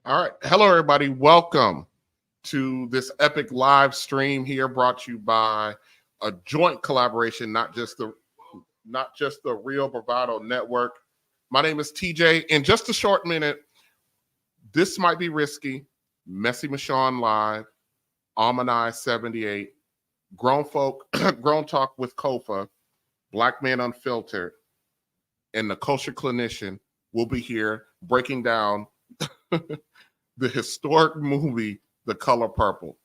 All right. Hello, everybody. Welcome to this epic live stream here, brought to you by a joint collaboration, not just the Real Bravado Network. My name is TJ. In just a short minute, This Might Be Risky, Messy Michon Live, Almani 78, Grown Folk, Grown Talk with Kofa, Black Man Unfiltered, and the Kosher Clinician will be here breaking down the historic movie, The Color Purple.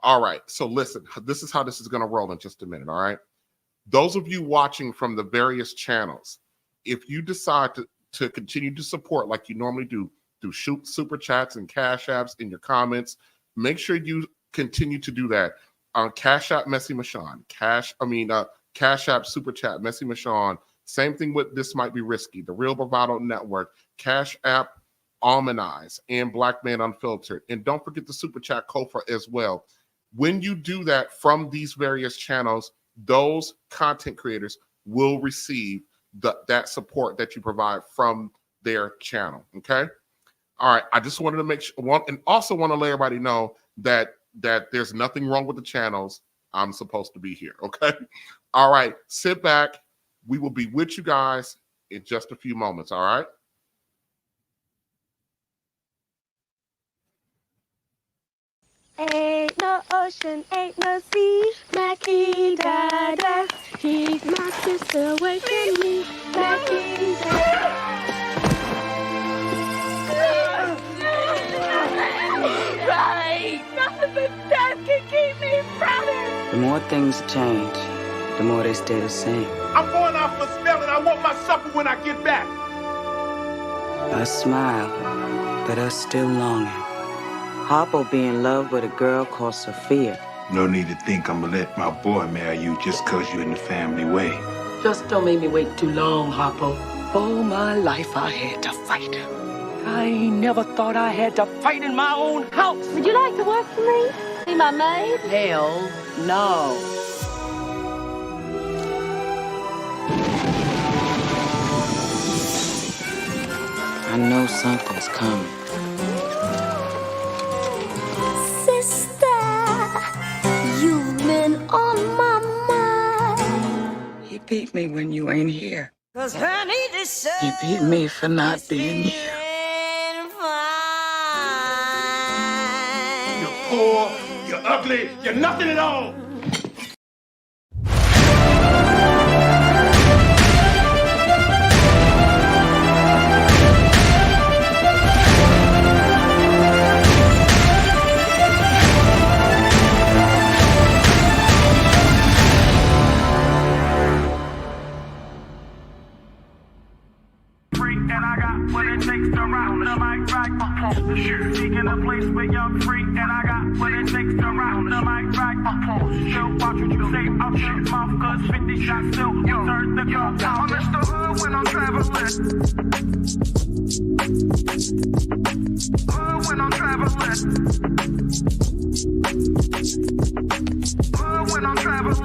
All right, so listen, this is how this is going to roll in just a minute, all right? Those of you watching from the various channels, if you decide to continue to support like you normally do through super chats and cash apps in your comments, make sure you continue to do that on Cash App Messy Michon, Cash App Super Chat Messy Michon. Same thing with This Might Be Risky, the Real Bravado Network, Cash App Almanize, and Black Man Unfiltered. And don't forget the Super Chat Kofa as well. When you do that from these various channels, those content creators will receive that support that you provide from their channel, okay? All right, I just wanted to make sure, and also want to let everybody know that there's nothing wrong with the channels. I'm supposed to be here, okay? All right, sit back. We will be with you guys in just a few moments, all right? Ain't no ocean, ain't no sea, Mackie Dada. Keep my sister away from me, Mackie Dada. Right, nothing but death can keep me from it. The more things change, the more they stay the same. I'm going out for a spell and I want my supper when I get back. I smile, but I'm still longing. Harpo be in love with a girl called Sophia. No need to think I'm gonna let my boy marry you just cause you're in the family way. Just don't make me wait too long, Harpo. All my life I had to fight. I never thought I had to fight in my own house. Would you like to work for me? Be my maid? Hell no. I know something's coming. You've been on my mind. He beat me when you ain't here. 'Cause honey, this He beat me for not being here. You're poor, you're ugly, you're nothing at all. And I got what it takes to rock the mic right. Seeking a place where you're free, and I got what it takes to rock the mic right. Still watch what you say out your mouth, 'cause 50 shots still turn the gun down. I'm Mr. Hood when I'm traveling. Hood when I'm traveling. Hood when I'm traveling.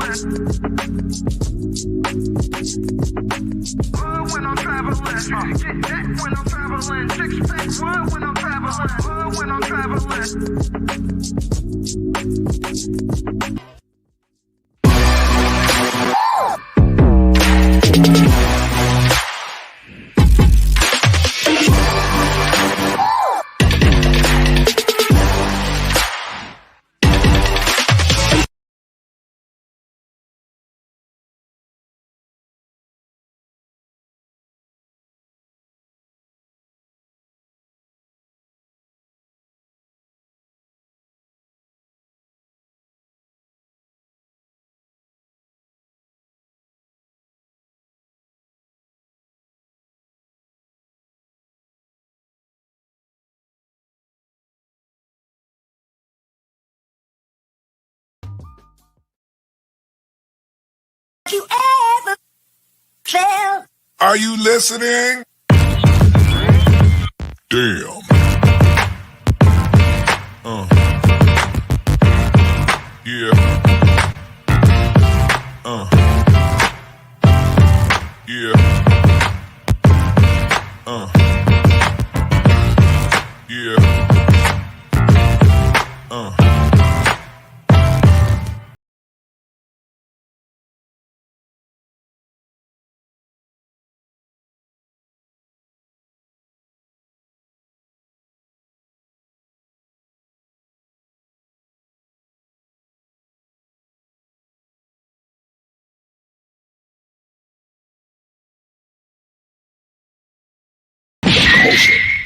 Hood when I'm traveling. Get that when I'm traveling. Six pack wood when I'm traveling. Hood when I'm traveling. You ever felt? Are you listening? Damn. Yeah. Yeah. Yeah.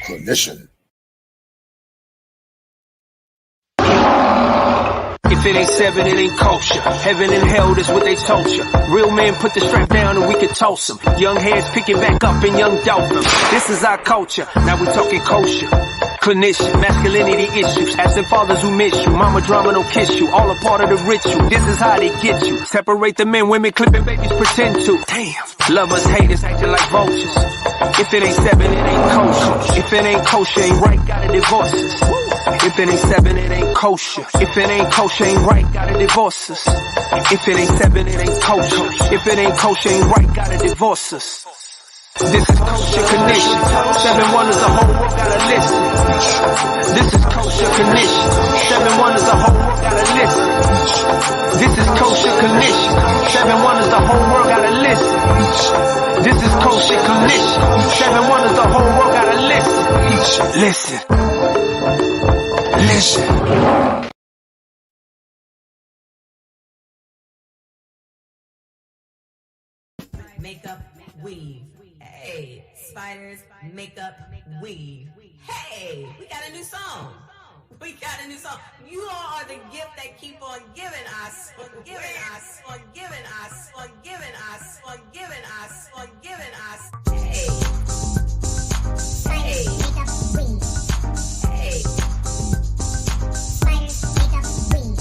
Clinician. If it ain't seven, it ain't kosher. Heaven and hell, that's what they told you. Real men put the strap down and we can toss them. Young heads picking back up and young dolphins. This is our culture. Now we talking kosher. Clinician, masculinity issues. Absent fathers who miss you. Mama drama don't kiss you. All a part of the ritual. This is how they get you. Separate the men, women clipping babies pretend to. Damn. Lovers, haters acting like vultures. If it ain't seven, it ain't kosher. If it ain't kosher, ain't right, gotta divorce us. If it ain't seven, it ain't kosher. If it ain't kosher, ain't right, gotta divorce us. If it ain't seven, it ain't kosher. If it ain't kosher, ain't right, gotta divorce us. This is kosher condition. 7 wonders, the whole world gotta listen. This is kosher condition. 7 wonders, the whole world gotta listen. This is kosher condition. 7 wonders, the whole world gotta listen. This is kosher condition. 7 wonders, the whole world gotta listen. Listen. Listen. Makeup, weave. Hey, spiders, makeup, weave. Hey, we got a new song. We got a new song. You all are the gift that keep on giving us, on giving us, on giving us, on giving us, on giving us, on giving us. Hey. Hey. Makeup, weave. Hey. Spiders, makeup, weave.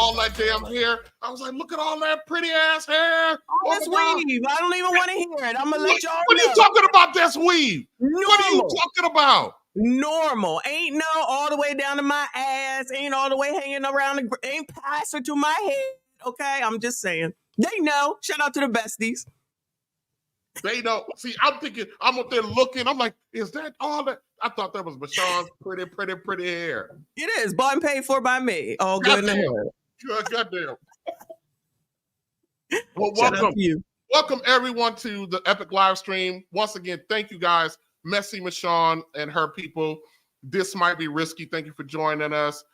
all that damn hair. I was like, look at all that pretty ass hair. Oh, that's weave. I don't even want to hear it. I'm gonna let y'all What know. are you talking about? That's weave. Normal. What are you talking about? Normal. Ain't no all the way down to my ass. Ain't all the way hanging around. Ain't passing to my head. Okay, I'm just saying. They know. Shout out to the besties. They don't. See, I'm thinking, I'm up there looking. I'm like, is that all that? I thought that was Bashan's pretty hair. It is. Bought and paid for by me. All good in the head. Goddamn. Well, Shout out welcome. to you. Welcome everyone to the Epic live stream. Once again, thank you guys, Messy Michonne and her people. This might be risky. Thank you for joining us.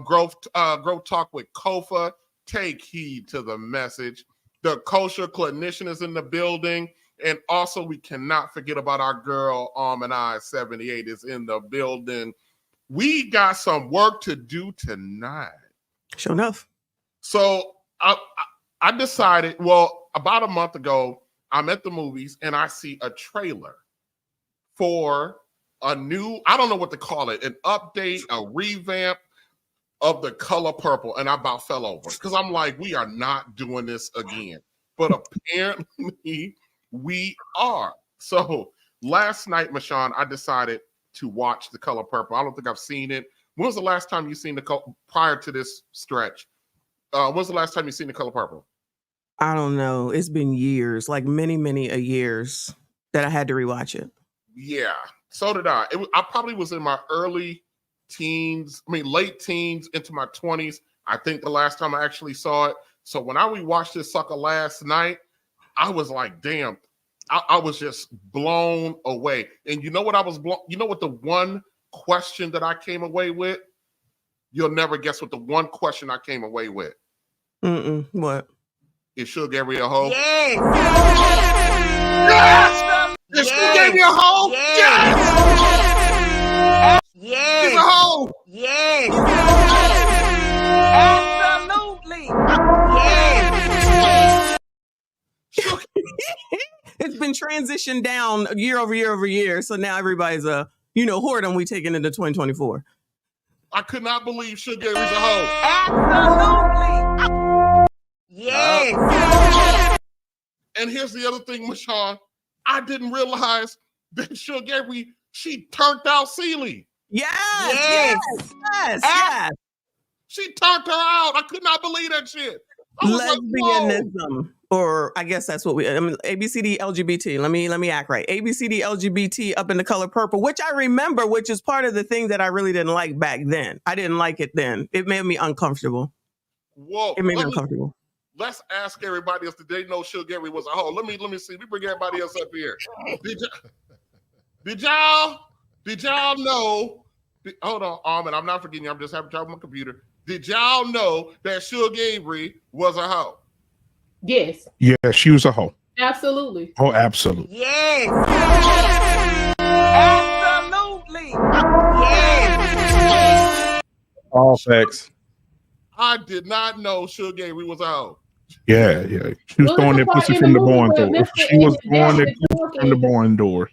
Growth Talk with Kofa. Take heed to the message. The kosher clinician is in the building. And also, we cannot forget about our girl, and I 78 is in the building. We got some work to do tonight. Sure enough. So I decided, well, about a month ago, I'm at the movies and I see a trailer for a new, I don't know what to call it, an update, a revamp of The Color Purple. And I about fell over because I'm like, we are not doing this again. But apparently we are. So last night, Michonne, I decided to watch The Color Purple. I don't think I've seen it. When was the last time you seen prior to this stretch? When was the last time you seen The Color Purple? I don't know. It's been years, like many a years that I had to rewatch it. Yeah, so did I. I probably was in my early teens, late teens into my 20s. I think the last time I actually saw it. So when I rewatched this sucker last night, I was like, damn, I was just blown away. And you know what you know what the one question that I came away with? You'll never guess what the one question I came away with. What? Is Suge Avery a hoe? Yes! Yes! Is Suge Avery a hoe? Yes! Yes! He's a hoe! Yes! Absolutely! Yes! It's been transitioned down year over year. So now everybody's whoredom we taking into 2024. I could not believe Suge Avery's a hoe. Absolutely! Yes! And here's the other thing, Michonne. I didn't realize that Suge Avery, she turned out Celie. Yes. She turned her out. I could not believe that shit. Lesbianism, or I guess that's what ABCD LGBT. Let me act right. ABCD LGBT up in The Color Purple, which I remember, which is part of the thing that I really didn't like back then. I didn't like it then. It made me uncomfortable. Whoa! It made me uncomfortable. Let's ask everybody else. Did they know Suge Avery was a hoe? Let me see. Let me bring everybody else up here. Did y'all know? Hold on, Armin. I'm not forgetting you. I'm just having trouble with my computer. Did y'all know that Suge Avery was a hoe? Yes. Yeah, she was a hoe. Absolutely. Oh, absolutely. Yes! Absolutely! Yes! All facts. I did not know Suge Avery was a hoe. Yeah. She was throwing that pussy from the barn door. She was throwing that pussy from the barn door.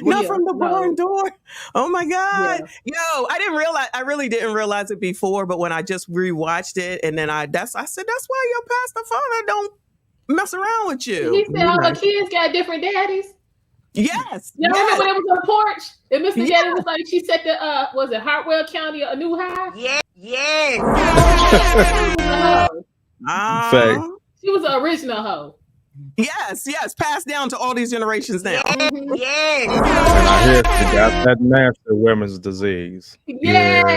Not from the barn door. Oh my God. Yeah. Yo, I really didn't realize it before, but when I just rewatched it and then I said, that's why your pastor father don't mess around with you. He said all the kids got different daddies. Yes. You remember when it was on the porch? And Mr. Daddy was like, she set the was it Hartwell County a new high? Yes. She was the original hoe. Yes, passed down to all these generations now. Yes. And I hear she got that nasty women's disease. Yes.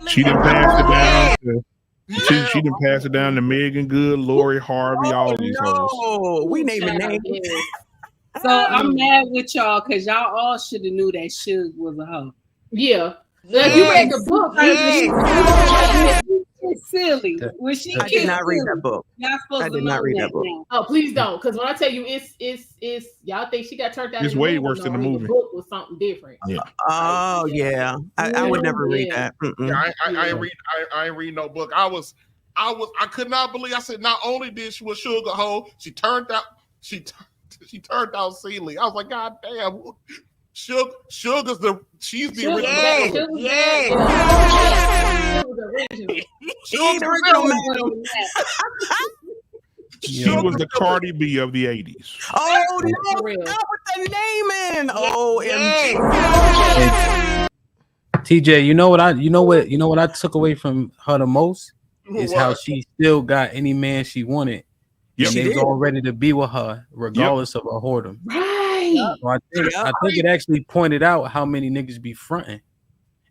She done passed it down to she done passed it down to Megan Good, Lori Harvey, all these hoes. Oh, we naming names. So I'm mad with y'all because y'all all should have knew that Suge was a hoe. Yeah. Like you read the book. It's silly. When she I did not read that book. Y'all supposed I did not read that book. now. Oh, please don't. Because when I tell you it's y'all think she got turned out. It's in the way movie, worse than the movie. The book was something different. Yeah. Oh yeah. I would never read that. Yeah, I ain't read no book. I could not believe. I said not only did she was Suge a hoe, she turned out Celie. I was like, God damn, Suge is she's the original. Yes. It was original. She ain't the original madam. She was the Cardi B of the 80s. Oh no, stop with the naming. OMG. TJ, you know what I took away from her the most is how she still got any man she wanted. Yep. And they was all ready to be with her, regardless of her whoredom. Right. So I think it actually pointed out how many niggas be fronting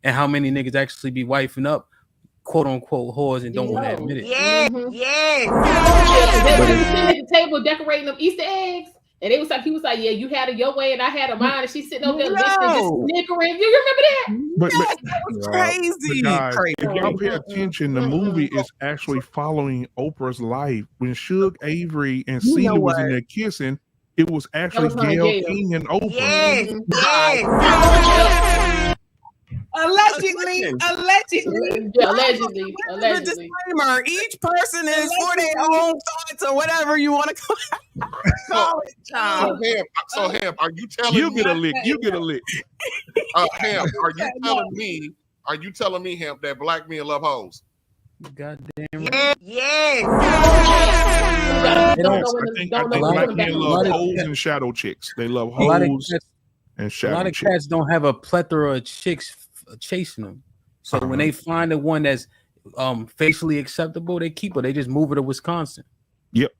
and how many niggas actually be wifing up quote unquote whores and don't want to admit it. Yeah, They yeah. were sitting at the table decorating them Easter eggs. And it was like, he was like, yeah, you had it your way and I had it mine. And she's sitting over there listening, just snickering. You remember that? But that was crazy. Guys, if y'all pay attention, the movie is actually following Oprah's life. When Suge Avery and Cena was in there kissing, it was actually Gayle King and Oprah. Yes, yes. Allegedly. Disclaimer: each person is for their own thoughts or whatever you want to call it. So Ham, are you telling You me? get a lick. You get a lick. Ham, are you telling me? Are you telling me, Ham, that black men love hoes? Goddamn. Yes. I think black men love hoes and shadow chicks. They love hoes and A shadow lot of chicks. cats don't have a plethora of chicks chasing them. So when they find the one that's facially acceptable, they keep her. They just move her to Wisconsin. Yep.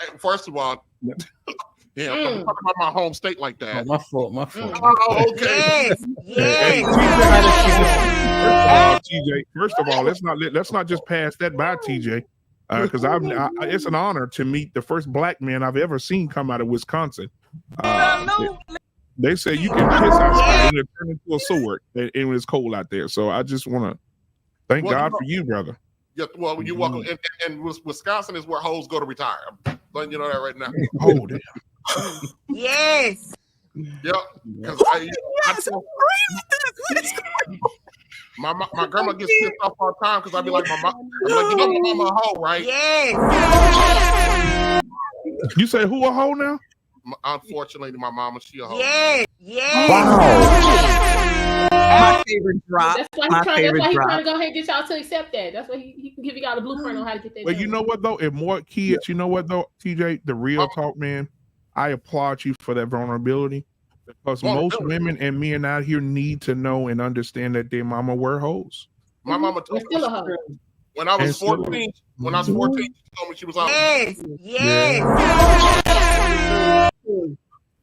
Hey, first of all, don't talk about my home state like that. My fault. Oh, okay. Hey, TJ. First of all, let's not just pass that by, TJ, because it's an honor to meet the first black man I've ever seen come out of Wisconsin. They say you can piss outside and it turn into a sword when it's cold out there. So I just want to thank God for you, brother. Yeah, well, you're welcome. And Wisconsin is where hoes go to retire. I'm letting you know that right now. Hold it. Yes. Yep. My grandma gets pissed off all the time because I be like, my mama a hoe, right? Yes. You say who a hoe now? Unfortunately, my mama, she a hoe. Yes. Yes. My favorite drop. That's why he's trying to go ahead and get y'all to accept that. That's why he can give y'all the blueprint on how to get that. But you know what though? If more kids, you know what though, TJ, the real talk, man, I applaud you for that vulnerability. Because most women and men out here need to know and understand that their mama were hoes. My mama told me when I was 14. When I was 14, she told me she was out. Yes. Yes.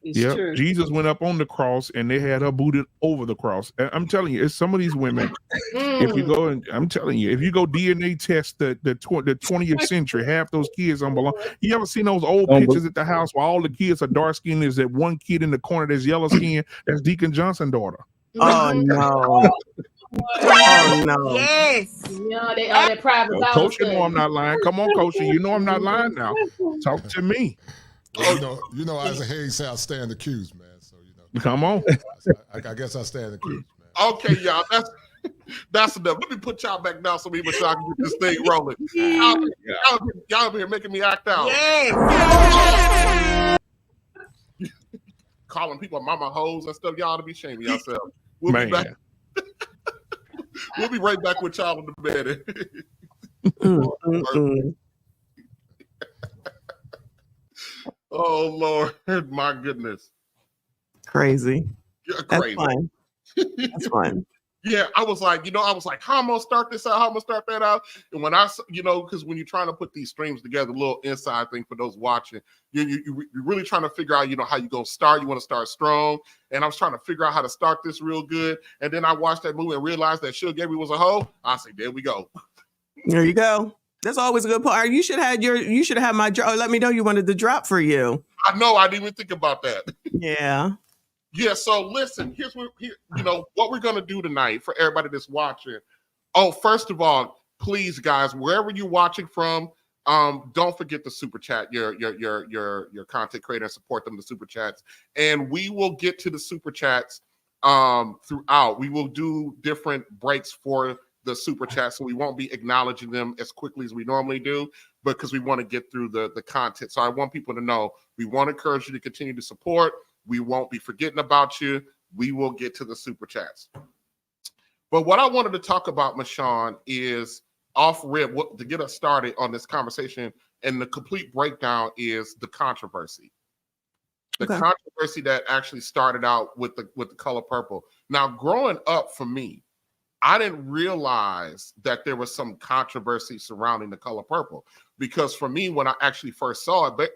Yeah, Jesus went up on the cross and they had her booted over the cross. And I'm telling you, it's some of these women. If you go and I'm telling you, if you go DNA test the 20th century, half those kids don't belong. You ever seen those old pictures at the house where all the kids are dark skinned? There's that one kid in the corner that's yellow skin. That's Deacon Johnson's daughter. Oh no. Oh no. Yes. Yeah, they are that private. Coach, you know I'm not lying. Come on, Coach, you know I'm not lying now. Talk to me. Well, you know, Isaac Hayes said I stand accused, man. So come on. I guess I stand accused, man. Okay, y'all. That's enough. Let me put y'all back down so y'all can get this thing rolling. Y'all here making me act out. Yes. Calling people mama hoes and stuff. Y'all to be shaming yourselves. We'll be back. We'll be right back with y'all in the bed. Oh Lord, my goodness. Crazy. Yeah, That's crazy. fun. That's fun. Yeah, I was like, how I'm gonna start this out, how I'm gonna start that out. And when because when you're trying to put these streams together, a little inside thing for those watching, you're really trying to figure out, how you're gonna start. You want to start strong. And I was trying to figure out how to start this real good. And then I watched that movie and realized that Suge Avery was a hoe. I said, there we go. There you go. That's always a good part. You should have my drop. Let me know you wanted the drop for you. I know. I didn't even think about that. Yeah. Yeah. So listen, here's what we're gonna do tonight for everybody that's watching. Oh, first of all, please, guys, wherever you're watching from, don't forget to super chat your content creator and support them, the super chats, and we will get to the super chats throughout. We will do different breaks for the super chat, so we won't be acknowledging them as quickly as we normally do, because we want to get through the content. So I want people to know we want to encourage you to continue to support. We won't be forgetting about you. We will get to the super chats. But what I wanted to talk about, Mashawn, is off rip to get us started on this conversation, and the complete breakdown is the controversy. The controversy that actually started out with the color purple. Now, growing up for me, I didn't realize that there was some controversy surrounding the color purple, because for me, when I actually first saw it,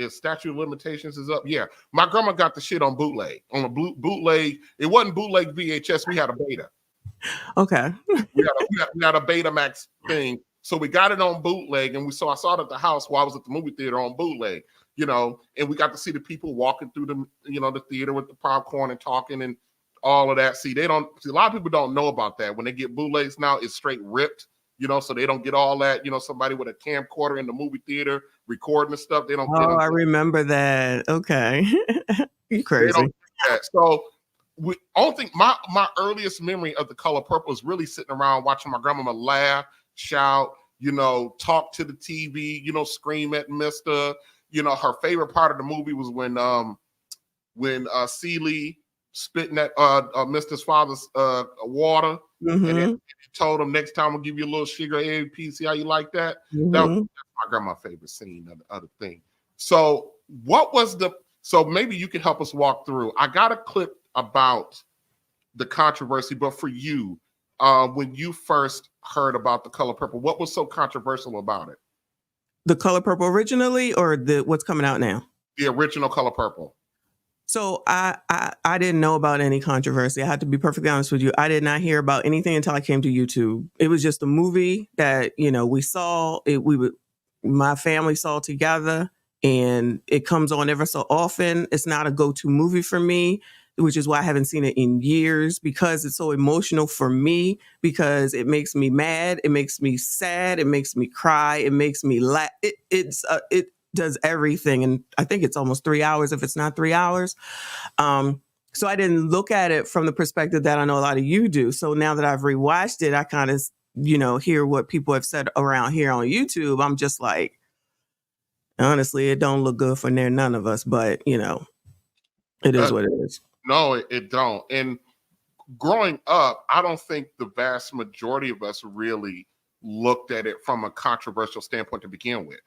statute of limitations is up. Yeah, my grandma got the shit on bootleg. On a bootleg, it wasn't bootleg VHS. We had a beta. Okay. we had a Betamax thing, so we got it on bootleg, and I saw it at the house while I was at the movie theater on bootleg. And we got to see the people walking through the theater with the popcorn and talking and all of that. A lot of people don't know about that. When they get bootlegs now, it's straight ripped. So they don't get all that. Somebody with a camcorder in the movie theater recording the stuff. They don't. I remember that. Okay, you crazy. So I don't think my earliest memory of the color purple is really sitting around watching my grandmama laugh, shout, talk to the TV, scream at Mister. Her favorite part of the movie was when Celie spitting at Mister's father's water, and then told him, next time I'll give you a little sugar egg piece. See how you like that? That's my grandma's favorite scene of the thing. So so maybe you can help us walk through. I got a clip about the controversy, but for you, when you first heard about the color purple, what was so controversial about it? The color purple originally, or what's coming out now? The original color purple. So I didn't know about any controversy. I have to be perfectly honest with you. I did not hear about anything until I came to YouTube. It was just a movie that, we saw. My family saw together, and it comes on ever so often. It's not a go-to movie for me, which is why I haven't seen it in years, because it's so emotional for me, because it makes me mad, it makes me sad, it makes me cry, it makes me laugh. It does everything. And I think it's almost 3 hours, if it's not 3 hours. So I didn't look at it from the perspective that I know a lot of you do. So now that I've rewatched it, I kind of, hear what people have said around here on YouTube. I'm just like, honestly, it don't look good for none of us, but it is what it is. No, it don't. And growing up, I don't think the vast majority of us really looked at it from a controversial standpoint to begin with.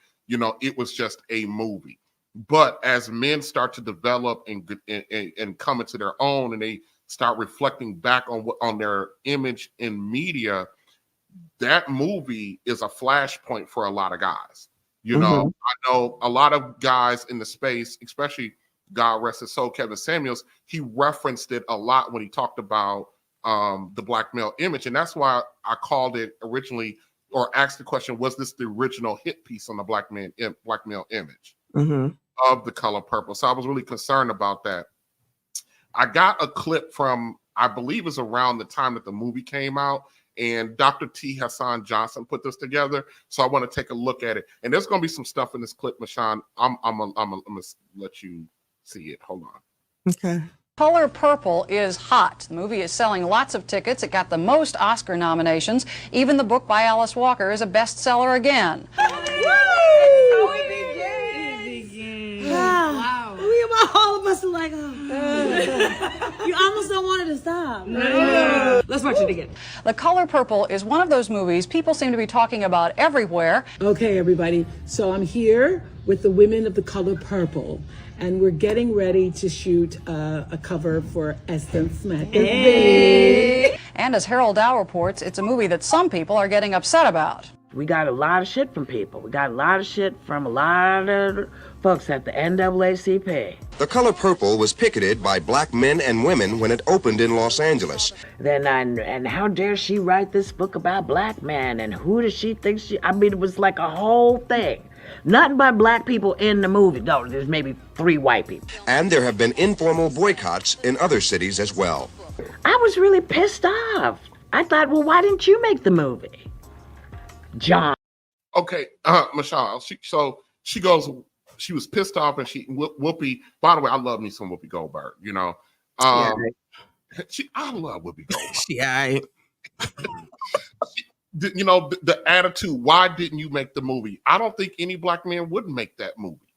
It was just a movie. But as men start to develop and come into their own, and they start reflecting back on their image in media, that movie is a flashpoint for a lot of guys. I know a lot of guys in the space, especially, God rest his soul, Kevin Samuels, he referenced it a lot when he talked about the black male image. And that's why I called it originally, or asked the question, was this the original hit piece on the black male image of the color purple? So I was really concerned about that. I got a clip from, I believe is around the time that the movie came out, and Dr. T. Hassan Johnson put this together. So I want to take a look at it. And there's going to be some stuff in this clip, Mashawn. I'm going to let you see it. Hold on. Okay. Color Purple is hot. The movie is selling lots of tickets. It got the most Oscar nominations. Even the book by Alice Walker is a bestseller again. Wow. All of us are like, oh. You almost don't want it to stop. Let's watch it again. The Color Purple is one of those movies people seem to be talking about everywhere. Okay, everybody. So I'm here with the women of the Color Purple, and we're getting ready to shoot a cover for Essence Magazine. Hey. And as Harold Dow reports, it's a movie that some people are getting upset about. We got a lot of shit from people. We got a lot of shit from a lot of folks at the NAACP. The Color Purple was picketed by black men and women when it opened in Los Angeles. Then, and how dare she write this book about black men, and who does she think she, I mean, it was like a whole thing. Nothing but black people in the movie. No, there's maybe 3 white people. And there have been informal boycotts in other cities as well. I was really pissed off. I thought, well, why didn't you make the movie? John. Okay, Michelle. She goes, she was pissed off, and Whoopi. By the way, I love me some Whoopi Goldberg. I love Whoopi Goldberg. The attitude. Why didn't you make the movie? I don't think any black man would make that movie.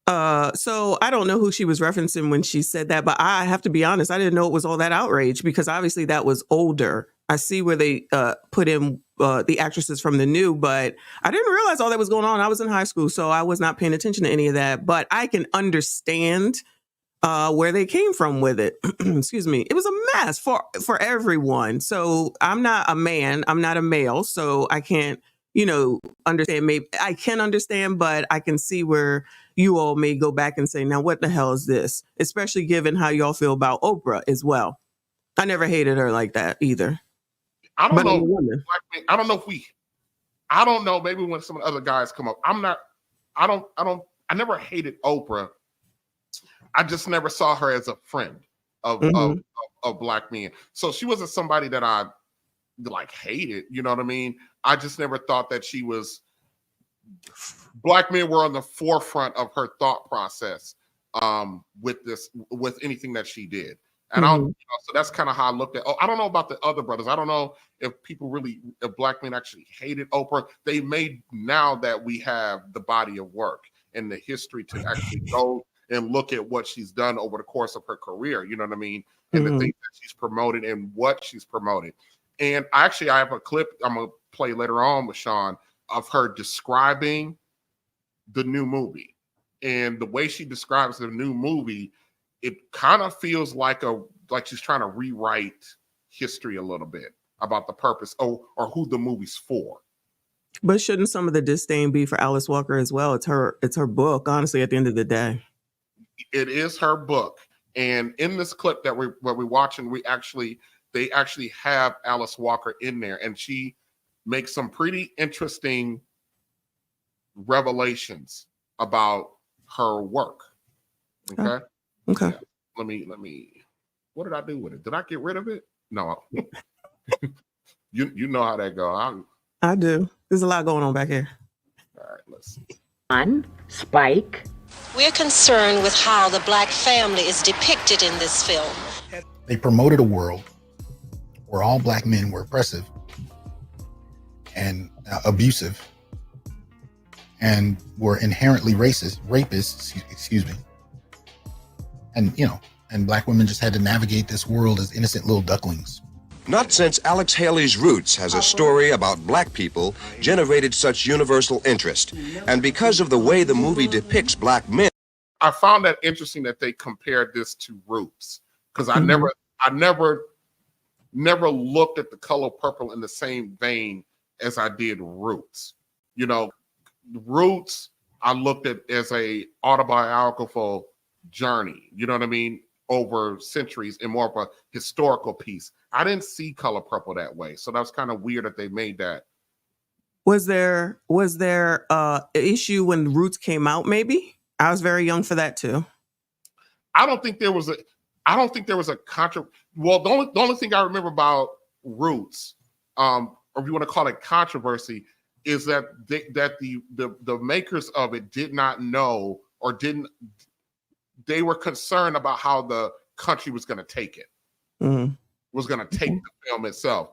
So I don't know who she was referencing when she said that, but I have to be honest, I didn't know it was all that outrage because obviously that was older. I see where they put in the actresses from the new, but I didn't realize all that was going on. I was in high school, so I was not paying attention to any of that. But I can understand where they came from with it. Excuse me. It was a mess for everyone. So I'm not a man. I'm not a male. So I can't, understand. Maybe I can understand, but I can see where you all may go back and say, now, what the hell is this? Especially given how y'all feel about Oprah as well. I never hated her like that either. I don't know. I don't know I don't know. Maybe when some other guys come up, I never hated Oprah. I just never saw her as a friend of Black men. So she wasn't somebody that I hated. You know what I mean? I just never thought that she was. Black men were on the forefront of her thought process with anything that she did. And so that's kind of how I looked at. I don't know about the other brothers. I don't know if Black men actually hated Oprah. They made, now that we have the body of work and the history to actually go and look at what she's done over the course of her career, you know what I mean? And the things that she's promoted and what she's promoted. And I have a clip I'm going to play later on with Sean of her describing the new movie. And the way she describes the new movie, it kind of feels like she's trying to rewrite history a little bit about the purpose or who the movie's for. But shouldn't some of the disdain be for Alice Walker as well? It's her book, honestly, at the end of the day. It is her book. And in this clip that we're watching, they actually have Alice Walker in there, and she makes some pretty interesting revelations about her work. Okay. Okay. Let me. What did I do with it? Did I get rid of it? No. You know how that go. I do. There's a lot going on back here. All right. Let's see. Spike. We're concerned with how the Black family is depicted in this film. They promoted a world where all Black men were oppressive and abusive and were inherently rapists, excuse me. And Black women just had to navigate this world as innocent little ducklings. Not since Alex Haley's Roots has a story about Black people generated such universal interest. And because of the way the movie depicts Black men. I found that interesting that they compared this to Roots, because I never looked at The Color Purple in the same vein as I did Roots. Roots, I looked at as a autobiographical journey, you know what I mean, over centuries, and more of a historical piece. I didn't see Color Purple that way, so that was kind of weird that they made that. Was there an issue when Roots came out? Maybe I was very young for that too. I don't think there was a controversy. Well, the only thing I remember about Roots, or if you want to call it controversy, is that the makers of it did not know or didn't. They were concerned about how the country was going to take it. Was going to take the film itself.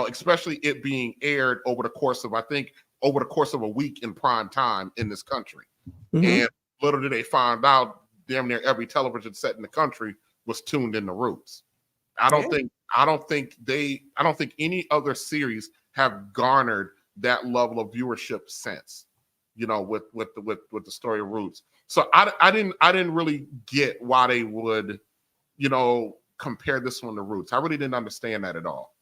Especially it being aired over the course of a week in prime time in this country. And little did they find out, damn near every television set in the country was tuned in to Roots. I don't think any other series have garnered that level of viewership since, with the story of Roots. So I didn't really get why they would, compare this one to Roots. I really didn't understand that at all.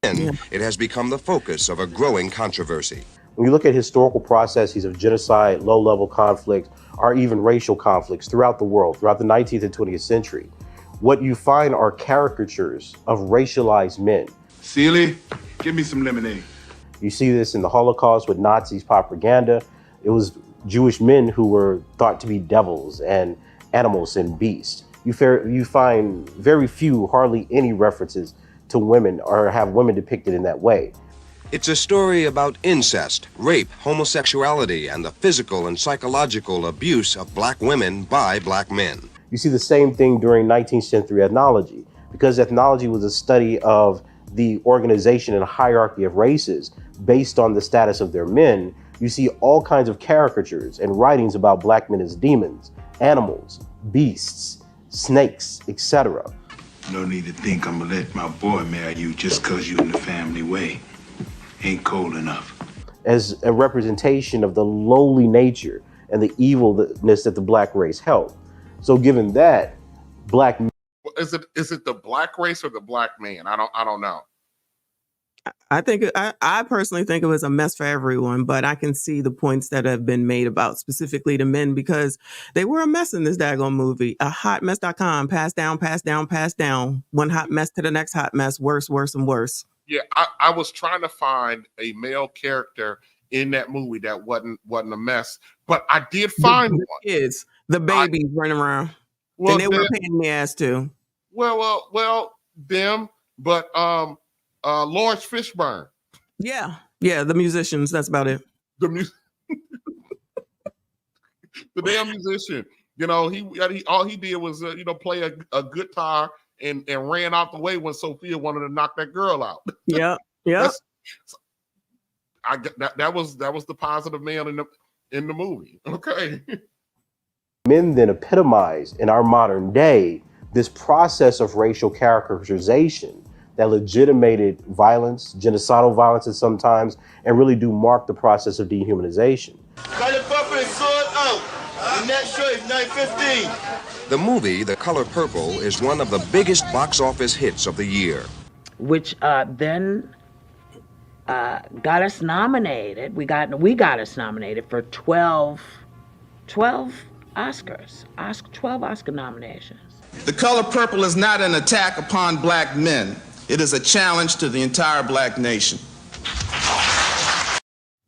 It has become the focus of a growing controversy. When you look at historical processes of genocide, low-level conflict, or even racial conflicts throughout the world, throughout the 19th and 20th century, what you find are caricatures of racialized men. Sealy, give me some lemonade. You see this in the Holocaust with Nazis propaganda. It was Jewish men who were thought to be devils and animals and beasts. You find very few, hardly any references to women or have women depicted in that way. It's a story about incest, rape, homosexuality, and the physical and psychological abuse of Black women by Black men. You see the same thing during 19th century ethnology, because ethnology was a study of the organization and hierarchy of races based on the status of their men. You see all kinds of caricatures and writings about black men as demons, animals, beasts, snakes, etc. No need to think I'm gonna let my boy marry you just cause you in the family way. Ain't cold enough. As a representation of the lowly nature and the evilness that the black race held. So given that, black men, Is it the black race or the black man? I don't know. I think I personally think it was a mess for everyone, but I can see the points that have been made about specifically the men because they were a mess in this daggone movie. A hotmess.com, pass down, pass down, pass down. One hot mess to the next hot mess, worse, worse, and worse. Yeah, I was trying to find a male character in that movie that wasn't a mess, but I did find the one. Kids, the babies running around, and they were paying the ass too. Well, them, but Lawrence Fishburne. Yeah, the musicians. That's about it. The damn musician. You know, he all he did was play a guitar and ran out the way when Sophia wanted to knock that girl out. Yeah. That was the positive man in the movie. Okay. men then epitomize in our modern day this process of racial caricaturization that legitimated violence, genocidal violence at sometimes, and really do mark the process of dehumanization. Color Purple is sold out. The next show is 9:15. The movie, The Color Purple, is one of the biggest box office hits of the year. Which then got us nominated. We got us nominated for 12 Oscars. 12 Oscar nominations. The Color Purple is not an attack upon black men. It is a challenge to the entire black nation.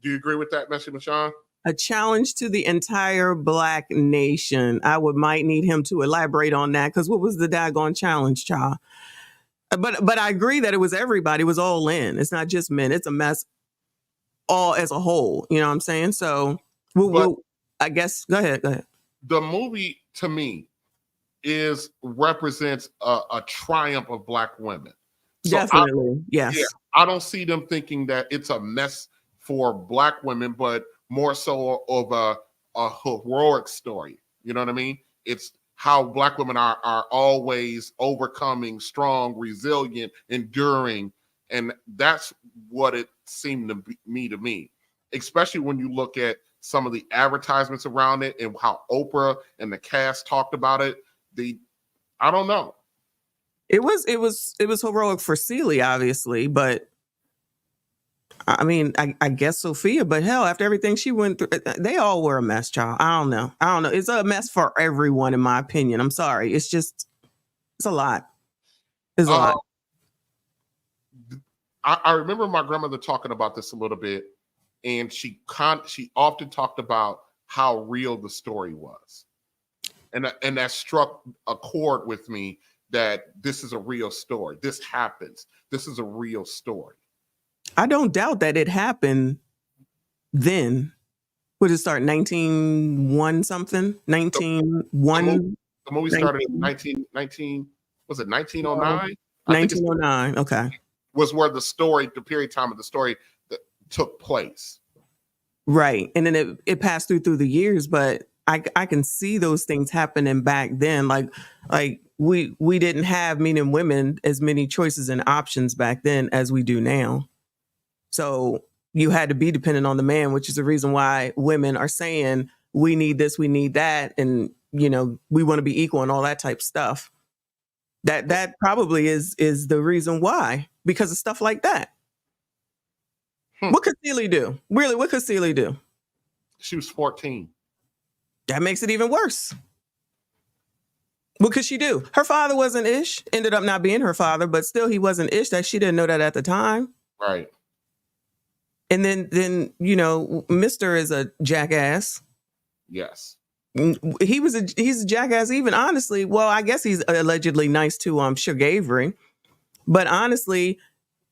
Do you agree with that, Messi Mashawn? A challenge to the entire black nation. I might need him to elaborate on that because what was the daggone challenge, child? But I agree that it was everybody. It was all in. It's not just men. It's a mess all as a whole. You know what I'm saying? So I guess go ahead. The movie to me represents a triumph of black women. So Definitely. Yes. Yeah, I don't see them thinking that it's a mess for black women, but more so of a heroic story. You know what I mean? It's how black women are always overcoming, strong, resilient, enduring. And that's what it seemed to me, especially when you look at some of the advertisements around it and how Oprah and the cast talked about it. I don't know. It was heroic for Celie, obviously, but I mean, I guess Sophia, but hell, after everything she went through, they all were a mess, child. I don't know. It's a mess for everyone, in my opinion. I'm sorry. It's a lot. It's a lot. I remember my grandmother talking about this a little bit, and she often talked about how real the story was. And that struck a chord with me that this is a real story. This happens. This is a real story. I don't doubt that it happened then. Would it start 1901 something? 1901? The movie started in 19, was it 1909? 1909, okay. Was where the period time of the story that took place. Right. And then it passed through the years, but I can see those things happening back then. Like we didn't have, meaning women, as many choices and options back then as we do now. So you had to be dependent on the man, which is the reason why women are saying we need this, we need that, and we want to be equal and all that type stuff. That probably is the reason why, because of stuff like that. What could Celie do? Really, what could Celie do? She was 14. That makes it even worse. What could she do? Her father wasn't ish, ended up not being her father, but still he wasn't ish. That she didn't know that at the time. Right. And then Mr. is a jackass. Yes. He's a jackass even, honestly. Well, I guess he's allegedly nice to Suge Avery. But honestly,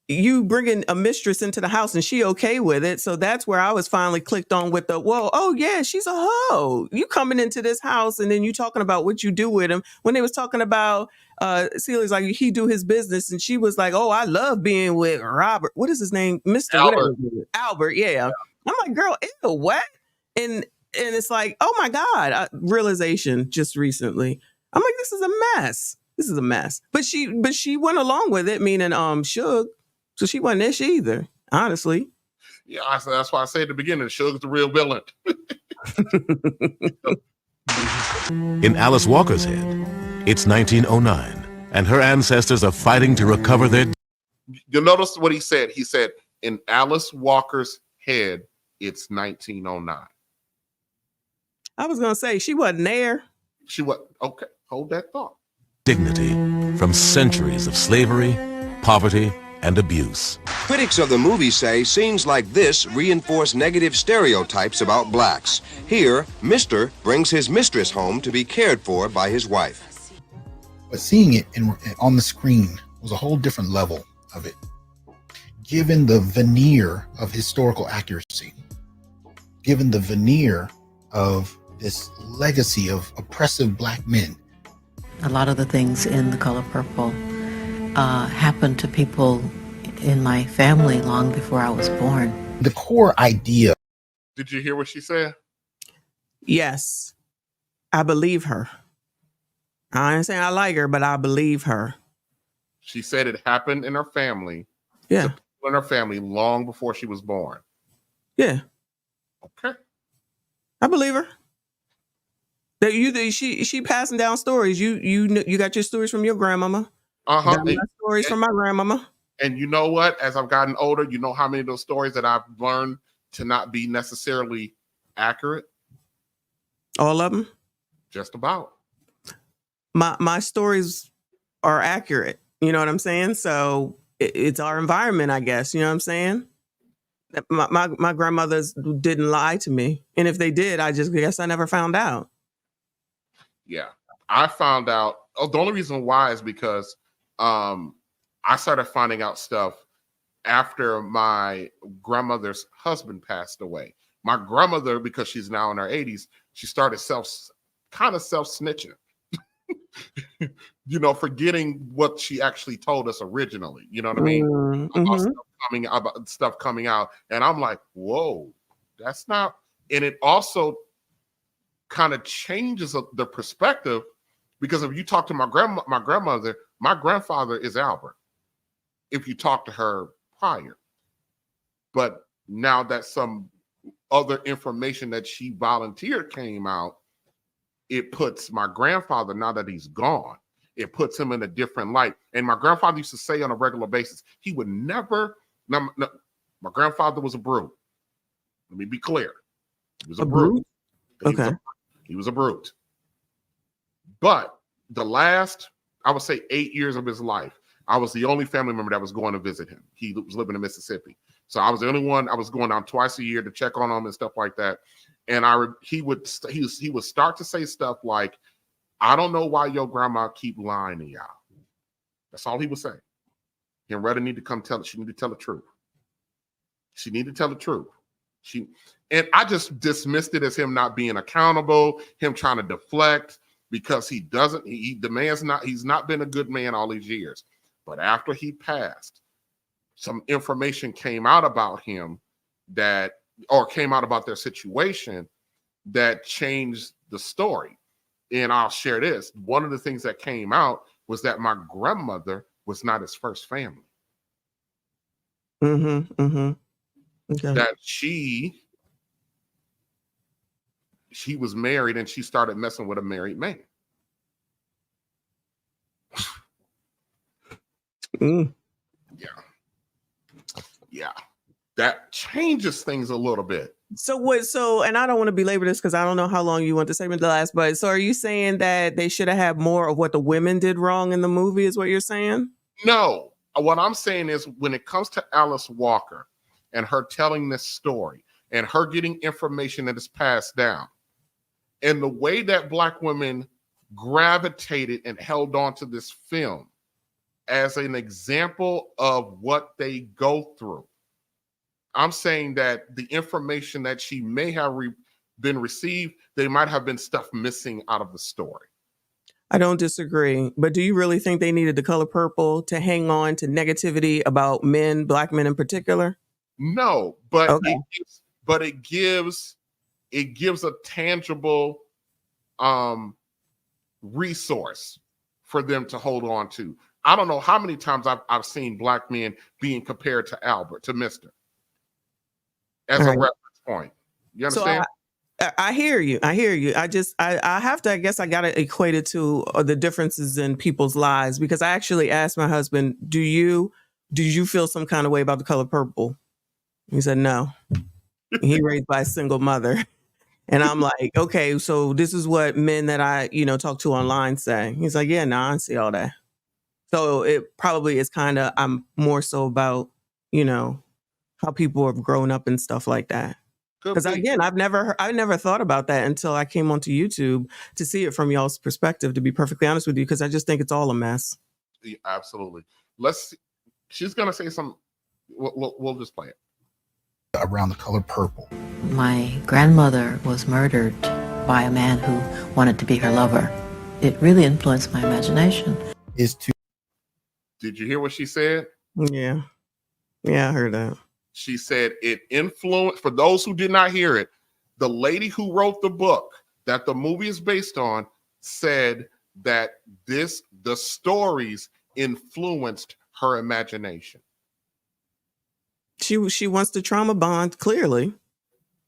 you bringing a mistress into the house and she okay with it. So that's where I was finally clicked on with she's a hoe. You coming into this house and then you talking about what you do with him. When they was talking about Celie's like, he do his business, and she was like, oh, I love being with Robert. What is his name? Mr. Albert. Albert, yeah. I'm like, girl, ew, what? And it's like, oh my God, realization just recently. I'm like, this is a mess. This is a mess. But she went along with it, meaning Suge. So she wasn't ish either, honestly. Yeah, that's why I said at the beginning, Suge's the real villain. In Alice Walker's head, it's 1909, and her ancestors are fighting to recover their. You'll notice what he said. He said, in Alice Walker's head, it's 1909. I was gonna say she wasn't there. She was okay. Hold that thought. Dignity from centuries of slavery, poverty, and abuse. Critics of the movie say scenes like this reinforce negative stereotypes about blacks. Here, Mr. brings his mistress home to be cared for by his wife. But seeing it on the screen was a whole different level of it. Given the veneer of historical accuracy, given the veneer of this legacy of oppressive black men. A lot of the things in The Color Purple happened to people in my family long before I was born. The core idea. Did you hear what she said? Yes, I believe her. I ain't saying I like her, but I believe her. She said it happened in her family. Yeah. In her family long before she was born. Yeah. Okay. I believe her. That she passing down stories. You got your stories from your grandmama. Got my stories from my grandmama. And you know what? As I've gotten older, you know how many of those stories that I've learned to not be necessarily accurate? All of them? Just about. My stories are accurate. You know what I'm saying? So it's our environment, I guess. You know what I'm saying? My grandmothers didn't lie to me. And if they did, I just guess I never found out. Yeah. I found out. Oh, the only reason why is because I started finding out stuff after my grandmother's husband passed away. My grandmother, because she's now in her 80s, she started self-snitching. Forgetting what she actually told us originally. You know what I mean? Mm-hmm. About stuff coming out. And I'm like, whoa, that's not. And it also kind of changes the perspective, because if you talk to my grandmother, my grandfather is Albert. If you talk to her prior. But now that some other information that she volunteered came out, it puts my grandfather, now that he's gone, it puts him in a different light. And my grandfather used to say on a regular basis, he would never, no, my grandfather was a brute. Let me be clear. He was a brute. Okay. He was a brute. But the last, I would say 8 years of his life, I was the only family member that was going to visit him. He was living in Mississippi. So I was the only one. I was going down twice a year to check on him and stuff like that. And he would start to say stuff like, I don't know why your grandma keep lying to y'all. That's all he would say. Henrietta need to come tell it. She need to tell the truth. She need to tell the truth. And I just dismissed it as him not being accountable, him trying to deflect, because he demands not, he's not been a good man all these years. But after he passed, some information came out about him came out about their situation that changed the story. And I'll share this. One of the things that came out was that my grandmother was not his first family. Mm-hmm. Mm-hmm. Okay. That she was married and she started messing with a married man. Yeah. That changes things a little bit. So, and I don't want to belabor this because I don't know how long you want the segment to last, but so are you saying that they should have had more of what the women did wrong in the movie is what you're saying? No. What I'm saying is when it comes to Alice Walker and her telling this story and her getting information that is passed down, and the way that Black women gravitated and held on to this film as an example of what they go through, I'm saying that the information that she may have been received, they might have been stuff missing out of the story. I don't disagree, but do you really think they needed The Color Purple to hang on to negativity about men, Black men in particular? No, but but it gives a tangible resource for them to hold on to. I don't know how many times I've seen Black men being compared to Albert, to Mr. as a reference point. You understand? So I hear you. I hear you. I have to, I guess I got to equate it to the differences in people's lives, because I actually asked my husband, did you feel some kind of way about The Color Purple? He said, no. He raised by a single mother. And I'm like, okay, so this is what men that I, talk to online say. He's like, yeah, no, I see all that. So it probably is kind of, I'm more so about, how people have grown up and stuff like that. Because again, I've never thought about that until I came onto YouTube to see it from y'all's perspective, to be perfectly honest with you, because I just think it's all a mess. Yeah, absolutely. She's going to say something. We'll just play it. Around The Color Purple. My grandmother was murdered by a man who wanted to be her lover. It really influenced my imagination. Did you hear what she said? Yeah. Yeah, I heard that. She said it influenced, for those who did not hear it, the lady who wrote the book that the movie is based on said that the stories influenced her imagination. She wants to trauma bond, clearly.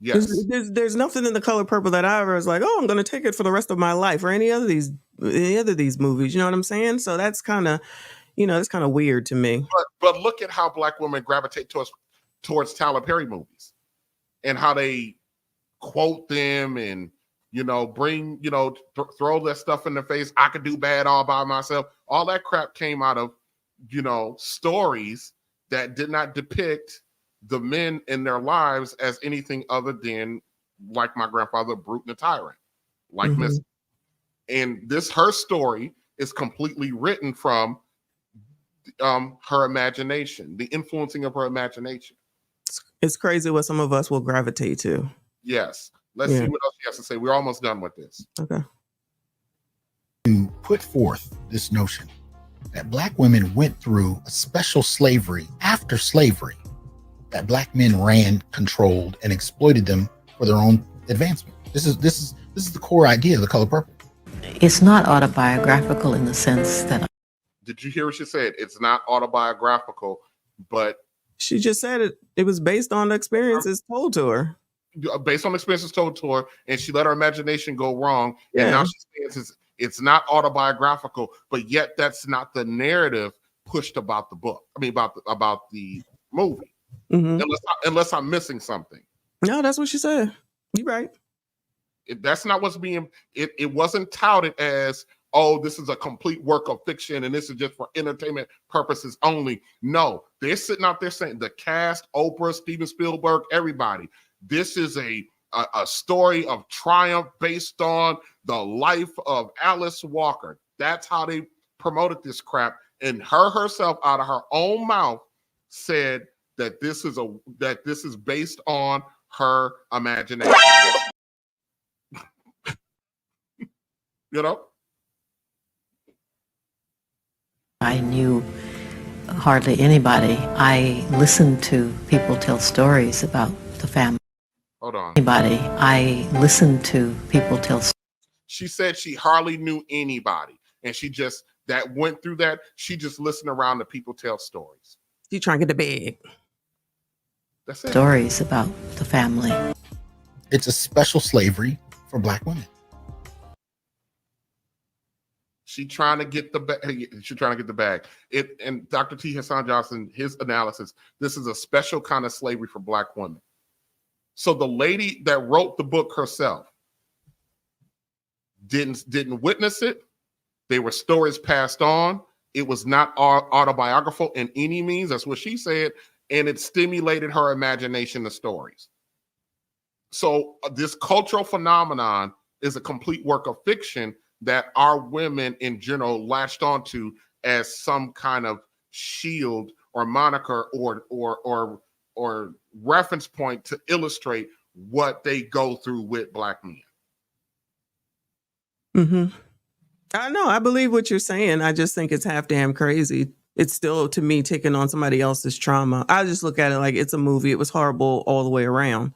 Yes. There's nothing in The Color Purple that I ever was like, oh, I'm going to take it for the rest of my life, or any other of these movies. You know what I'm saying? So that's kind of, that's kind of weird to me. But look at how Black women gravitate towards Tyler Perry movies, and how they quote them and bring throw that stuff in their face. I could do bad all by myself. All that crap came out of stories that did not depict the men in their lives as anything other than, like my grandfather, brute and a tyrant, like Miss. And her story is completely written from her imagination, the influencing of her imagination. It's crazy what some of us will gravitate to. Yes. Let's see what else she has to say. We're almost done with this. Okay. To put forth this notion that Black women went through a special slavery after slavery, that Black men ran, controlled, and exploited them for their own advancement. This is the core idea of The Color Purple. It's not autobiographical in the sense that. Did you hear what she said? It's not autobiographical, but she just said it was based on the experiences told to her. Based on experiences told to her, and she let her imagination go wrong. Yeah. And now she says it's not autobiographical, but yet that's not the narrative pushed about the book. I mean, about the movie. Unless I'm missing something. No, that's what she said. You're right. That's not what's being. It wasn't touted as, oh, this is a complete work of fiction and this is just for entertainment purposes only. No, they're sitting out there saying, the cast, Oprah, Steven Spielberg, everybody, this is a story of triumph based on the life of Alice Walker. That's how they promoted this crap. And herself, out of her own mouth, said that this is based on her imagination. I knew hardly anybody. I listened to people tell stories about the family. Hold on. Anybody. I listened to people tell. She said she hardly knew anybody, and she just went through that. She just listened around to people tell stories. She trying to get the bag. That's it. Stories about the family. It's a special slavery for Black women. She trying to get the bag. She's trying to get the bag. And Dr. T. Hassan Johnson, his analysis, this is a special kind of slavery for Black women. So the lady that wrote the book herself didn't witness it. They were stories passed on. It was not autobiographical in any means. That's what she said. And it stimulated her imagination, the stories. So this cultural phenomenon is a complete work of fiction that our women in general latched onto as some kind of shield or moniker or reference point to illustrate what they go through with Black men. I know. I believe what you're saying. I just think it's half damn crazy. It's still, to me, taking on somebody else's trauma. I just look at it like it's a movie. It was horrible all the way around.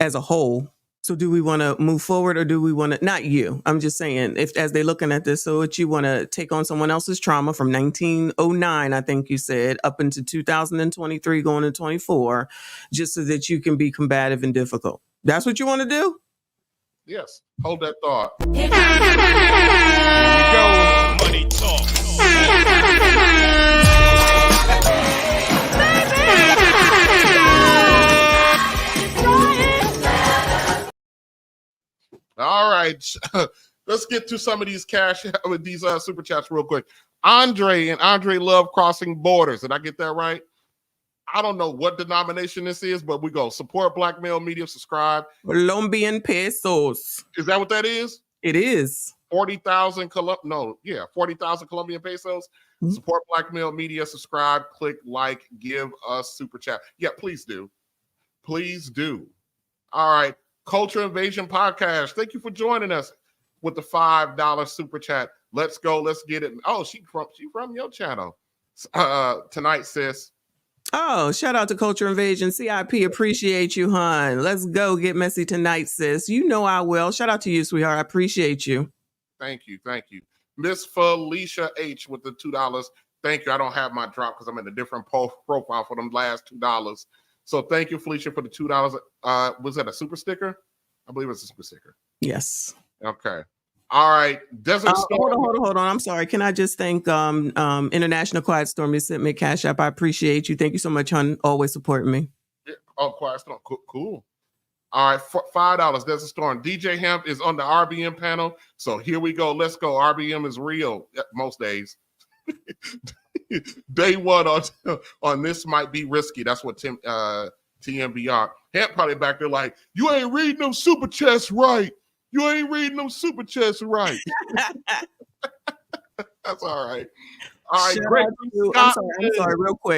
as a whole. So do we want to move forward, or do we want to, not you, I'm just saying, if as they're looking at this, so what you want to take on someone else's trauma from 1909, I think you said, up into 2023, going to 24, just so that you can be combative and difficult. That's what you want to do? Yes. Hold that thought. Here we go. Money talk. All right. Let's get to some of these cash with these super chats real quick. Andre love crossing borders. Did I get that right? I don't know what denomination this is, but we go support Black Male Media, subscribe. Colombian pesos. Is that what that is? It is. 40,000 Colombian pesos. Mm-hmm. Support Black Male Media, subscribe, click like, give us super chat. Yeah, please do. Please do. All right. Culture Invasion Podcast. Thank you for joining us with the $5 super chat. Let's go. Let's get it. Oh, she from your channel tonight, sis. Oh, shout out to Culture Invasion. CIP, appreciate you, hon. Let's go get messy tonight, sis. You know I will. Shout out to you, sweetheart. I appreciate you. Thank you. Thank you. Miss Felicia H with the $2. Thank you. I don't have my drop because I'm in a different profile for them last $2. So thank you, Felicia, for the $2. Was that a super sticker? I believe it's a super sticker. Yes. Okay. All right. Desert Storm. Hold on. I'm sorry. Can I just thank International Quiet Storm? You sent me a Cash App. I appreciate you. Thank you so much, hon. Always supporting me. Yeah. Oh, Quiet Storm. Cool. All right. $5. Desert Storm. DJ Hemp is on the RBM panel. So here we go. Let's go. RBM is real most days. Day one on this might be risky. That's what TMBR. Hemp probably back there like, you ain't reading them super chats right. You ain't reading them super chats right. That's all right. All right, great. I'm sorry.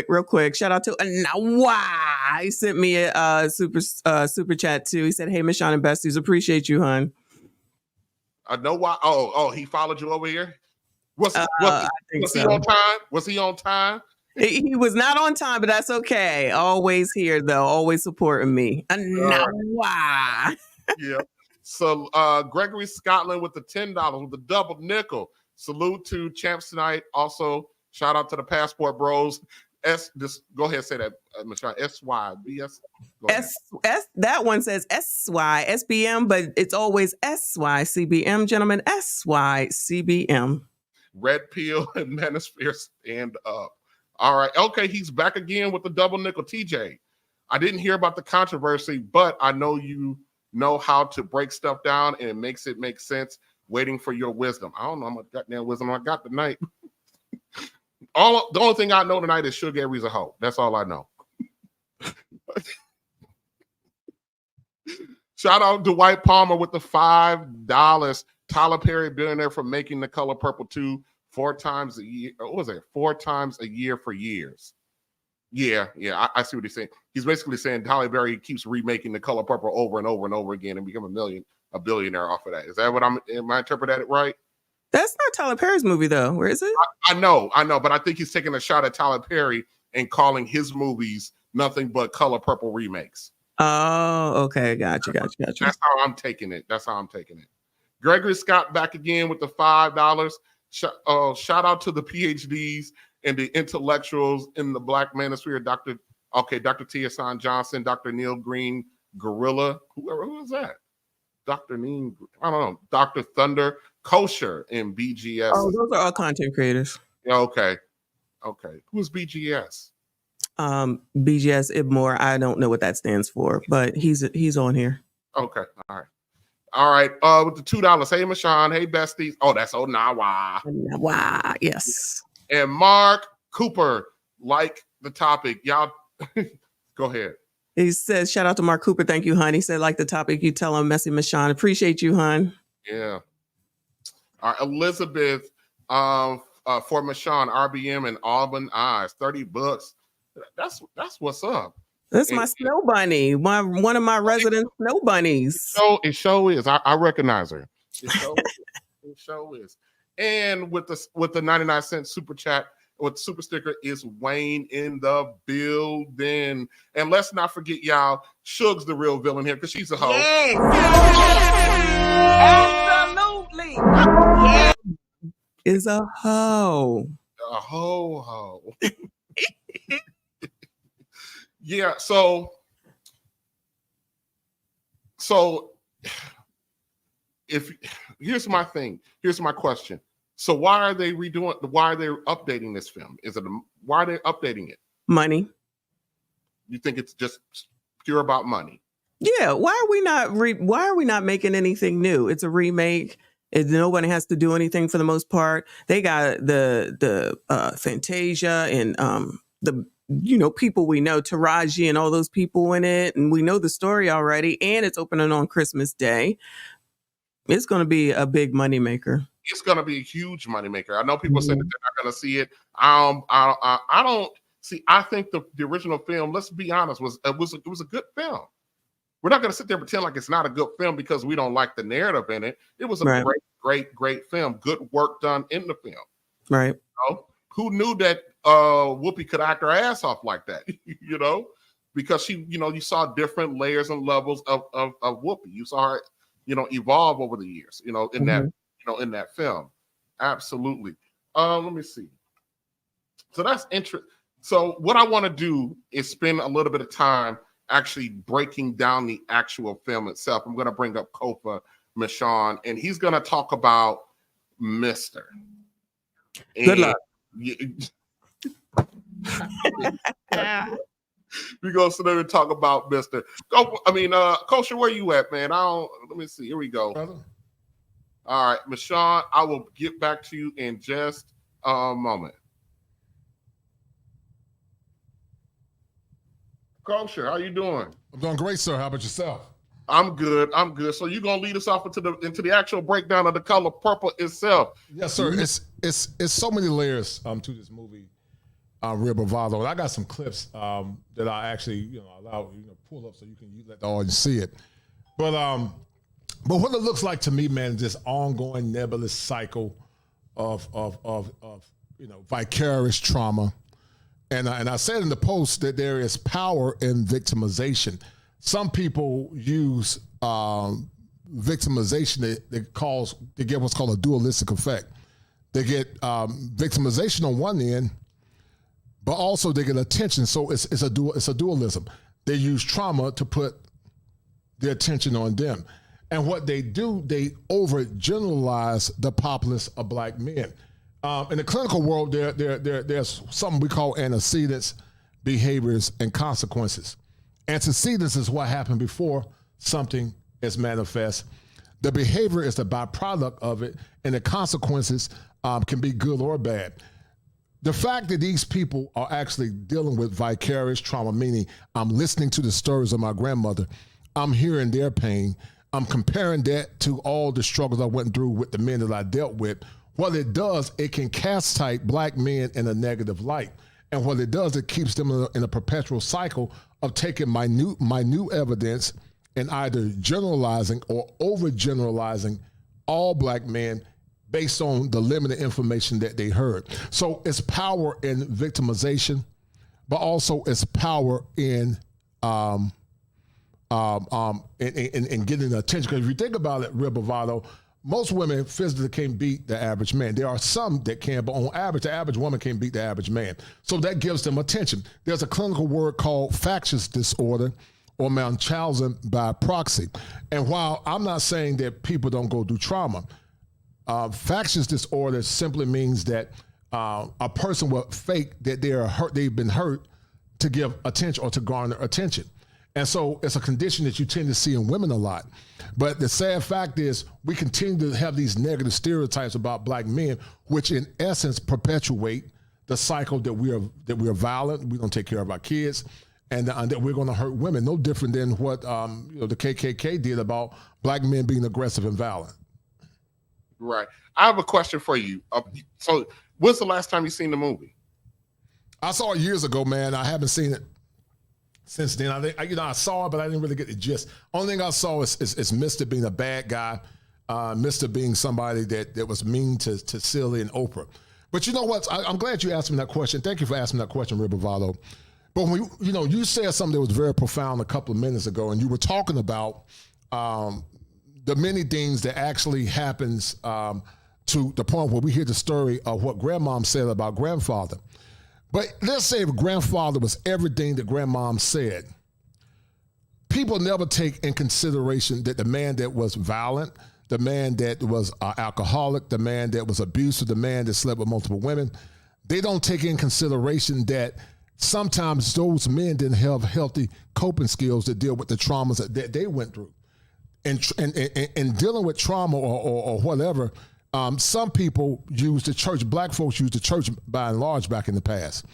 Real quick. Shout out to Nawa. He sent me a super chat too. He said, "Hey, Miss Sean and Besties, appreciate you, hon." I know why. Oh, he followed you over here. Was he on time? Was he on time? He was not on time, but that's okay. Always here though. Always supporting me. Nawa. Yeah. So Gregory Scotland with the $10 with the double nickel. Salute to Champs tonight. Also, shout out to the Passport Bros. Go ahead, say that, Michelle. SYBS. That one says SYSBM, but it's always SYCBM, gentlemen. SYCBM. Red Pill and Manosphere stand up. All right. Okay, he's back again with the double nickel. TJ, I didn't hear about the controversy, but I know you know how to break stuff down and it makes it make sense. Waiting for your wisdom. I don't know how much goddamn wisdom I got tonight. The only thing I know tonight is Sugar Gary's a hoe. That's all I know. Shout out to Dwight Palmer with the $5. Tyler Perry, billionaire, for making The Color Purple 2 4 times a year. What was it? 4 times a year for years. Yeah, I see what he's saying. He's basically saying Tyler Perry keeps remaking The Color Purple over and over and over again and become a billionaire off of that. Is that what am I interpreting it right? That's not Tyler Perry's movie though. Where is it? I know, but I think he's taking a shot at Tyler Perry and calling his movies nothing but Color Purple remakes. Oh, okay. Gotcha. That's how I'm taking it. Gregory Scott back again with the $5. Shout out to the PhDs and the intellectuals in the Black Manosphere, Dr. T. Johnson, Dr. Neil Green, Gorilla. Who is that? Dr. Neil, I don't know. Dr. Thunder, Kosher, and BGS. Oh, those are all content creators. Yeah, okay. Who's BGS? BGS Ibmore. I don't know what that stands for, but he's on here. Okay, all right. With the $2, hey Michonne, hey besties. Oh, that's Nawa. Nawa, yes. And Mark Cooper, like the topic. Y'all go ahead. He says, shout out to Mark Cooper. Thank you, hon. He said, like the topic, you tell him, Messy Michonne. Appreciate you, hon. Yeah. All right, Elizabeth, for Michonne, RBM and Auburn Eyes, $30. That's what's up. That's my snow bunny. One of my resident snow bunnies. It show is. I recognize her. It show is. And with the 99-cent super chat, with Super Sticker is Wayne in the building. And let's not forget, y'all, Suge's the real villain here because she's a hoe. Yes. Absolutely. Yes. Is a hoe. A ho. Yeah, so if here's my thing, here's my question. So why are they updating this film? Why are they updating it? Money. You think it's just pure about money? Yeah. Why are we not making anything new? It's a remake. Nobody has to do anything for the most part. They got the Fantasia and the people we know, Taraji and all those people in it, and we know the story already. And it's opening on Christmas Day. It's going to be a big moneymaker. It's going to be a huge moneymaker. I know people say that they're not going to see it. I don't see. I think the original film, let's be honest, was a good film. We're not going to sit there and pretend like it's not a good film because we don't like the narrative in it. It was a great film. Good work done in the film. Right. Who knew that Whoopi could act her ass off like that? Because she, you saw different layers and levels of Whoopi. You saw her, evolve over the years. In that film. Absolutely. Let me see. So that's interesting. So what I want to do is spend a little bit of time actually breaking down the actual film itself. I'm going to bring up Kofa Michon, and he's going to talk about Mr. Good luck. We're going to sit there and talk about Mr. Kosher, where you at, man? Let me see. Here we go. All right, Michon, I will get back to you in just a moment. Kosher, how you doing? I'm doing great, sir. How about yourself? I'm good. So you're gonna lead us off into the actual breakdown of The Color Purple itself. Yes, sir. It's so many layers to this movie, Real Bravado. And I got some clips that I actually allow pull up so you can let the audience see it. But what it looks like to me, man, is this ongoing nebulous cycle of vicarious trauma. And I said in the post that there is power in victimization. Some people use victimization. They get what's called a dualistic effect. They get victimization on one end, but also they get attention. So it's a dualism. They use trauma to put their attention on them. And what they do, they overgeneralize the populace of black men. In the clinical world, there's something we call antecedents, behaviors, and consequences. Antecedents is what happened before something is manifest. The behavior is the byproduct of it, and the consequences can be good or bad. The fact that these people are actually dealing with vicarious trauma, meaning I'm listening to the stories of my grandmother, I'm hearing their pain, I'm comparing that to all the struggles I went through with the men that I dealt with. What it does, it can castrate black men in a negative light. And what it does, it keeps them in a perpetual cycle of taking minute evidence and either generalizing or overgeneralizing all black men based on the limited information that they heard. So it's power in victimization, but also it's power in getting attention. Because if you think about it, Real Bravado, most women physically can't beat the average man. There are some that can, but on average, the average woman can't beat the average man. So that gives them attention. There's a clinical word called factious disorder or Munchausen by proxy. And while I'm not saying that people don't go through trauma, factious disorder simply means that a person will fake that they've been hurt to give attention or to garner attention. And so it's a condition that you tend to see in women a lot. But the sad fact is we continue to have these negative stereotypes about black men, which in essence perpetuate the cycle that we are violent, we don't take care of our kids, and that we're going to hurt women. No different than what the KKK did about black men being aggressive and violent. Right. I have a question for you. So when's the last time you seen the movie? I saw it years ago, man. I haven't seen it since then. I saw it, but I didn't really get the gist. Only thing I saw is Mr. being a bad guy, Mr. being somebody that was mean to Celie and Oprah. But you know what? I'm glad you asked me that question. Thank you for asking that question, Ribbavalo. But when you said something that was very profound a couple of minutes ago, and you were talking about the many things that actually happens to the point where we hear the story of what grandmom said about grandfather. But let's say if grandfather was everything that grandmom said, people never take in consideration that the man that was violent, the man that was alcoholic, the man that was abusive, the man that slept with multiple women, they don't take in consideration that sometimes those men didn't have healthy coping skills to deal with the traumas that they went through. And dealing with trauma or whatever, some people use the church, black folks use the church by and large back in the past.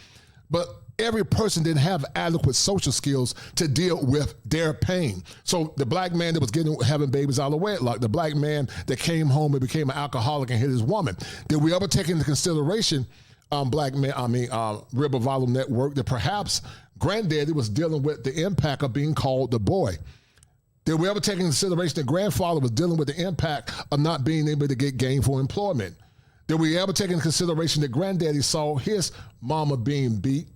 But every person didn't have adequate social skills to deal with their pain. So the black man that was having babies out of wedlock, the black man that came home and became an alcoholic and hit his woman, did we ever take into consideration, Ribbavalo Network, that perhaps granddaddy was dealing with the impact of being called the boy? Did we ever take into consideration that grandfather was dealing with the impact of not being able to get gainful employment? Did we ever take into consideration that granddaddy saw his mama being beat,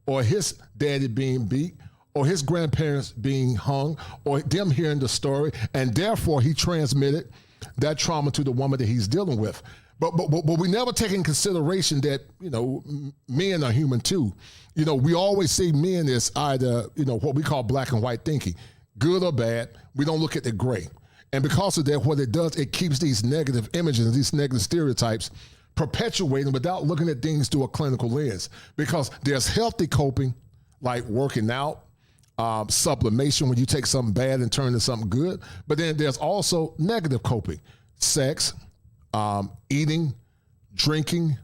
or his daddy being beat, or his grandparents being hung, or them hearing the story, and therefore he transmitted that trauma to the woman that he's dealing with? But we never take in consideration that, men are human too. We always see men as either, what we call black and white thinking, good or bad. We don't look at the gray. And because of that, what it does, it keeps these negative images, these negative stereotypes perpetuating without looking at things through a clinical lens. Because there's healthy coping, like working out, sublimation, when you take something bad and turn it into something good. But then there's also negative coping, sex, eating, drinking,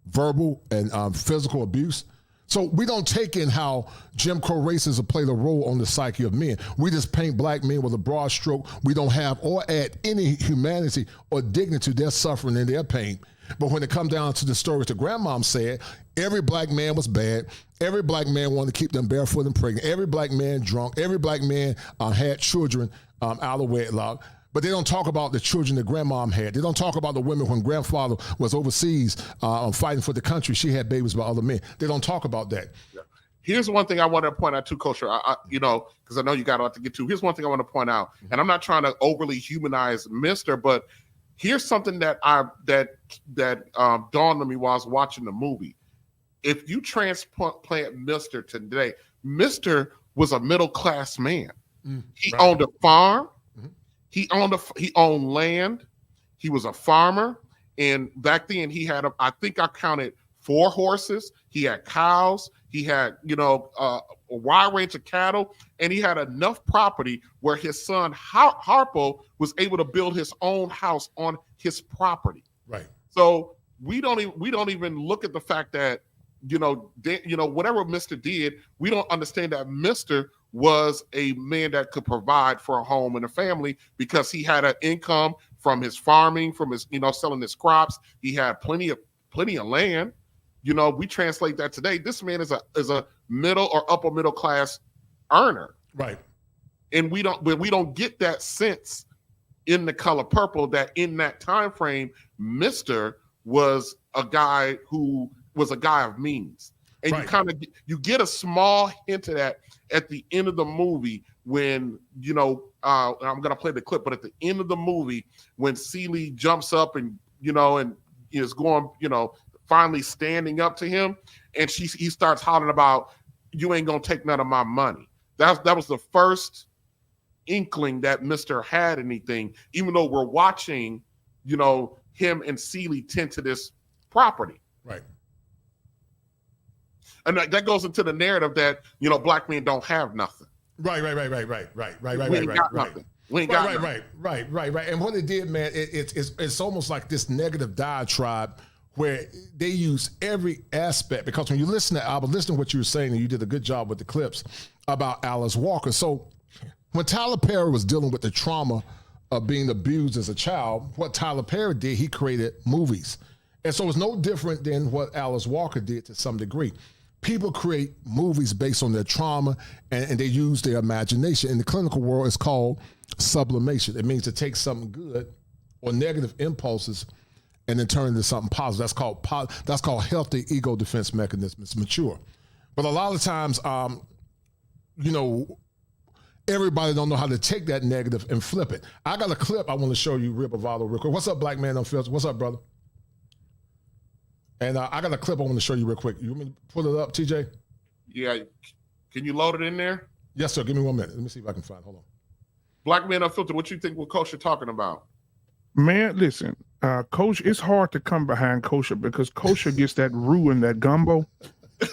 verbal and physical abuse. So we don't take in how Jim Crow racism played a role on the psyche of men. We just paint black men with a broad stroke. We don't have or add any humanity or dignity to their suffering and their pain. But when it comes down to the stories that grandmom said, every black man was bad. Every black man wanted to keep them barefoot and pregnant. Every black man drunk. Every black man had children out of wedlock. But they don't talk about the children that grandmom had. They don't talk about the women when grandfather was overseas fighting for the country. She had babies by other men. They don't talk about that. Here's one thing I want to point out too, Kosher, because I know you got a lot to get to. Here's one thing I want to point out, and I'm not trying to overly humanize Mr., but here's something that dawned on me while I was watching the movie. If you transplant Mr. today, Mr. was a middle-class man. He owned a farm. He owned land. He was a farmer. And back then he had, I think I counted 4 horses. He had cows. He had, a wide range of cattle. And he had enough property where his son Harpo was able to build his own house on his property. Right. So we don't even look at the fact that, whatever Mr. did, we don't understand that Mr. was a man that could provide for a home and a family because he had an income from his farming, from his, selling his crops. He had plenty of land. We translate that today. This man is a middle or upper middle class earner. Right. And we don't get that sense in The Color Purple that in that time frame, Mr. was a guy who was a guy of means. And right. you get a small hint of that at the end of the movie when, I'm going to play the clip, but at the end of the movie, when Celie jumps up and is going, finally standing up to him, and he starts hollering about, you ain't going to take none of my money. That was the first inkling that Mr. had anything, even though we're watching, him and Celie tend to this property. Right. And that goes into the narrative that, black men don't have nothing. Right. We ain't got nothing. Right. And what it did, man, it's almost like this negative diatribe where they use every aspect, because when you listen to, I was listening to what you were saying, and you did a good job with the clips about Alice Walker. So when Tyler Perry was dealing with the trauma of being abused as a child, what Tyler Perry did, he created movies. And so it's no different than what Alice Walker did to some degree. People create movies based on their trauma, and they use their imagination. In the clinical world, it's called sublimation. It means to take something good or negative impulses and then turn it into something positive. That's called healthy ego defense mechanism. It's mature. But a lot of times, everybody don't know how to take that negative and flip it. I got a clip I want to show you, Real Bravado, real quick. What's up, Black Man Unfiltered? What's up, brother? And I got a clip I want to show you real quick. You want me to pull it up, TJ? Yeah. Can you load it in there? Yes, sir. Give me 1 minute. Let me see if I can find it. Hold on. Black Man Unfiltered, what you think what Kosher talking about? Man, listen, Kosher, it's hard to come behind Kosher because Kosher gets that roux in that gumbo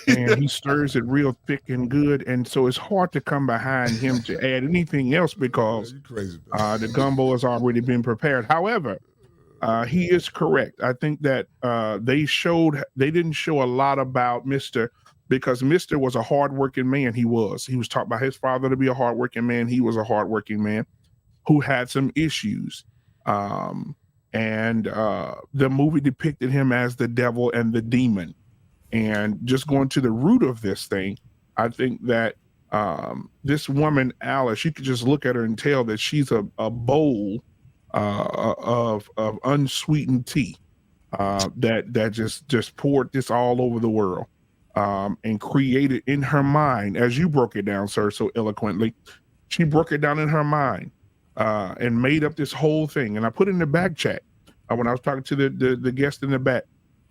and he stirs it real thick and good. And so it's hard to come behind him to add anything else because the gumbo has already been prepared. However, he is correct. I think that they didn't show a lot about Mr. because Mr. was a hardworking man. He was taught by his father to be a hardworking man. He was a hardworking man who had some issues. And the movie depicted him as the devil and the demon. And just going to the root of this thing, I think that this woman, Alice, you could just look at her and tell that she's a bowl of unsweetened tea that just poured this all over the world and created in her mind, as you broke it down, sir, so eloquently. She broke it down in her mind and made up this whole thing. And I put in the back chat when I was talking to the guest in the back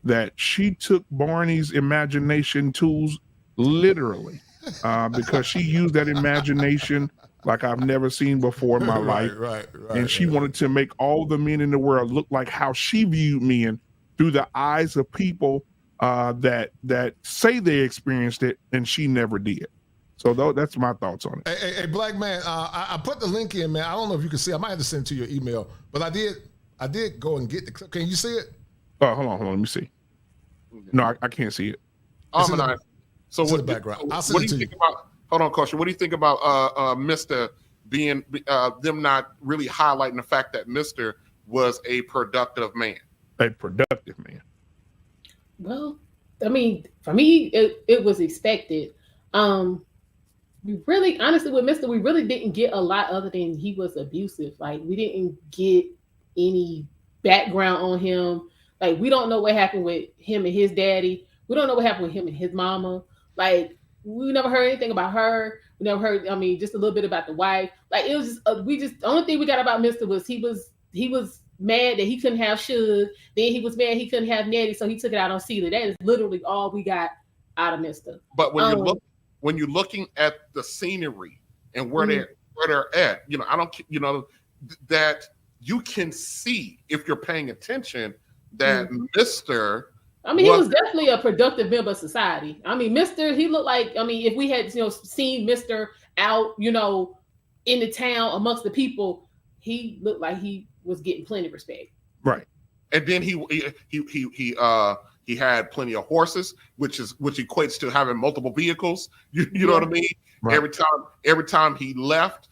that she took Barney's imagination tools literally because she used that imagination like I've never seen before in my life. Right. And she wanted to make all the men in the world look like how she viewed men through the eyes of people that say they experienced it and she never did. So that's my thoughts on it. Hey, Black Man, I put the link in, man. I don't know if you can see. I might have to send it to your email, but I did go and get the clip. Can you see it? Oh, hold on. Let me see. No, I can't see it. So what background? What do you think about? Hold on, Kosher. What do you think about Mr. being them not really highlighting the fact that Mr. was a productive man? A productive man. Well, I mean, for me, it was expected. We really, honestly, with Mr., we really didn't get a lot other than he was abusive. Like, we didn't get any background on him. Like, we don't know what happened with him and his daddy. We don't know what happened with him and his mama. Like, we never heard anything about her. We never heard, just a little bit about the wife. Like, it was just, the only thing we got about Mr. was he was mad that he couldn't have Suge. Then he was mad he couldn't have Nettie, so he took it out on Celia. That is literally all we got out of Mr. But when you're looking at the scenery and where they're at, that you can see if you're paying attention that Mr. he was definitely a productive member of society. Mr. He looked like, if we had seen Mr. out, in the town amongst the people, he looked like he was getting plenty of respect. Right. And then he had plenty of horses, which equates to having multiple vehicles. You know what I mean? Right. Every time he left,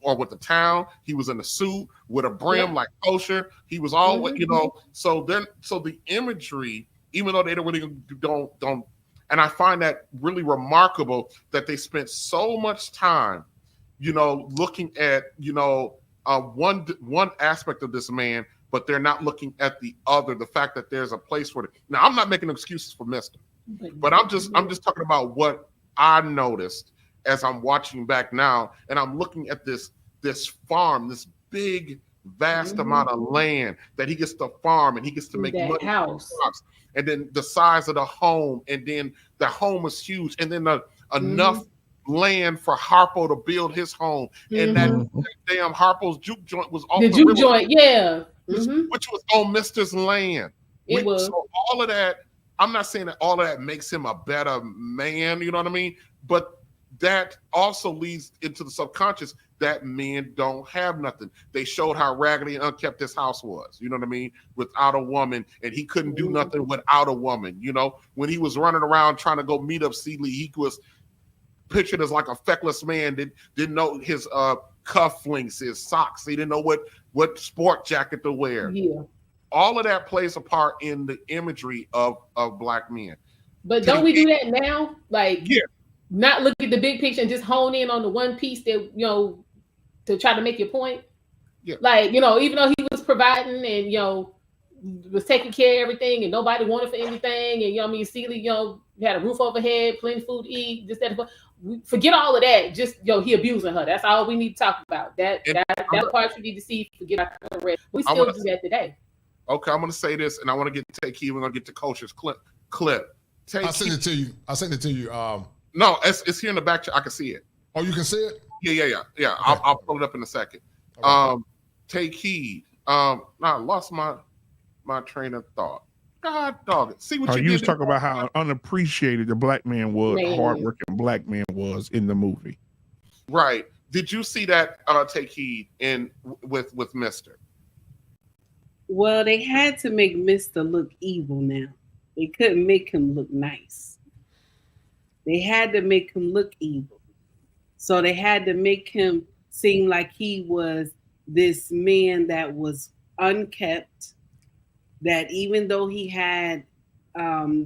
or with the town, he was in a suit with a brim like Kosher. He was always, So the imagery, even though they don't, and I find that really remarkable that they spent so much time, looking at one aspect of this man, but they're not looking at the other. The fact that there's a place for it. Now, I'm not making excuses for Mr. But I'm just talking about what I noticed as I'm watching back now, and I'm looking at this farm, this big, vast amount of land that he gets to farm, and he gets to make money. House. And then the size of the home, and then the home is huge, and then enough land for Harpo to build his home. And that damn Harpo's juke joint was off the juke joint, yeah. Which was on Mr.'s land. It was. So all of that, I'm not saying that all of that makes him a better man, you know what I mean? But that also leads into the subconscious that men don't have nothing. They showed how raggedy and unkept his house was, you know what I mean? Without a woman, and he couldn't do nothing without a woman, When he was running around trying to go meet up Celie, he was pictured as like a feckless man, didn't know his cufflinks, his socks. He didn't know what sport jacket to wear. Yeah. All of that plays a part in the imagery of Black men. But don't we do that now? Like, not look at the big picture and just hone in on the one piece that, to try to make your point? Yeah. Like, even though he was providing and, was taking care of everything and nobody wanted for anything. And you know what I mean? Celie, you know, had a roof overhead, plenty of food to eat, just that. Forget all of that. Just he abusing her. That's all we need to talk about. That part you need to see. Forget about the rest. We still do that today. Okay, I'm gonna say this, and I want to get to Take Heed. We're gonna get to Culture's clip. I sent it to you. No, it's here in the back. I can see it. Oh, you can see it? Yeah. Okay. I'll pull it up in a second. Okay. Take heed. I lost my train of thought. God dog it. See what you was talking about how unappreciated the black man was, hardworking black man was in the movie. Right. Did you see that Take Heed in with Mr.? Well, they had to make Mr. look evil now. They couldn't make him look nice. They had to make him look evil. So they had to make him seem like he was this man that was unkept, that even though he had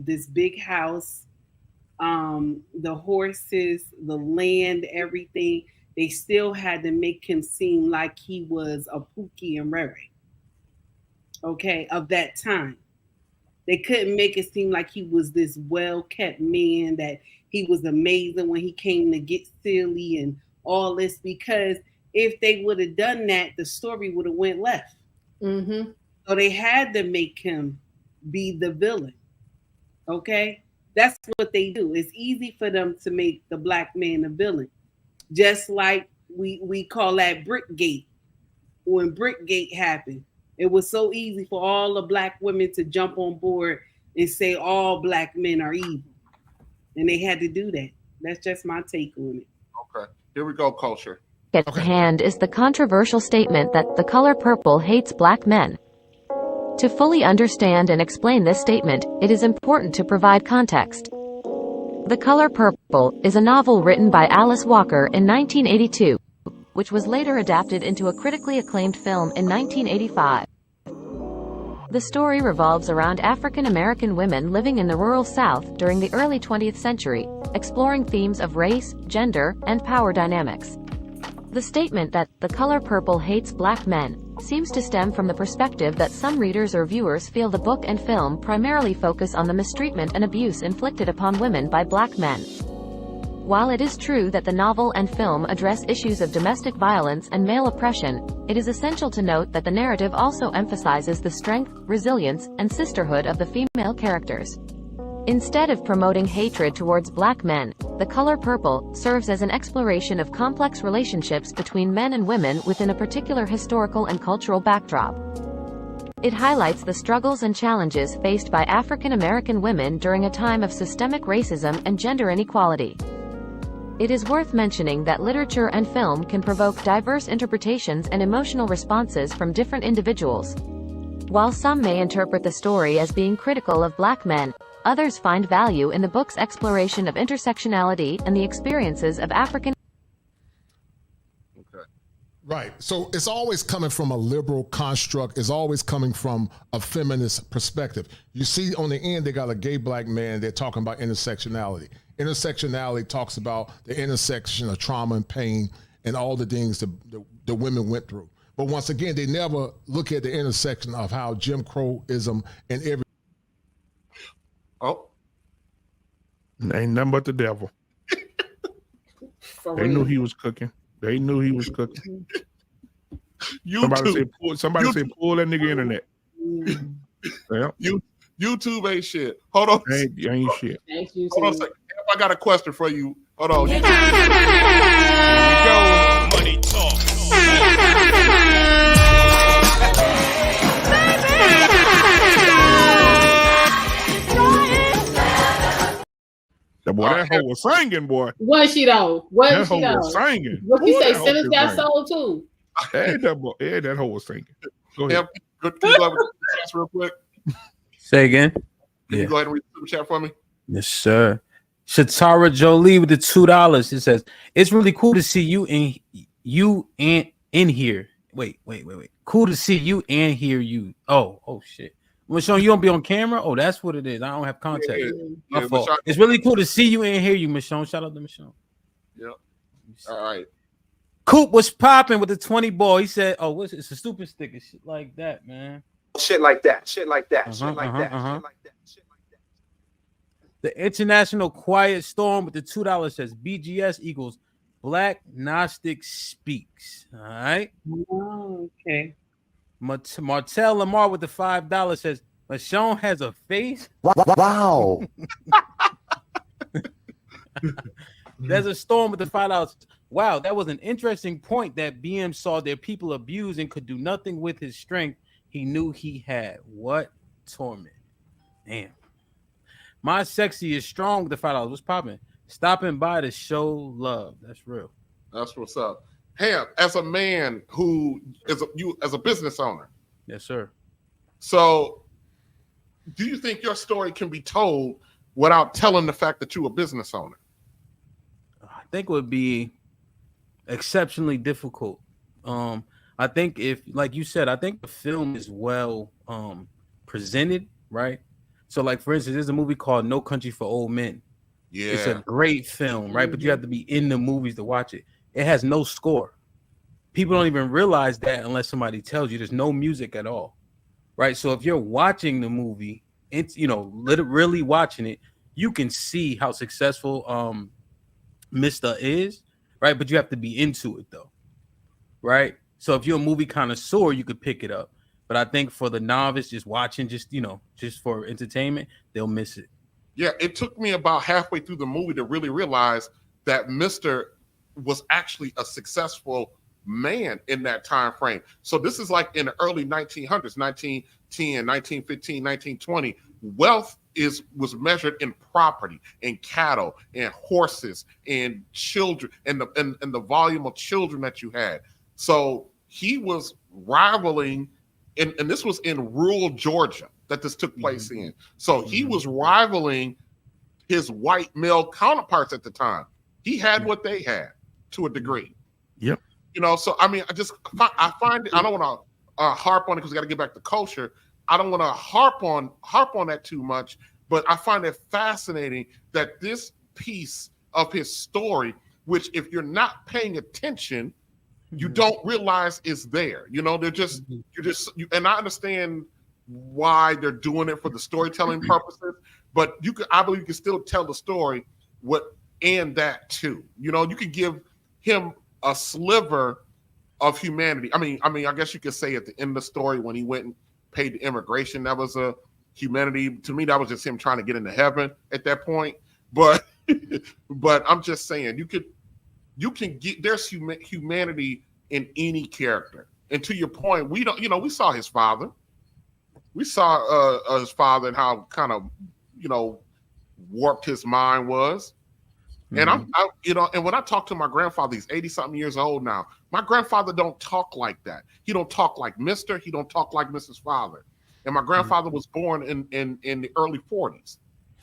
this big house, the horses, the land, everything, they still had to make him seem like he was a Pookie and Rere, okay, of that time. They couldn't make it seem like he was this well-kept man, that he was amazing when he came to get Celie and all this, because if they would have done that, the story would have went left. Mm-hmm. So they had to make him be the villain. Okay? That's what they do. It's easy for them to make the black man a villain. Just like we call that Brickgate. When Brickgate happened, it was so easy for all the black women to jump on board and say all black men are evil. And they had to do that. That's just my take on it. Okay. Here we go, Culture. At hand is the controversial statement that The Color Purple hates black men. To fully understand and explain this statement, it is important to provide context. The Color Purple is a novel written by Alice Walker in 1982, which was later adapted into a critically acclaimed film in 1985. The story revolves around African American women living in the rural South during the early 20th century, exploring themes of race, gender, and power dynamics. The statement that The Color Purple hates black men seems to stem from the perspective that some readers or viewers feel the book and film primarily focus on the mistreatment and abuse inflicted upon women by black men. While it is true that the novel and film address issues of domestic violence and male oppression, it is essential to note that the narrative also emphasizes the strength, resilience, and sisterhood of the female characters. Instead of promoting hatred towards black men, The Color Purple serves as an exploration of complex relationships between men and women within a particular historical and cultural backdrop. It highlights the struggles and challenges faced by African American women during a time of systemic racism and gender inequality. It is worth mentioning that literature and film can provoke diverse interpretations and emotional responses from different individuals. While some may interpret the story as being critical of black men, others find value in the book's exploration of intersectionality and the experiences of African. Right. So it's always coming from a liberal construct. It's always coming from a feminist perspective. You see on the end, they got a gay black man. They're talking about intersectionality. Intersectionality talks about the intersection of trauma and pain and all the things the women went through. But once again, they never look at the intersection of how Jim Crowism and every. Oh. Ain't nothing but the devil. They knew he was cooking. They knew he was cooking. Somebody said, pull that nigga internet. Yeah. YouTube ain't shit. Hold on. Ain't shit. Hold on a second. I got a question for you. Hold on. Here we go. Money talk. Boy, that hoe was singing, boy. Was she though? Was she though? Was singing. What you say? Sinners got soul too. Hey, that hoe was singing. Go ahead. Can you go over the chat real quick? Say again. Can you go ahead and read the chat for me? Yes, sir. Shatara Jolie with the $2. It says, "It's really cool to see you in here. Wait. Cool to see you and hear you. Oh shit. Michonne, you don't be on camera? Oh, that's what it is. I don't have contact. My fault. It's really cool to see you and hear you, Michonne. Shout out to Michonne. Yep. All right. Coop was popping with the 20 ball. He said, "Oh, it's a stupid stick and shit like that, man." Shit like that. Shit like that. Shit like that. Shit like that. The International Quiet Storm with the $2 says BGS equals Black Gnostic Speaks. All right. Oh, okay. Martell Lamar with the $5 says Michonne has a face. Wow. There's a storm with the $5. Wow, that was an interesting point that BM saw their people abused and could do nothing with his strength he knew he had. What torment. Damn. My sexy is strong with the $5. What's popping? Stopping by to show love. That's real. That's what's up. Ham, as a man who is as a business owner. Yes, sir. So do you think your story can be told without telling the fact that you're a business owner? I think it would be exceptionally difficult. I think if, like you said, I think the film is well presented, right? So, like, for instance, there's a movie called No Country for Old Men. Yeah. It's a great film, right? But you have to be in the movies to watch it. It has no score. People don't even realize that unless somebody tells you. There's no music at all, right? So if you're watching the movie, it's, you know, really watching it, you can see how successful Mr. is, right? But you have to be into it, though, right? So if you're a movie connoisseur, you could pick it up. But I think for the novice, just watching, just for entertainment, they'll miss it. Yeah, it took me about halfway through the movie to really realize that Mr. was actually a successful man in that time frame. So this is like in the early 1900s, 1910, 1915, 1920. Wealth was measured in property, in cattle, and horses, and children, and the volume of children that you had. So he was rivaling. And this was in rural Georgia that this took place in. So he was rivaling his white male counterparts at the time. He had what they had to a degree. Yep. You know, so I mean, I find it, I don't want to harp on it because we got to get back to culture. I don't want to harp on that too much, but I find it fascinating that this piece of his story, which if you're not paying attention, you don't realize is there. You know, and I understand why they're doing it for the storytelling purposes, but I believe you can still tell the story and that too. You know, you could give him a sliver of humanity. I mean, I guess you could say at the end of the story when he went and paid the immigration, that was a humanity. To me, that was just him trying to get into heaven at that point. But I'm just saying, you can get, there's humanity in any character. And to your point, we saw his father. We saw his father and how kind of, warped his mind was. And and when I talk to my grandfather, he's 80-something years old now. My grandfather don't talk like that. He don't talk like Mr. He don't talk like Mrs. Father. And my grandfather was born in the early 40s.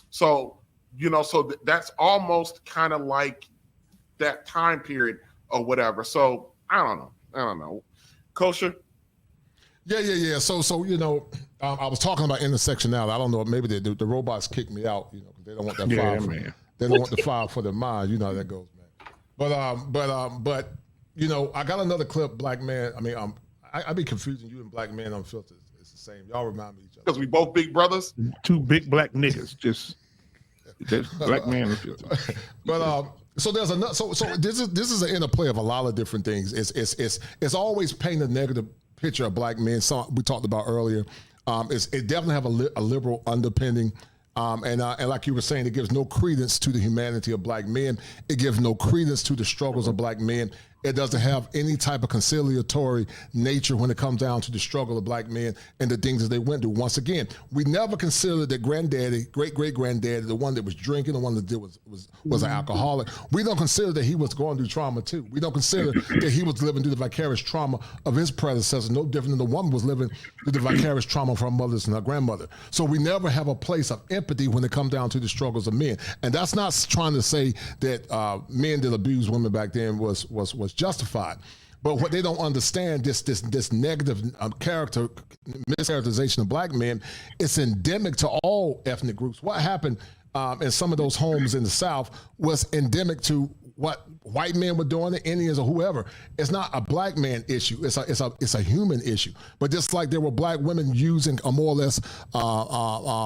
So, that's almost kind of like that time period or whatever. So I don't know. Kosher? Yeah. So I was talking about intersectionality. I don't know, maybe the robots kicked me out, because they don't want that file. Man. They don't want the file for their mind. You know how that goes, man. But I got another clip, Black Man. I mean, I be confusing you and Black Man Unfiltered. It's the same. Y'all remind me of each other. Because we both big brothers? Two big black niggas. Just Black Man Unfiltered. But so there's another. So this is an interplay of a lot of different things. It's always painting a negative picture of black men. Some we talked about earlier. It definitely have a liberal underpinning. And like you were saying, it gives no credence to the humanity of black men. It gives no credence to the struggles of black men. It doesn't have any type of conciliatory nature when it comes down to the struggle of black men and the things that they went through. Once again, we never considered that great-great-granddaddy, the one that was drinking, the one that was an alcoholic, we don't consider that he was going through trauma too. We don't consider that he was living through the vicarious trauma of his predecessors, no different than the woman was living through the vicarious trauma of her mothers and her grandmother. So we never have a place of empathy when it comes down to the struggles of men. And that's not trying to say that men that abused women back then was justified. But what they don't understand, this negative mischaracterization of black men, it's endemic to all ethnic groups. What happened in some of those homes in the South was endemic to what white men were doing, the Indians or whoever. It's not a black man issue. It's a human issue. But just like there were black women using or more or less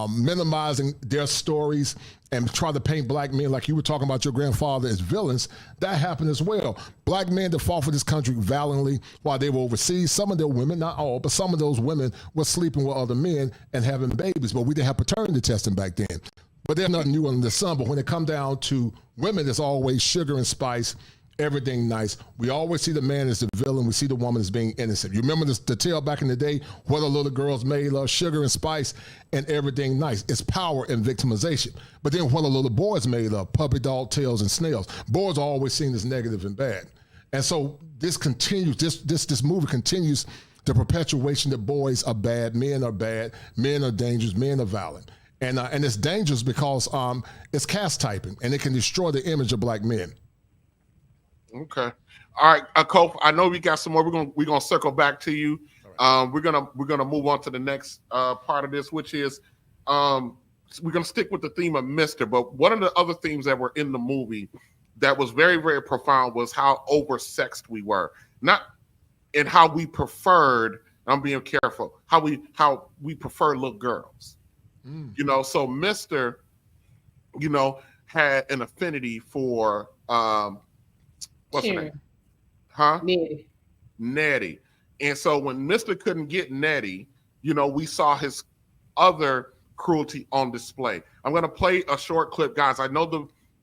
minimizing their stories and try to paint black men like you were talking about your grandfather as villains, that happened as well. Black men that fought for this country valiantly while they were overseas, some of their women, not all, but some of those women were sleeping with other men and having babies, but we didn't have paternity testing back then. But there's nothing new under the sun. But when it comes down to women, it's always sugar and spice, everything nice. We always see the man as the villain. We see the woman as being innocent. You remember the tale back in the day, what the little girls made love, sugar and spice and everything nice. It's power and victimization. But then what the little boys made love, puppy dog tails and snails. Boys are always seen as negative and bad. And so this continues, this movie continues the perpetuation that boys are bad, men are dangerous, men are violent. And it's dangerous because it's caste typing, and it can destroy the image of black men. Okay, all right, Kof. I know we got some more. We're gonna circle back to you. Right. We're gonna move on to the next part of this, which is we're gonna stick with the theme of Mister. But one of the other themes that were in the movie that was very, very profound was how oversexed we were, not in how we preferred. I'm being careful. How we prefer little girls. You know, so Mr., you know, had an affinity for what's her name? Huh? Nettie. And so when Mr. couldn't get Nettie, you know, we saw his other cruelty on display. I'm gonna play a short clip, guys. I know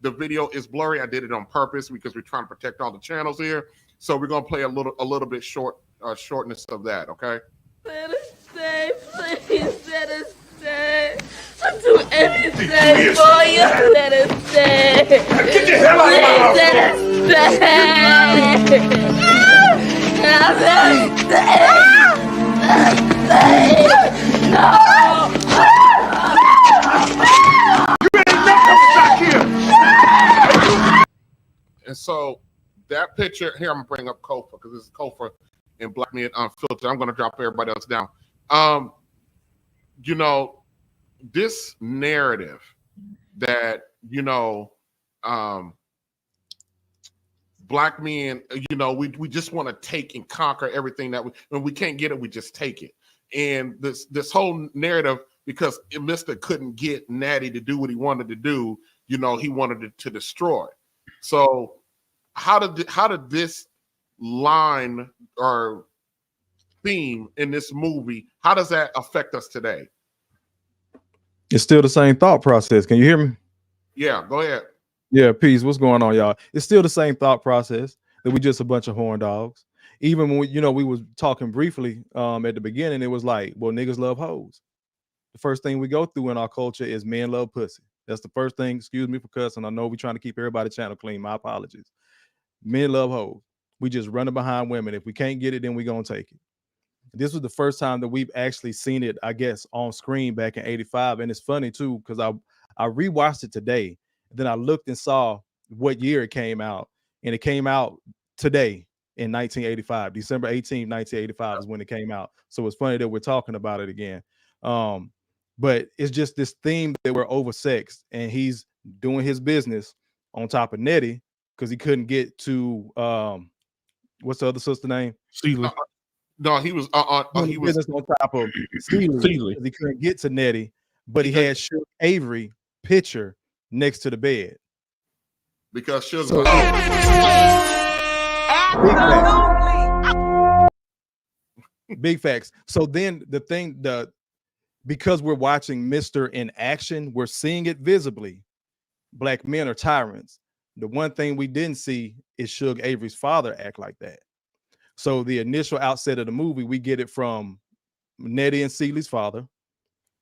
the video is blurry. I did it on purpose because we're trying to protect all the channels here. So we're gonna play a little bit shortness of that, okay? Let us stay, please. Let us stay. I'll do anything for you. Let us stay. Get your hell out of my house. Let us stay. No. You ain't nothing back here. And so that picture here, I'm gonna bring up Kofa because this is Kofa in Black Men Unfiltered. I'm gonna drop everybody else down. You know, this narrative that, you know, black men, you know, we just want to take and conquer everything that when we can't get it, we just take it. And this whole narrative, because Mr. couldn't get Natty to do what he wanted to do, you know, he wanted it to destroy. So how did this line or theme in this movie, how does that affect us today? It's still the same thought process. Can you hear me? Yeah, go ahead. Yeah, peace. What's going on, y'all? It's still the same thought process that we just a bunch of horn dogs. Even when we was talking briefly at the beginning, it was like, well, niggas love hoes. The first thing we go through in our culture is men love pussy. That's the first thing. Excuse me for cussing. I know we're trying to keep everybody's channel clean. My apologies. Men love hoes. We just running behind women. If we can't get it, then we gonna take it. This was the first time that we've actually seen it, I guess, on screen back in '85. And it's funny too, because I rewatched it today. Then I looked and saw what year it came out, and it came out today in 1985. December 18th, 1985 is when it came out. So it's funny that we're talking about it again. But it's just this theme that we're oversexed, and he's doing his business on top of Nettie because he couldn't get to what's the other sister name? Celie. No, he was he was on top of Celie. He couldn't get to Nettie, but he had Suge Avery picture next to the bed. Because Suge Big facts. So then because we're watching Mr. in action, we're seeing it visibly. Black men are tyrants. The one thing we didn't see is Suge Avery's father act like that. So the initial outset of the movie, we get it from Nettie and Celie's father.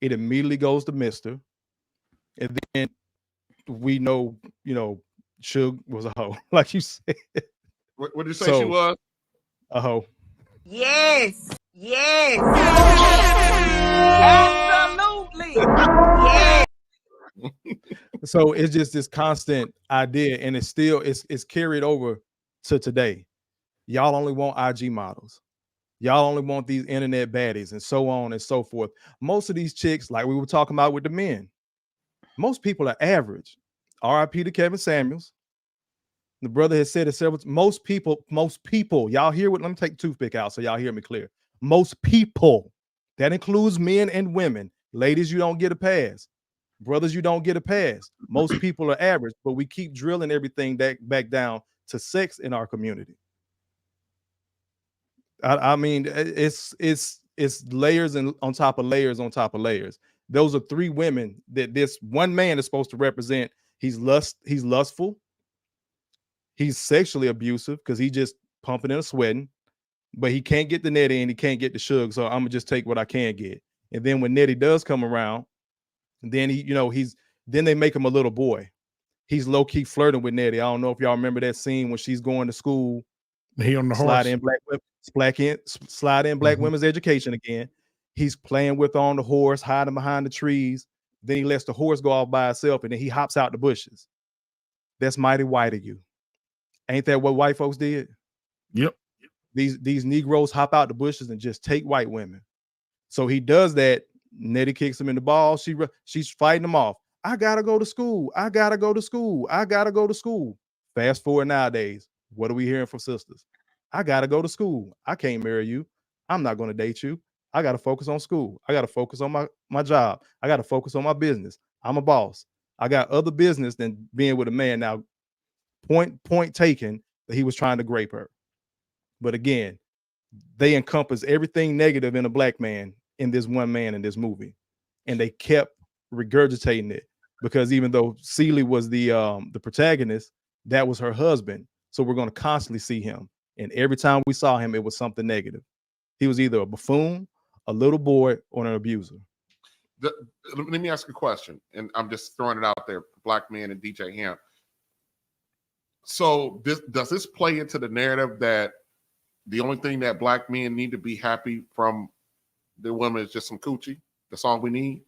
It immediately goes to Mr. And then we know, Suge was a hoe, like you said. What did you say she was? A hoe. Yes. Absolutely. Yes. So it's just this constant idea, and it's carried over to today. Y'all only want IG models. Y'all only want these internet baddies and so on and so forth. Most of these chicks, like we were talking about with the men, most people are average. RIP to Kevin Samuels. The brother has said it several. Most people, y'all hear what? Let me take the toothpick out so y'all hear me clear. Most people, that includes men and women. Ladies, you don't get a pass. Brothers, you don't get a pass. Most people are average, but we keep drilling everything back down to sex in our community. I mean, it's layers and on top of layers on top of layers. Those are three women that this one man is supposed to represent. He's lustful. He's sexually abusive because he just pumping and sweating, but he can't get the Nettie and he can't get the Suge. So I'm gonna just take what I can get. And then when Nettie does come around, then then they make him a little boy. He's low key flirting with Nettie. I don't know if y'all remember that scene when she's going to school. He on the slide horse. Slide in black women's education again. He's playing with her on the horse, hiding behind the trees. Then he lets the horse go off by itself, and then he hops out the bushes. That's mighty white of you. Ain't that what white folks did? Yep. These Negroes hop out the bushes and just take white women. So he does that. Nettie kicks him in the ball. She's fighting him off. I gotta go to school. I gotta go to school. I gotta go to school. Fast forward nowadays. What are we hearing from sisters? I gotta go to school. I can't marry you. I'm not gonna date you. I gotta focus on school. I gotta focus on my job. I gotta focus on my business. I'm a boss. I got other business than being with a man. Now, point taken that he was trying to grape her. But again, they encompass everything negative in a black man in this one man in this movie. And they kept regurgitating it because even though Celie was the protagonist, that was her husband. So we're going to constantly see him. And every time we saw him, it was something negative. He was either a buffoon, a little boy, or an abuser. Let me ask a question, and I'm just throwing it out there, Black Man and DJ Hamp. So does this play into the narrative that the only thing that black men need to be happy from their women is just some coochie? That's all we need?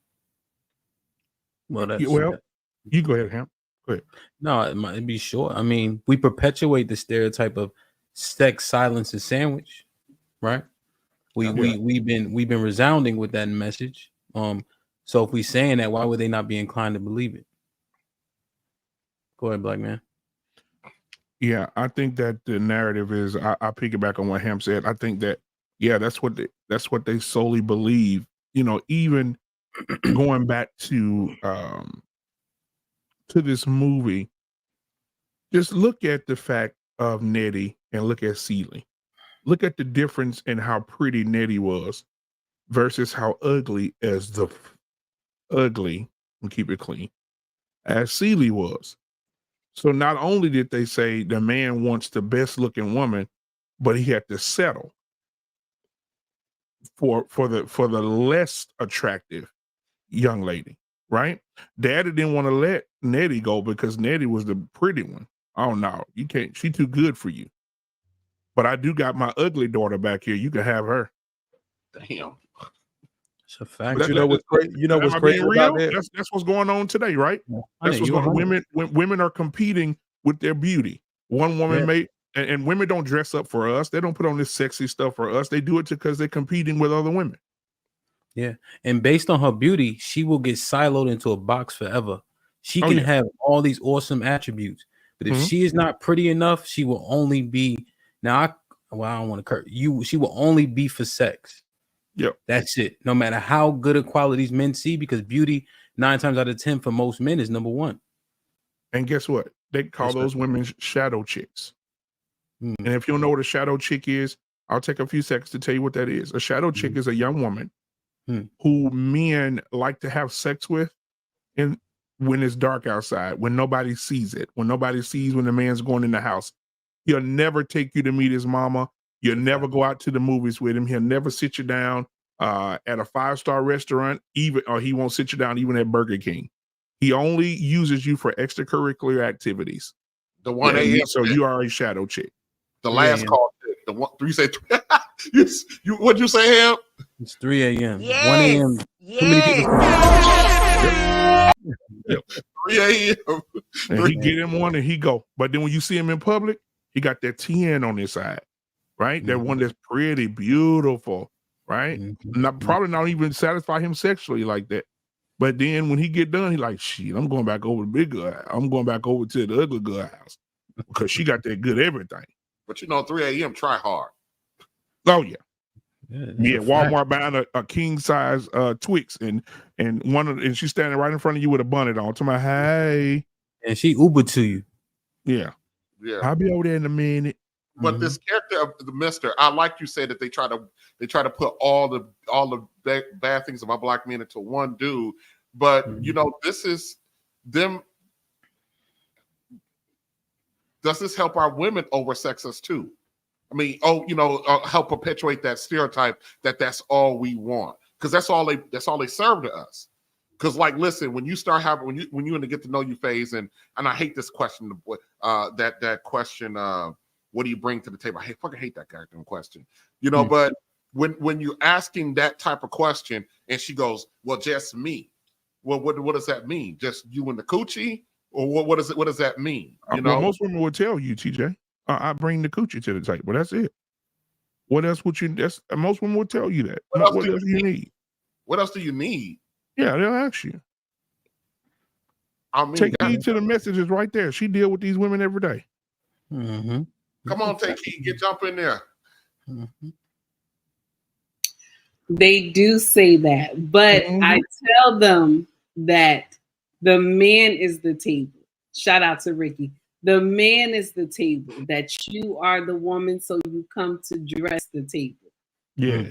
Well, you go ahead, Hamp. Go ahead. No, it might be short. I mean, we perpetuate the stereotype of sex, silence, and sandwich, right? We've been resounding with that message. So if we saying that, why would they not be inclined to believe it? Go ahead, Black Man. Yeah, I think that the narrative is. I piggyback on what Ham said. I think that that's what they solely believe. You know, even going back to this movie, just look at the fact of Nettie and look at Celie. Look at the difference in how pretty Nettie was versus how ugly ugly, and keep it clean, as Celie was. So not only did they say the man wants the best looking woman, but he had to settle for the less attractive young lady, right? Daddy didn't want to let Nettie go because Nettie was the pretty one. Oh no, you can't. She too good for you. But I do got my ugly daughter back here. You can have her. Damn. It's a fact. But you know what's crazy? You know what's crazy about that? That's what's going on today, right? That's what's going on. Women are competing with their beauty. One woman and women don't dress up for us. They don't put on this sexy stuff for us. They do it because they're competing with other women. Yeah, and based on her beauty, she will get siloed into a box forever. She can have all these awesome attributes, but if she is not pretty enough, she will only be. Now, I don't want to curse you. She will only be for sex. Yep. That's it. No matter how good of qualities men see, because beauty 9 times out of 10 for most men is number one. And guess what? They call those women shadow chicks. And if you don't know what a shadow chick is, I'll take a few seconds to tell you what that is. A shadow chick is a young woman who men like to have sex with when it's dark outside, when nobody sees it, when nobody sees when the man's going in the house. He'll never take you to meet his mama. You'll never go out to the movies with him. He'll never sit you down at a 5-star restaurant, or he won't sit you down even at Burger King. He only uses you for extracurricular activities. The 1 a.m. So you are a shadow chick. The last call. The one. You say what'd you say, Ham? It's 3 a.m. Yes. 1 a.m. Yes. Too many people. 3 a.m. And he get him one and he go. But then when you see him in public, he got that 10 on his side, right? That one that's pretty beautiful, right? Probably not even satisfy him sexually like that. But then when he get done, he like, shit, I'm going back over to the big girl. I'm going back over to the ugly girl house. because she got that good everything. But 3 a.m. try hard. Oh yeah. Yeah, Walmart buying a king size Twix and she's standing right in front of you with a bonnet on. To my hey, and she Uber to you. Yeah, yeah. I'll be over there in a minute. But this character of the Mister, I like you said that they try to put all the bad things about black men into one dude. But this is them. Does this help our women oversex us too? I mean, help perpetuate that stereotype that's all we want, because that's all they serve to us. Because listen, when you start having when you in the get to know you phase, and I hate this question, that question, what do you bring to the table? I fucking hate that character in question, But when you're asking that type of question, and she goes, "Well, just me," well, what does that mean? Just you and the coochie, or what does that mean? Well, most women would tell you, TJ. I bring the coochie to the table. That's it. What else would you? Most women would tell you that. What else do you need? What else do you need? Yeah, they'll ask you. I mean, take heed to the messages right there. She deal with these women every day. Mm-hmm. Come on, take heed. Jump in there. Mm-hmm. They do say that, but I tell them that the man is the table. Shout out to Ricky. The man is the table, that you are the woman, so you come to dress the table. Yeah.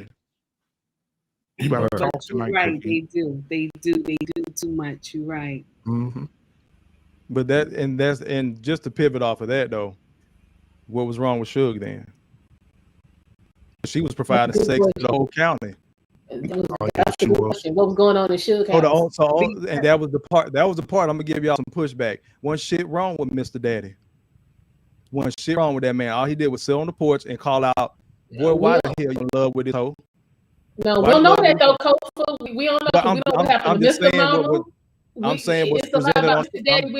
You better talk tonight. Right, they do too much. You're right. Mm-hmm. But and just to pivot off of that though, what was wrong with Suge then? She was providing sex to the whole county. What was going on in Suge House? And that was the part. That was the part. I'm gonna give y'all some pushback. One shit wrong with Mr. Daddy. One shit wrong with that man. All he did was sit on the porch and call out, "Boy, why the hell you in love with this hoe?" No, we don't know that though, Coach. We don't know. We don't know what happened to Mr. Mama. I'm saying what's presented on. I'm saying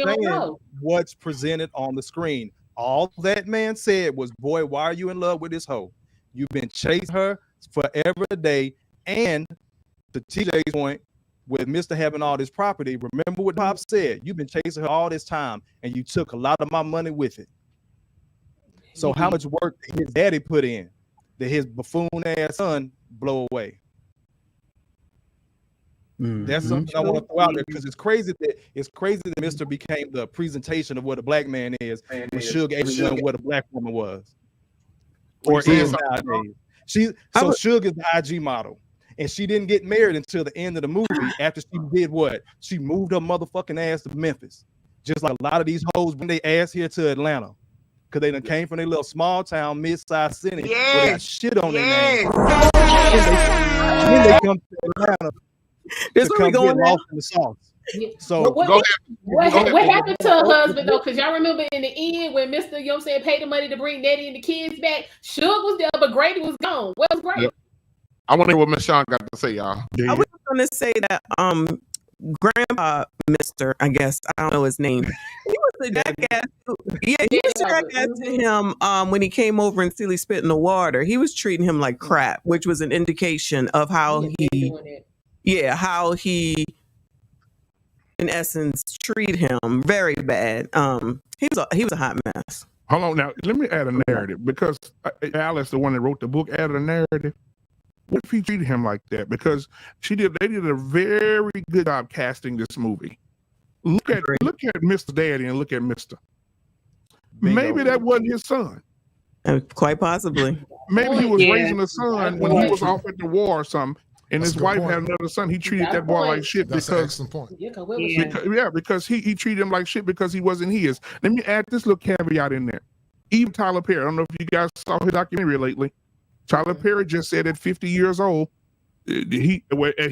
what's presented on the screen. All that man said was, "Boy, why are you in love with this hoe? You've been chasing her forever a day." And to TJ's point, with Mr. having all this property, remember what Pop said. You've been chasing her all this time, and you took a lot of my money with it. So how much work did his daddy put in that his buffoon ass son blow away? Mm-hmm. That's something I want to throw out there, because it's crazy that Mr. became the presentation of what a black man is, and Suge everyone what a black woman was or is nowadays. Suge is the IG model, and she didn't get married until the end of the movie. After she did what? She moved her motherfucking ass to Memphis, just like a lot of these hoes when they ass here to Atlanta, because they done came from their little small town, mid-sized city, where they got shit on their name. Then they come to Atlanta. This where we going lost in the sauce. So what happened to her husband though? Because y'all remember in the end when Mr. paid the money to bring Nettie and the kids back, Suge was there, but Grady was gone. Where was Grady? Yep. I want to hear what Miss Sean got to say, y'all. I was going to say that Grandpa Mr. I guess I don't know his name. He was a jackass. Yeah, he was a jackass to him when he came over and silly spit in the water. He was treating him like crap, which was an indication of how how he in essence treat him very bad. He was a hot mess. Hold on now, let me add a narrative, because Alice, the one that wrote the book, added a narrative. What if he treated him like that? Because they did a very good job casting this movie. Look at Mr. Daddy and look at Mr. Maybe that wasn't his son. Quite possibly. Maybe he was raising a son when he was off at the war or something. And his wife had another son. He treated that boy like shit because he treated him like shit because he wasn't his. Let me add this little caveat in there. Even Tyler Perry, I don't know if you guys saw his documentary lately. Tyler Perry just said at 50 years old, he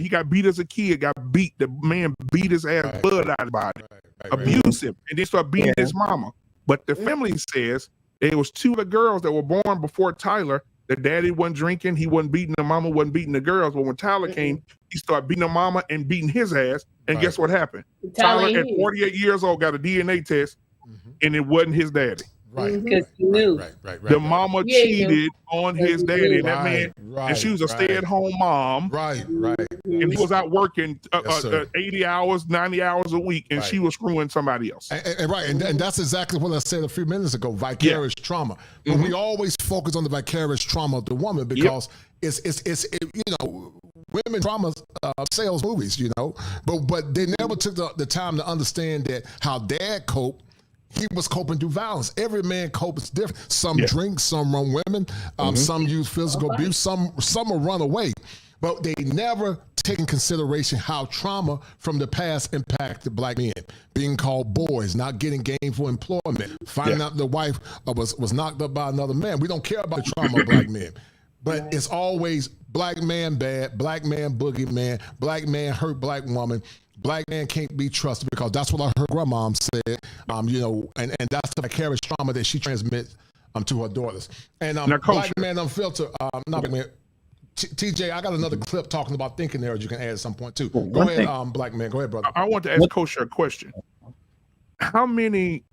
got beat as a kid, the man beat his ass, blood out of his body, abusive, and then started beating his mama. But the family says there was two of the girls that were born before Tyler. The daddy wasn't drinking, he wasn't beating the mama, wasn't beating the girls. But when Tyler came, he started beating the mama and beating his ass. And guess what happened? Tyler at 48 years old got a DNA test, and it wasn't his daddy. Right. Because he knew. The mama Yeah, he knew. cheated on his daddy, and that Right, man, and she was a stay-at-home mom. Right. And he was out working Yes, sir. 80 hours, 90 hours a week, and she was screwing somebody else. And that's exactly what I said a few minutes ago. Vicarious trauma. But we always focus on the vicarious trauma of the woman because it's women trauma sells movies, but they never took the time to understand that how dad coped. He was coping through violence. Every man copes different. Some drink, some run women, some use physical abuse, some will run away. But they never take in consideration how trauma from the past impacted black men. Being called boys, not getting gainful employment, finding out the wife was knocked up by another man. We don't care about the trauma of black men. But it's always black man bad, black man boogeyman, black man hurt black woman. Black man can't be trusted because that's what I heard grandmom said, and that's the vicarious trauma that she transmits to her daughters. And Black Man Unfiltered, TJ, I got another clip talking about thinking there you can add at some point too. Go ahead, Black Man. Go ahead, brother. I want to ask Kosher a question. How many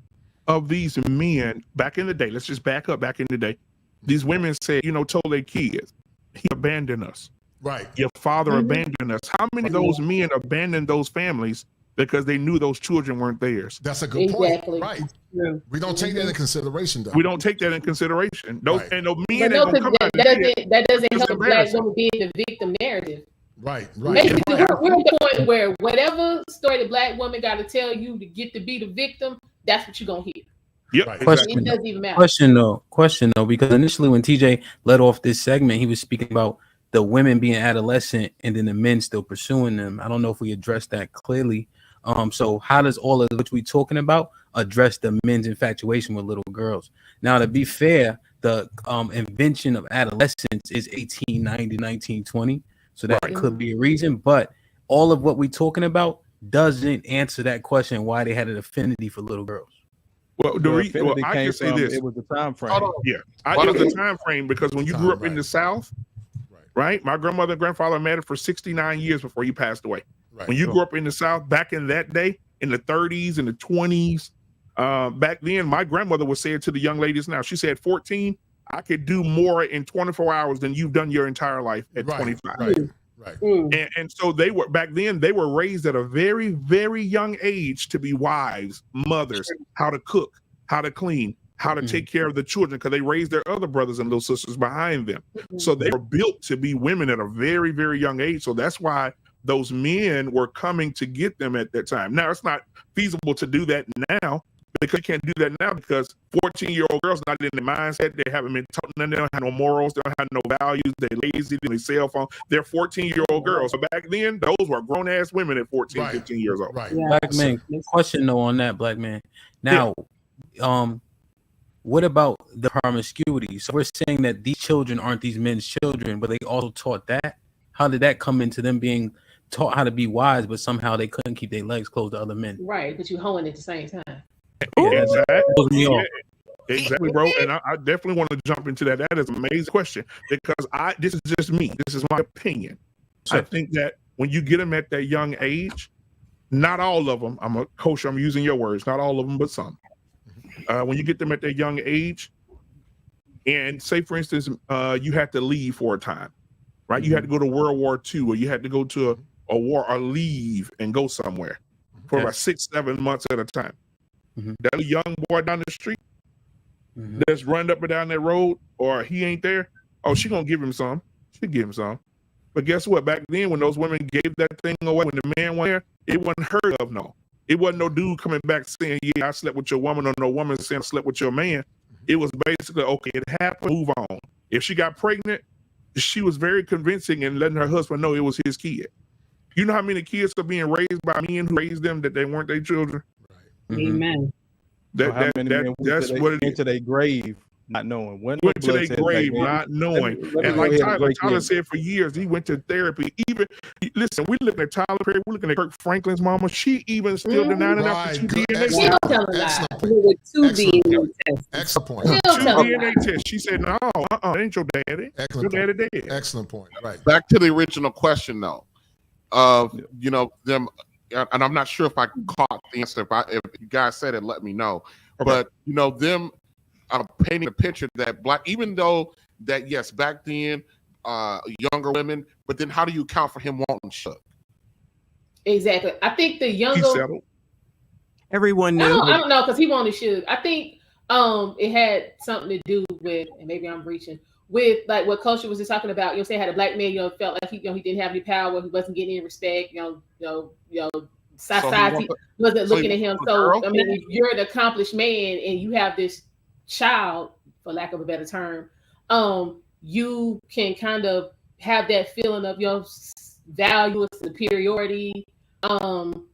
of these men back in the day, let's just back up back in the day, these women said, told their kids, he abandoned us. Right. Your father abandoned us. How many of those men abandoned those families because they knew those children weren't theirs? That's a good point. Right. We don't take that in consideration, though. We don't take that in consideration. Those and the men But that no, come out that doesn't it's help black embarrassing. women being the victim narrative. Right. Basically, we're at the point where whatever story the black woman got to tell you to get to be the victim, that's what you're gonna hear. Yep. It doesn't even matter. Question though, because initially when TJ led off this segment, he was speaking about the women being adolescent and then the men still pursuing them. I don't know if we addressed that clearly. So how does all of which we talking about address the men's infatuation with little girls? Now, to be fair, the invention of adolescence is 1890, 1920. So that could be a reason. But all of what we're talking about doesn't answer that question why they had an affinity for little girls. Well, I can say this. It was the time frame. It was the time frame because when you grew up in the South, right? My grandmother and grandfather married for 69 years before he passed away. Right. When you grew up in the South back in that day, in the 30s and the 20s, back then, my grandmother would say it to the young ladies now. She said, 14, I could do more in 24 hours than you've done your entire life at 25. Right. And so they were back then, they were raised at a very, very young age to be wives, mothers, how to cook, how to clean, how to take care of the children, because they raised their other brothers and little sisters behind them. So they were built to be women at a very, very young age. So that's why those men were coming to get them at that time. Now, it's not feasible to do that now because you can't do that now because 14-year-old girls not in the mindset. They haven't been taught nothing. They don't have no morals. They don't have no values. They're lazy. They cell phone. They're 14-year-old girls. So back then, those were grown-ass women at 14, 15 years old. Right. Black man, question though on that, Black man. Now, what about the promiscuity? So we're saying that these children aren't these men's children, but they also taught that. How did that come into them being taught how to be wise, but somehow they couldn't keep their legs closed to other men? Right, but you hoeing at the same time. Exactly, bro. And I definitely want to jump into that. That is an amazing question because this is just me. This is my opinion. Sure. I think that when you get them at that young age, not all of them, I'm using your words, not all of them, but some. When you get them at that young age, and say, for instance, you had to leave for a time, right? You had to go to World War II, or you had to go to a war or leave and go somewhere for about 6-7 months at a time. That young boy down the street that's running up and down that road, or he ain't there, she gonna give him some. She give him some. But guess what? Back then, when those women gave that thing away, when the man went there, it wasn't heard of, no. It wasn't no dude coming back saying, yeah, I slept with your woman, or no woman saying I slept with your man. It was basically, okay, it happened, move on. If she got pregnant, she was very convincing and letting her husband know it was his kid. You know how many kids are being raised by men who raised them that they weren't their children? Amen. That's what it is. Into their grave, not knowing. Went to their grave, not knowing. And like Tyler said for years, he went to therapy. Even listen, we looking at Tyler Perry, we're looking at Kirk Franklin's mama. She even still denying it after 2 DNA She don't tell a lie. With 2 DNA tests. Excellent point. 2 DNA tests. She said, no, it ain't your daddy. Excellent your daddy dead. Excellent point. Right. Back to the original question, though, of them, and I'm not sure if I caught the answer. If you guys said it, let me know. Okay. But them painting a picture that black, even though that yes, back then, younger women, but then how do you account for him wanting Suge? Exactly. I think the He younger settled. Everyone knew. I don't know because he wanted Suge. I think it had something to do with, and maybe I'm reaching with like what Culture was just talking about. You know, say had a black man, felt like he didn't have any power, he wasn't getting any respect. Society wasn't looking at him. So I mean, if you're an accomplished man and you have this child, for lack of a better term, you can kind of have that feeling of your value and superiority. And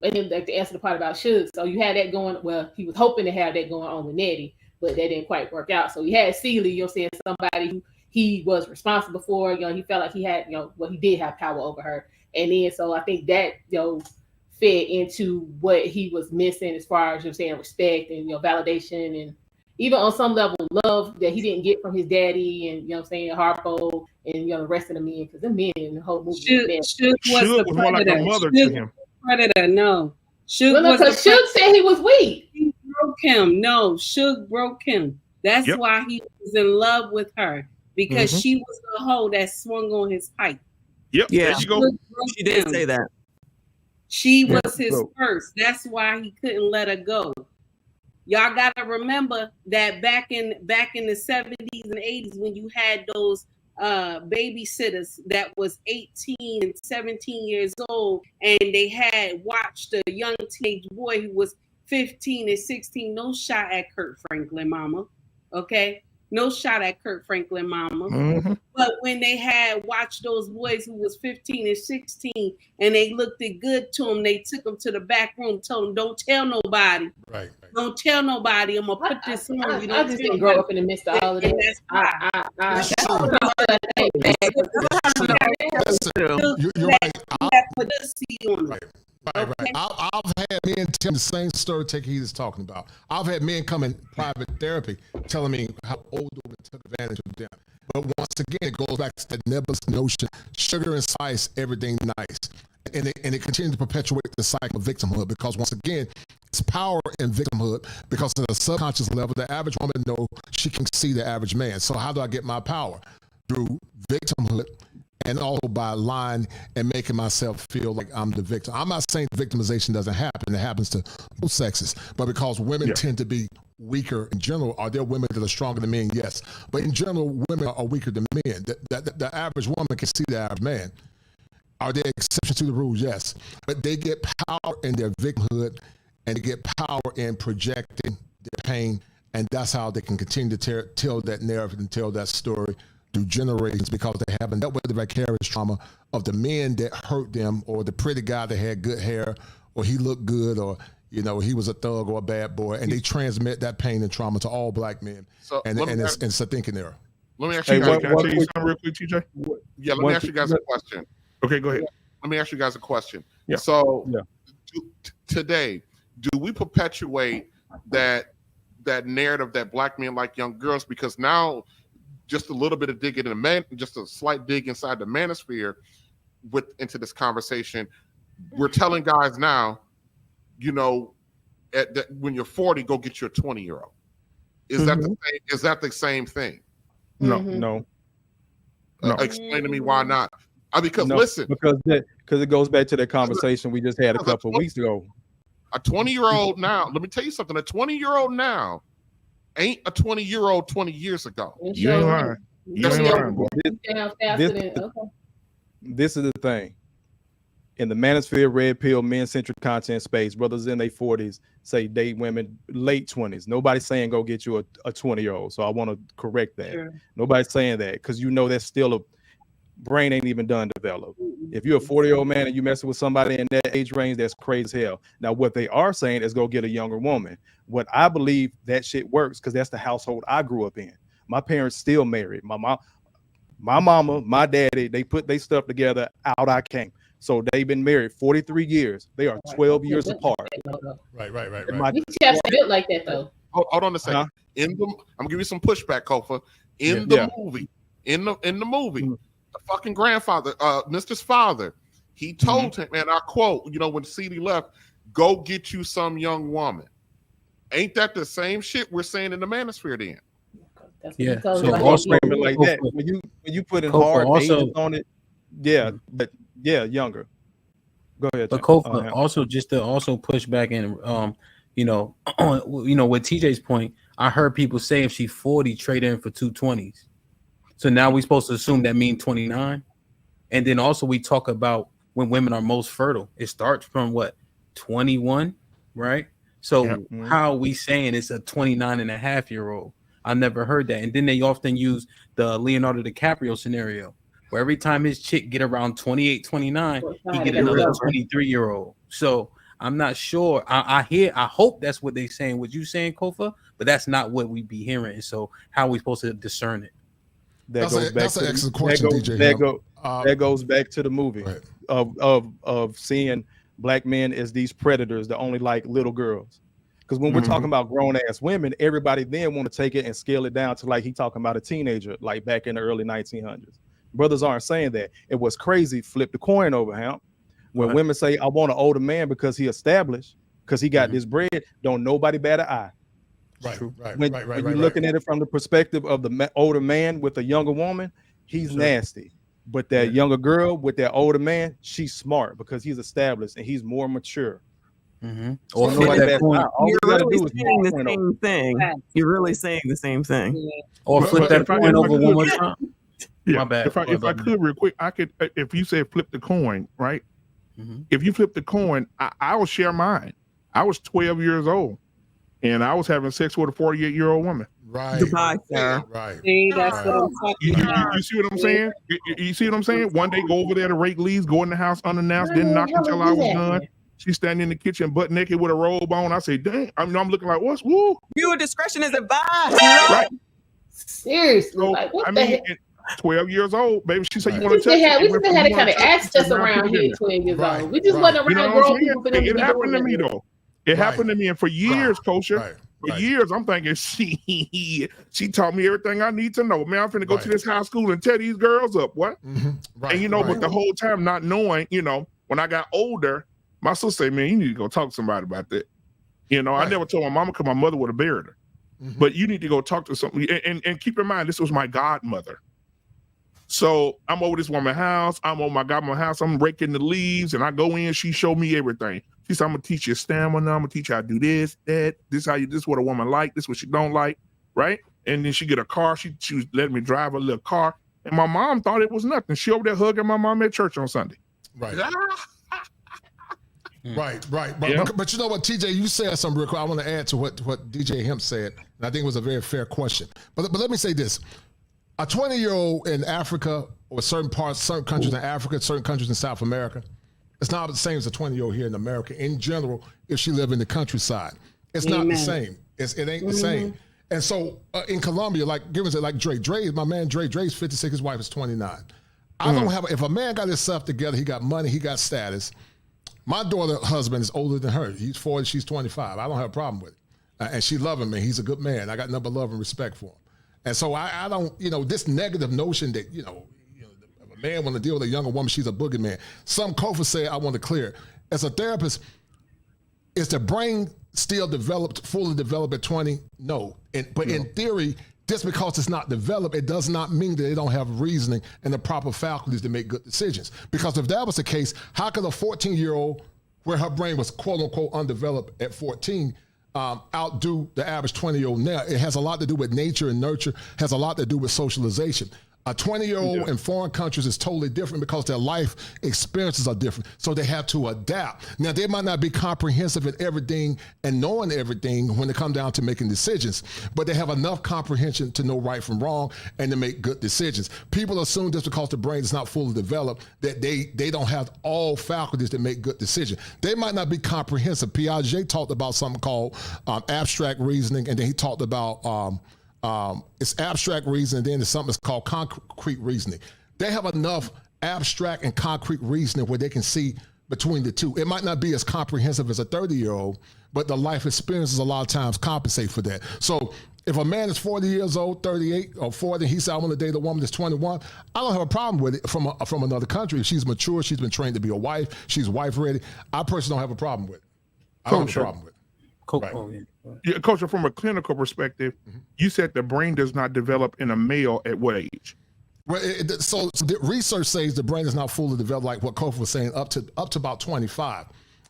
then like, to answer the part about Suge, so you had that going. Well, he was hoping to have that going on with Nettie, but that didn't quite work out. So he had Celie, somebody who he was responsible for. He felt like he had, he did have power over her. And then so I think that fed into what he was missing as far as respect and validation, and even on some level love that he didn't get from his daddy and Harpo and the rest of the men, because the men in the whole movie. Suge was more like a mother to him. Predator, no. Suge Suge said he was weak. He broke him. No, Suge broke him. That's why he was in love with her, because she was the hoe that swung on his pipe. Yep. Yeah, there you go. She did say that. She was his first. That's why he couldn't let her go. Y'all gotta remember that back in the 70s and 80s, when you had those babysitters that was 18 and 17 years old, and they had watched a young teenage boy who was 15 and 16. No shot at Kurt Franklin, mama. Okay? No shot at Kurt Franklin, mama. But when they had watched those boys who was 15 and 16 and they looked it good to them, they took them to the back room, told them, don't tell nobody. Right. Don't tell nobody. I'm going to put this on. I just didn't grow up in the midst of all of this. You're right. Right. I've had men tell me the same story Takehita is talking about. I've had men come in private therapy telling me how older women took advantage of them. But once again, it goes back to that nebulous notion: sugar and spice, everything nice, and it continues to perpetuate the cycle of victimhood. Because once again, it's power in victimhood. Because at a subconscious level, the average woman knows she can see the average man. So how do I get my power? Through victimhood. And also by lying and making myself feel like I'm the victim. I'm not saying victimization doesn't happen. It happens to both sexes. But because women tend to be weaker in general, are there women that are stronger than men? Yes. But in general, women are weaker than men. The average woman can see the average man. Are there exceptions to the rule? Yes. But they get power in their victimhood, and they get power in projecting their pain. And that's how they can continue to tell that narrative and tell that story through generations, because they haven't dealt with the vicarious trauma of the men that hurt them, or the pretty guy that had good hair, or he looked good, or he was a thug or a bad boy, and they transmit that pain and trauma to all black men. So, and it's a thinking error. Let me ask you guys. Can I tell you something real quick, TJ? Yeah, let me ask you guys a question. Okay, go ahead. Let me ask you guys a question. Yeah. So today, do we perpetuate that narrative that black men like young girls? Because now, just a little bit of digging in the man, just a slight dig inside the manosphere into this conversation. We're telling guys now, when you're 40, go get your 20-year-old. Is that the same thing? No. Explain to me why not. Listen, because it goes back to that conversation we just had a couple of weeks ago. A 20-year-old now, let me tell you something. A 20-year-old now ain't a 20-year-old 20 years ago. You ain't lying. This is the thing. In the manosphere, red pill, men-centric content space, brothers in their 40s say date women late 20s. Nobody's saying go get you a 20-year-old. So I want to correct that. Sure. Nobody's saying that, because that's still a brain ain't even done developed. If you're a 40-year-old man and you messing with somebody in that age range, that's crazy as hell. Now, what they are saying is go get a younger woman. What I believe that shit works, because that's the household I grew up in. My parents still married. My mama, my daddy, they put their stuff together out I came. So they've been married 43 years. They are 12 years apart. Right. You have to build like that, though. Hold on a second. I'm gonna give you some pushback, Kofa. In the movie, the fucking grandfather, Mr.'s father, he told him, and I quote, when CD left, go get you some young woman. Ain't that the same shit we're saying in the manosphere then? Yeah. So So also also like that when you put in Kofa hard also- ages on it, yeah, but yeah, younger. Go ahead. But Tim. Kofa also just to also push back and you know, with TJ's point, I heard people say if she's 40, trade in for 220s. So now we're supposed to assume that means 29. And then also we talk about when women are most fertile. It starts from what, 21, right? So how are we saying it's a 29 and a half year old? I never heard that. And then they often use the Leonardo DiCaprio scenario, where every time his chick get around 28, 29, he get another 23-year-old. So I'm not sure. I hope that's what they're saying. What you saying, Kofa? But that's not what we be hearing. So how are we supposed to discern it? That's an excellent question, DJ. That goes back to the movie of seeing black men as these predators that only like little girls. Because when we're talking about grown ass women, everybody then want to take it and scale it down to like he talking about a teenager, like back in the early 1900s. Brothers aren't saying that. And what's crazy, flip the coin over, Hamp. When women say, I want an older man because he established, because he got this bread, don't nobody bat an eye. When you're looking at it from the perspective of the older man with a younger woman, he's nasty. But that younger girl with that older man, she's smart because he's established and he's more mature. Or So nobody bats an eye. All You're we gotta really do is saying the point same over. thing. You're really saying the same thing. Or flip that coin over one more time. Yeah, My bad. if I could real quick, I could. If you said flip the coin, right? If you flip the coin, I will share mine. I was 12 years old, and I was having sex with a 48-year-old woman. Right. Goodbye, sir. Right. See, that's what I'm talking about. You see what I'm saying? You see what I'm saying? One day, go over there to rake leaves, go in the house unannounced, didn't knock until I was done. She's standing in the kitchen, butt naked with a robe on. I say, "Dang!" I'm looking like, "What's woo?" Viewer discretion is advised. Right. Seriously, So, like what I the mean, heck? at 12 years old, baby. She said, "You We want to just touch had it?" we just had a kind of access around here at 12 years old. We just wasn't You know around what I'm grown saying? people for them to It be happened to doing me that. though. It happened to me, and for years, Kosher, for years, I'm thinking she taught me everything I need to know. Man, I'm finna go to this high school and tear these girls up. What? And you know, but the whole time not knowing, you know, when I got older, my sister said, "Man, you need to go talk to somebody about that." You know, I never told my mama because my mother would have buried her. But you need to go talk to somebody. And keep in mind, this was my godmother. So I'm over this woman's house. I'm over my godmother's house. I'm raking the leaves, and I go in. She showed me everything. She said, "I'm gonna teach you stamina. I'm gonna teach you how to do this, that. This how you. This what a woman like. This what she don't like, right?" And then she get a car. She was letting me drive a little car, and my mom thought it was nothing. She over there hugging my mom at church on Sunday. Right. Right. But you know what, TJ, you said something real quick. I want to add to what DJ Hemp said, and I think it was a very fair question. But let me say this. A 20-year-old in Africa or certain countries in Africa, certain countries in South America, it's not the same as a 20-year-old here in America. In general, if she live in the countryside, it's not the same. It ain't the same. And so in Colombia, like give us like Dre, my man Dre's 56, his wife is 29. I don't have, if a man got his stuff together, he got money, he got status. My daughter husband is older than her. He's 40, she's 25. I don't have a problem with it. And she loving me. He's a good man. I got nothing but love and respect for him. And so I don't, this negative notion that, if a man want to deal with a younger woman, she's a boogeyman. Some Kofa said, I want to clear. As a therapist, is the brain still fully developed at 20? No. But in theory, just because it's not developed, it does not mean that they don't have reasoning and the proper faculties to make good decisions. Because if that was the case, how could a 14-year-old, where her brain was quote unquote undeveloped at 14, outdo the average 20-year-old now? It has a lot to do with nature and nurture, has a lot to do with socialization. A 20-year-old in foreign countries is totally different because their life experiences are different. So they have to adapt. Now, they might not be comprehensive in everything and knowing everything when it comes down to making decisions, but they have enough comprehension to know right from wrong and to make good decisions. People assume just because the brain is not fully developed that they don't have all faculties to make good decisions. They might not be comprehensive. Piaget talked about something called abstract reasoning, and then he talked about it's abstract reasoning, then there's something that's called concrete reasoning. They have enough abstract and concrete reasoning where they can see between the two. It might not be as comprehensive as a 30-year-old, but the life experiences a lot of times compensate for that. So if a man is 40 years old, 38 or 40, he said, I want to date a woman that's 21, I don't have a problem with it from another country. If she's mature, she's been trained to be a wife, she's wife ready, I personally don't have a problem with it. I don't have a problem with it. Right. Yeah, Coach, from a clinical perspective, you said the brain does not develop in a male at what age? Well, so the research says the brain is not fully developed, like what Kofi was saying, up to about 25.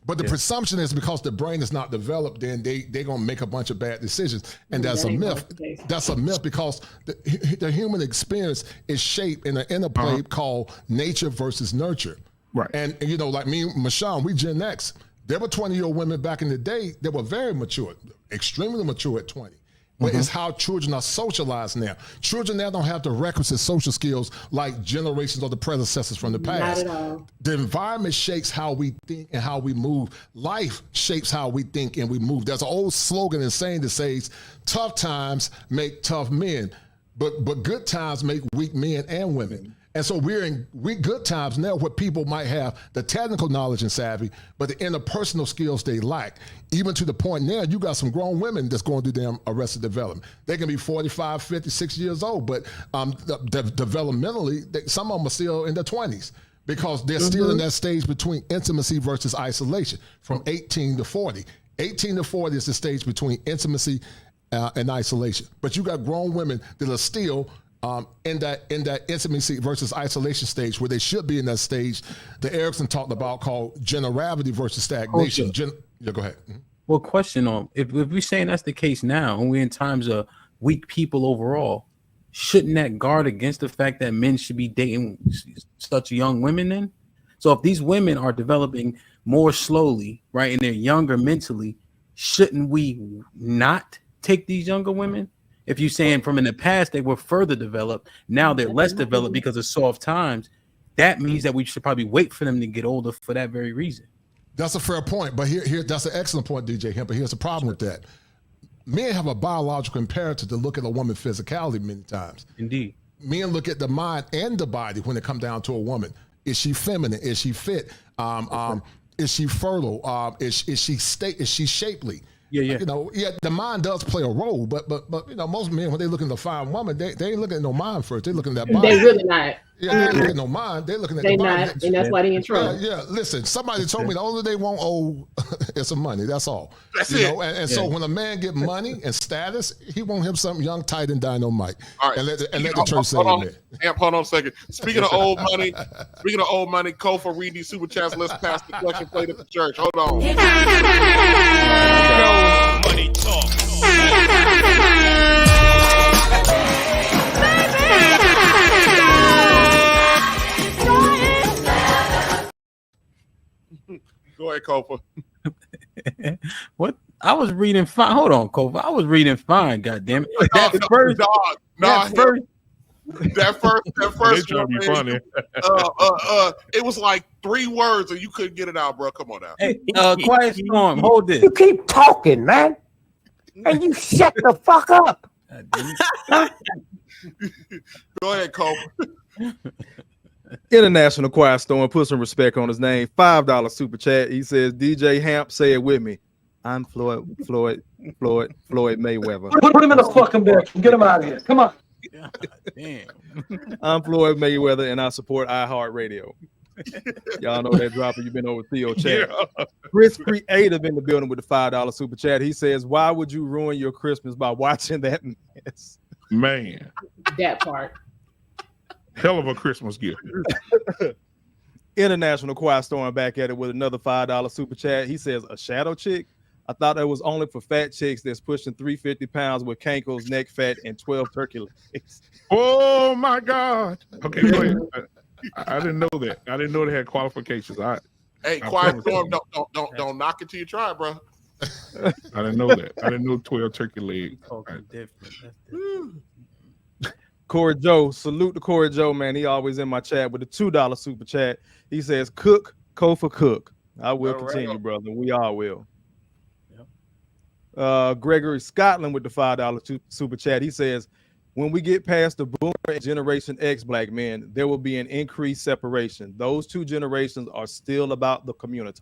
But the presumption is because the brain is not developed, then they're gonna make a bunch of bad decisions, and that's a myth. That's a myth because the human experience is shaped in an interplay called nature versus nurture. Right. And you know, like me and Mashawn, we Gen X. There were 20-year-old women back in the day that were very mature, extremely mature at 20. But it's how children are socialized now. Children now don't have the requisite social skills like generations of the predecessors from the past. Not at all. The environment shapes how we think and how we move. Life shapes how we think and we move. There's an old slogan and saying that says, tough times make tough men, but good times make weak men and women. And so we're in good times now where people might have the technical knowledge and savvy, but the interpersonal skills they lack. Even to the point now, you got some grown women that's going through damn arrested development. They can be 45, 50, 60 years old, but developmentally, some of them are still in their 20s because they're still in that stage between intimacy versus isolation from 18 to 40. 18 to 40 is the stage between intimacy and isolation. But you got grown women that are still in that intimacy versus isolation stage where they should be in that stage that Erickson talked about called generality versus stagnation. Yeah, go ahead. Well, question on if we're saying that's the case now, and we're in times of weak people overall, shouldn't that guard against the fact that men should be dating such young women then? So if these women are developing more slowly, right, and they're younger mentally, shouldn't we not take these younger women? If you're saying from in the past they were further developed, now they're less developed because of soft times, that means that we should probably wait for them to get older for that very reason. That's a fair point, but here that's an excellent point, DJ Hemp. But here's the problem with that: men have a biological imperative to look at a woman's physicality many times. Indeed, men look at the mind and the body when it comes down to a woman. Is she feminine? Is she fit? Is she fertile? Is she shapely? Yeah. You know, the mind does play a role, but you know, most men when they looking to find a woman, they ain't looking at no mind first. They looking at that body. They really not. Yeah, they ain't looking at no mind. They looking at They the body. not, and that's why they in trouble. Yeah. Listen, somebody told me the only they want is some money. That's all. That's you it. know, and so when a man get money and status, he want him something young, tight, and dynamite. All right. And let the church say hold on. amen. Amp, hold on a second. Speaking of old money, Kofa, read these super chats. Let's pass the collection plate at the church. Hold on. Money talk. Go ahead, Kofa. What? I was reading fine. Hold on, Kofa. I was reading fine. God damn it. That first one, be funny. It was like 3 words and you couldn't get it out, bro. Come on now. Hey, Quiet Storm, hold this. You keep talking, man, and you shut the fuck up. Go ahead, Cole. International Quiet Storm, put some respect on his name. $5 super chat. He says, DJ Hamp, say it with me. I'm Floyd Mayweather. Put him in the fucking bench. Get him out of here. Come on. Damn. I'm Floyd Mayweather, and I support iHeartRadio. Y'all know that dropper. You've been over Theo chat. Yeah. Chris Creative in the building with the $5 super chat. He says, why would you ruin your Christmas by watching that mess? Man, That part. hell of a Christmas gift. International Quiet Storm back at it with another $5 super chat. He says, a shadow chick? I thought that was only for fat chicks that's pushing 350 pounds with cankles, neck fat, and 12 turkey legs. Oh my God. Okay, go ahead. I didn't know that. I didn't know they had qualifications. Hey, Quiet Storm, don't knock it till you try, bro. I didn't know that. I didn't know 12 turkey legs. Corey Joe, salute to Corey Joe, man. He always in my chat with a $2 super chat. He says, cook, Kofa, cook. I will continue, brother. We all will. Gregory Scotland with the $5 super chat. He says, when we get past the boomer and Generation X black men, there will be an increased separation. Those two generations are still about the community.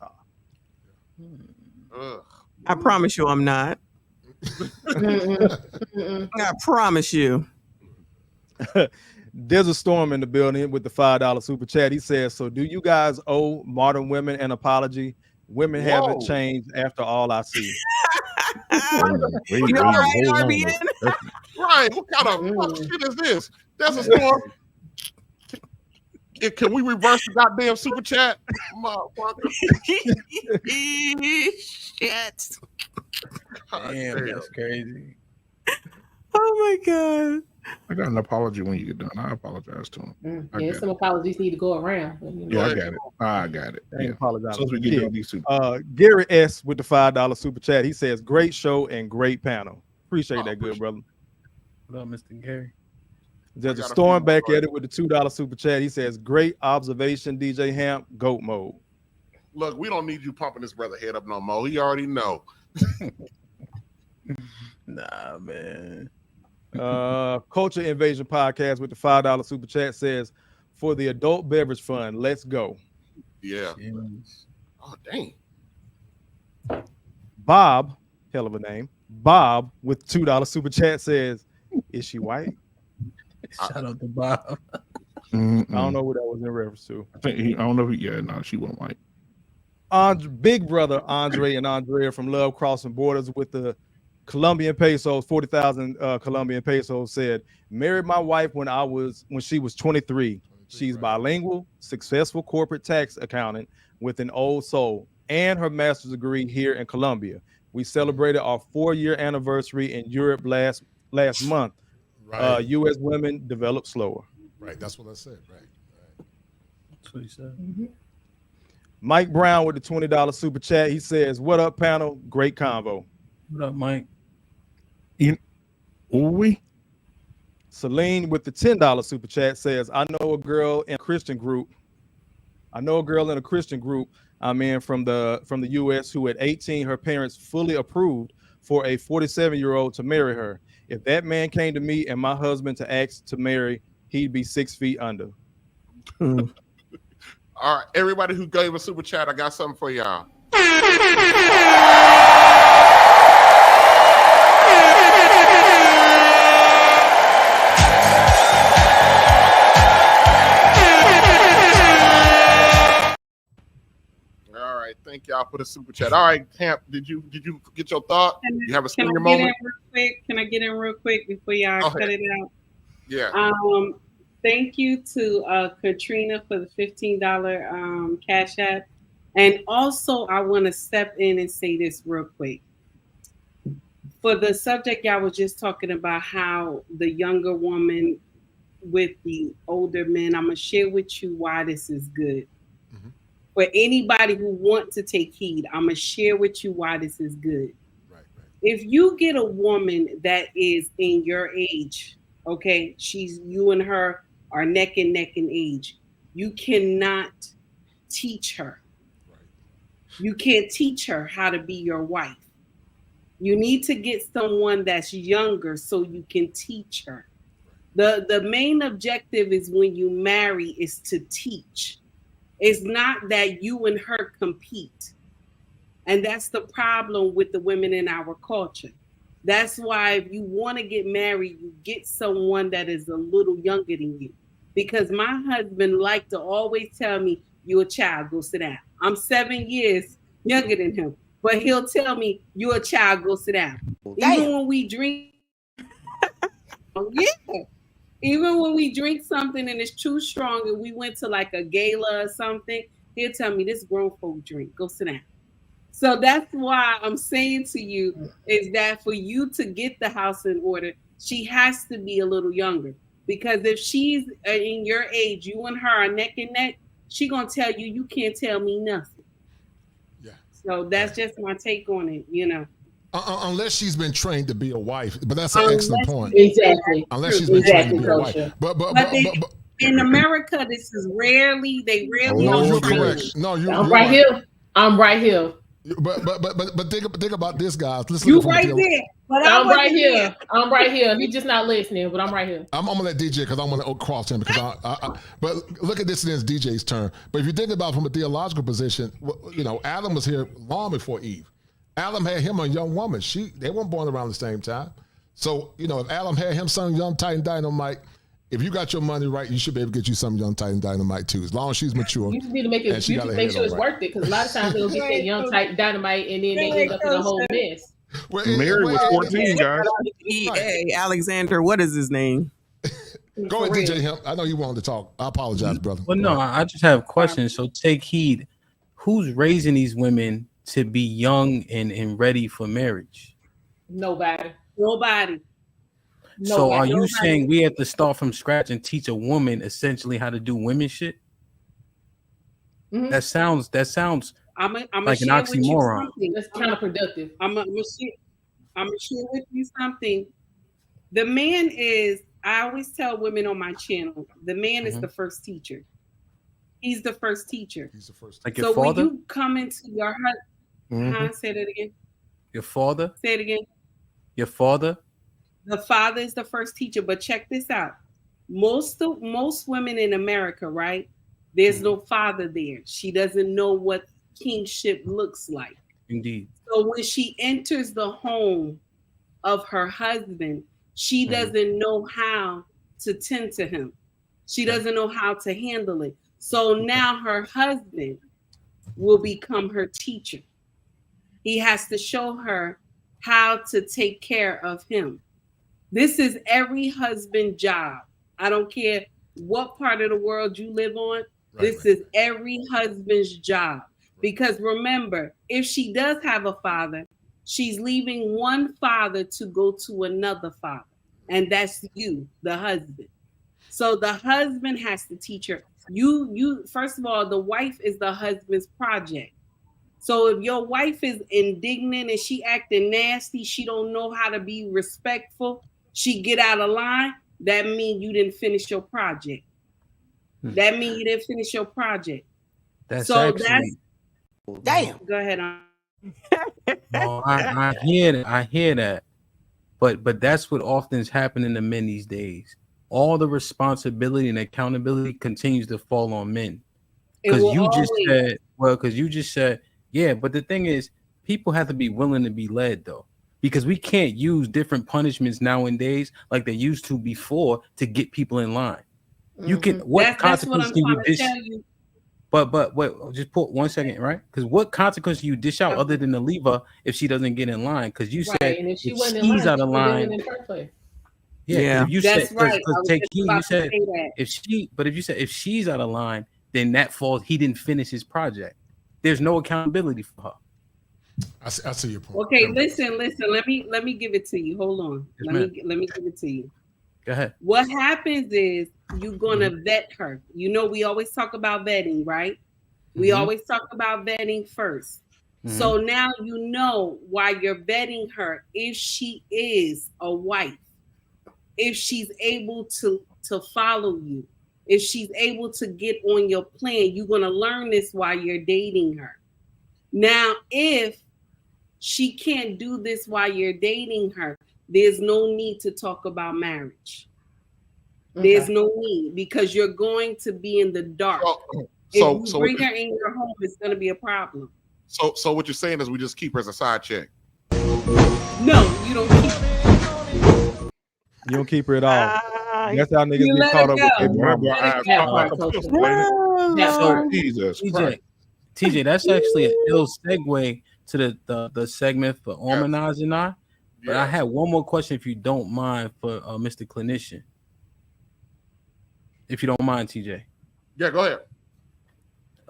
I promise you I'm not. I promise you. There's a storm in the building with the $5 super chat. He says, so do you guys owe modern women an apology? Women haven't changed after all I see. You all right, RBN? Right, what kind of fuck shit is this? That's a storm. Can we reverse the goddamn super chat? Motherfucker. Shit. Damn, that's crazy. Oh my God. I got an apology when you get done. I apologize to him. I Yeah, got some apologies need to go around. But, Yeah, I got it. I got it. I ain't apologize. So as we get done, these two. Gary S with the $5 super chat. He says, "Great show and great panel." Appreciate that, good brother. What up, Mr. Gary? There's a Storm back at it with the $2 super chat. He says, "Great observation, DJ Hamp. Goat mode." Look, we don't need you pumping this brother head up no more. He already know. Nah, man. Culture Invasion Podcast with the $5 super chat says, "For the adult beverage fund, let's go." Yeah. Oh, dang. Bob, hell of a name. Bob with $2 super chat says, "Is she white?" Shout out to Bob. I don't know what that was in reference to. I don't know if no, she wasn't white. Big brother Andre and Andrea from Love Crossing Borders with the Colombian pesos, 40,000 Colombian pesos said, "Married my wife when she was 23. She's bilingual, successful corporate tax accountant with an old soul, and her master's degree here in Colombia. We celebrated our 4-year anniversary in Europe last month. Right. U.S. women develop slower." Right, that's what I said. Right. That's what he said. Mike Brown with the $20 super chat. He says, "What up, panel? Great convo." What up, Mike? Celine with the $10 super chat says, "I know a girl in a Christian group. I'm in from the U.S. who at 18, her parents fully approved for a 47-year-old to marry her. If that man came to me and my husband to ask to marry, he'd be 6 feet under." All right, everybody who gave a super chat, I got something for y'all. All right, thank y'all for the super chat. All right, Hamp, did you get your thought? You have a senior moment? Can I get in real quick before y'all cut it out? Yeah. Thank you to Katrina for the $15 Cash App. And also, I want to step in and say this real quick. For the subject y'all was just talking about, how the younger woman with the older men, I'm going to share with you why this is good. For anybody who wants to take heed, I'm going to share with you why this is good. If you get a woman that is in your age, okay, you and her are neck and neck in age, you cannot teach her. You can't teach her how to be your wife. You need to get someone that's younger so you can teach her. The main objective is when you marry is to teach. It's not that you and her compete. And that's the problem with the women in our culture. That's why if you want to get married, you get someone that is a little younger than you. Because my husband liked to always tell me, "You're a child, go sit down." I'm 7 years younger than him, but he'll tell me, "You're a child, go sit down." Even when we drink, even when we drink something and it's too strong and we went to like a gala or something, he'll tell me, "This grown folk drink, go sit down." So that's why I'm saying to you is that for you to get the house in order, she has to be a little younger. Because if she's in your age, you and her are neck and neck, she gonna tell you, "You can't tell me nothing." Yeah. So that's just my take on it, you know. Unless she's been trained to be a wife, but that's an excellent point. Exactly. Unless she's been trained to be a wife, but in America, this is rarely. They rarely. No, don't you're train. correct. No, you're I'm right here. I'm right here. But think about this, guys. Let's You look at right the- there. But I'm right here. I'm right here. He's just not listening, but I'm right here. I'm gonna let DJ because I'm gonna cross him because but look at this and it's DJ's turn. But if you think about it from a theological position, you know, Adam was here long before Eve. Adam had him a young woman. They weren't born around the same time. So, you know, if Adam had him some young Titan Dynamite, if you got your money right, you should be able to get you some young Titan Dynamite too, as long as she's mature. You just need to make sure it's worth it, because a lot of times they'll get that young type Dynamite and then they end up in a whole mess. Mary was 14, guys. EA Alexander, what is his name? Go ahead, DJ Hemp. I know you wanted to talk. I apologize, brother. Well, no, I just have questions. So take heed. Who's raising these women to be young and ready for marriage? Nobody. So are you saying we have to start from scratch and teach a woman essentially how to do women shit? Mhm. That sounds I'm like an share with you oxymoron. something. That's counterproductive. I'm gonna share with you something. The man is. I always tell women on my channel, the man is the first teacher. He's the first teacher. He's the first. Like So your when father? you come into your husband, say that again. Your father? Say it again. Your father? The father is the first teacher, but check this out. Most women in America, right? There's no father there. She doesn't know what kingship looks like. Indeed. So when she enters the home of her husband, she doesn't know how to tend to him. She doesn't know how to handle it. So now her husband will become her teacher. He has to show her how to take care of him. This is every husband's job. I don't care what part of the world you live on. This is every husband's job. Because remember, if she does have a father, she's leaving one father to go to another father. And that's you, the husband. So the husband has to teach her. You first of all, the wife is the husband's project. So if your wife is indignant and she acting nasty, she don't know how to be respectful, she get out of line, that means you didn't finish your project. That means you didn't finish your project. That's so actually damn. Go ahead on. No, I hear that. But that's what often is happening to men these days. All the responsibility and accountability continues to fall on men. Because you just said, yeah, but the thing is, people have to be willing to be led though. Because we can't use different punishments nowadays like they used to before to get people in line. You can what consequences can you dish? But wait, just put 1 second, right? Because what consequence do you dish out other than to leave her if she doesn't get in line? Because you said And if she's wasn't out of line. in the first place. Yeah, if you That's said, right. take heed, you said if she's out of line, then that falls. He didn't finish his project. There's no accountability for her. I see your point. Okay, listen. Let me give it to you. Hold on. Yes, Let me give it to you. Go ahead. What happens is you're gonna vet her. You know, we always talk about vetting, right? We always talk about vetting first. So now you know why you're vetting her. If she is a wife, if she's able to follow you, if she's able to get on your plan, you're gonna learn this while you're dating her. Now, if she can't do this while you're dating her, there's no need to talk about marriage. There's no need because you're going to be in the dark. So if you bring her in your home, it's going to be a problem. So what you're saying is we just keep her as a side chick? No, you don't keep her. You don't keep her at all. That's how niggas get caught up with So Jesus Christ. TJ, that's actually an ill segue to the segment for Harmonize and I. But I had one more question, if you don't mind, for Mr. Clinician. If you don't mind, TJ. Yeah, go ahead.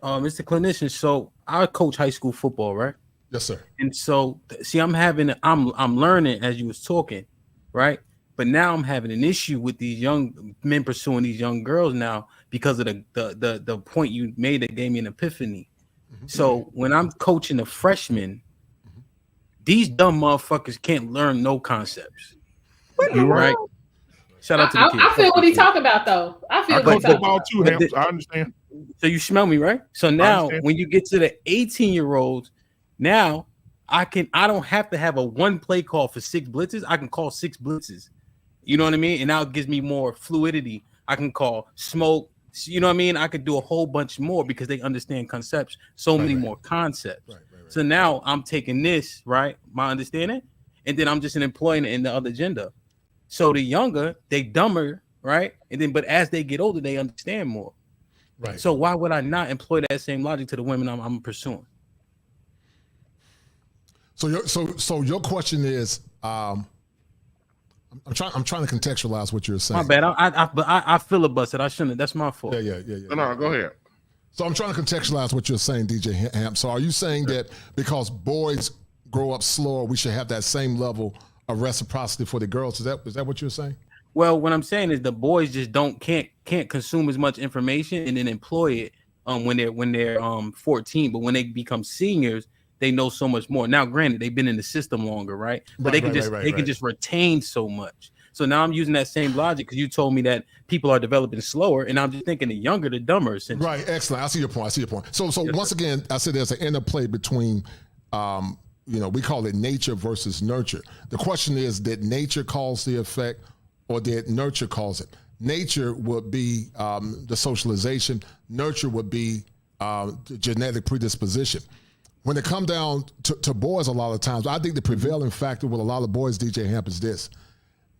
Mr. Clinician, so I coach high school football, right? Yes, sir. And so, see, I'm learning as you was talking, right? But now I'm having an issue with these young men pursuing these young girls now because of the point you made that gave me an epiphany. So when I'm coaching the freshmen, these dumb motherfuckers can't learn no concepts. You're right. Shout out to the kids. I feel what he's talking about, though. I feel what he's talking about. Too, Hamps, I understand. So you smell me, right? So now when you get to the 18-year-olds, now I don't have to have a one play call for 6 blitzes. I can call 6 blitzes. You know what I mean? And now it gives me more fluidity. I can call smoke. You know what I mean? I could do a whole bunch more because they understand concepts, many more concepts. So now I'm taking this, right? My understanding, and then I'm just employing it in the other gender. So the younger, they dumber, right? And then, but as they get older, they understand more. Right. So why would I not employ that same logic to the women I'm pursuing? So your question is, I'm trying to contextualize what you're saying. My bad. I filibustered. I shouldn't. That's my fault. Yeah. No, go ahead. So I'm trying to contextualize what you're saying, DJ Hamp. So are you saying that because boys grow up slower, we should have that same level of reciprocity for the girls? Is that what you're saying? Well, what I'm saying is the boys just can't consume as much information and then employ it when they're 14, but when they become seniors, they know so much more. Now, granted, they've been in the system longer, right? But they can just retain so much. So now I'm using that same logic because you told me that people are developing slower, and I'm just thinking the younger, the dumber. Essentially. Right. Excellent. I see your point. So yes, once again, I said there's an interplay between, we call it nature versus nurture. The question is, did nature cause the effect, or did nurture cause it? Nature would be the socialization. Nurture would be the genetic predisposition. When it comes down to boys, a lot of times, I think the prevailing factor with a lot of boys, DJ Hamp, is this.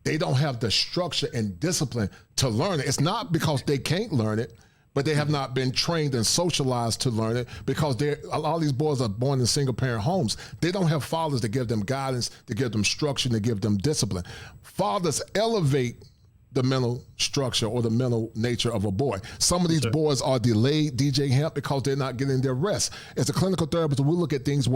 They don't have the structure and discipline to learn it. It's not because they can't learn it, but they have not been trained and socialized to learn it, because a lot of these boys are born in single-parent homes. They don't have fathers to give them guidance, to give them structure, to give them discipline. Fathers elevate the mental structure or the mental nature of a boy. Some of these boys are delayed, DJ Hamp, because they're not getting their rest. As a clinical therapist, we look at things,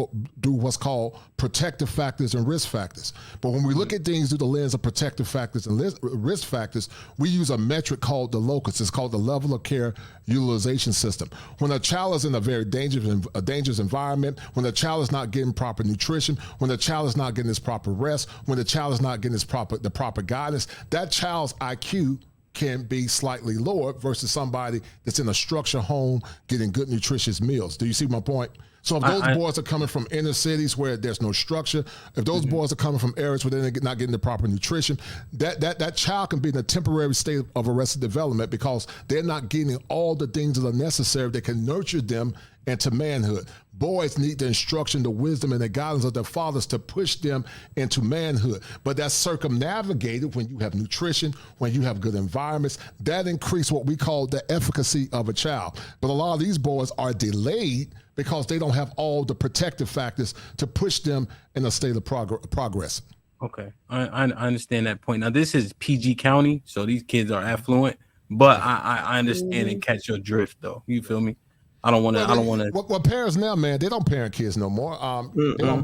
do what's called protective factors and risk factors. But when we look at things through the lens of protective factors and risk factors, we use a metric called the locus. It's called the level of care utilization system. When a child is in a very dangerous environment, when the child is not getting proper nutrition, when the child is not getting his proper rest, when the child is not getting the proper guidance, that child's IQ can be slightly lower versus somebody that's in a structured home getting good nutritious meals. Do you see my point? So if those boys are coming from inner cities where there's no structure, if those boys are coming from areas where they're not getting the proper nutrition, that child can be in a temporary state of arrested development because they're not getting all the things that are necessary that can nurture them into manhood. Boys need the instruction, the wisdom, and the guidance of their fathers to push them into manhood. But that's circumnavigated when you have nutrition, when you have good environments. That increases what we call the efficacy of a child. But a lot of these boys are delayed because they don't have all the protective factors to push them in a state of progress. Okay, I understand that point. Now, this is PG County, so these kids are affluent, but I understand and catch your drift, though. You feel me? I don't want to. Well, parents now, man, they don't parent kids no more.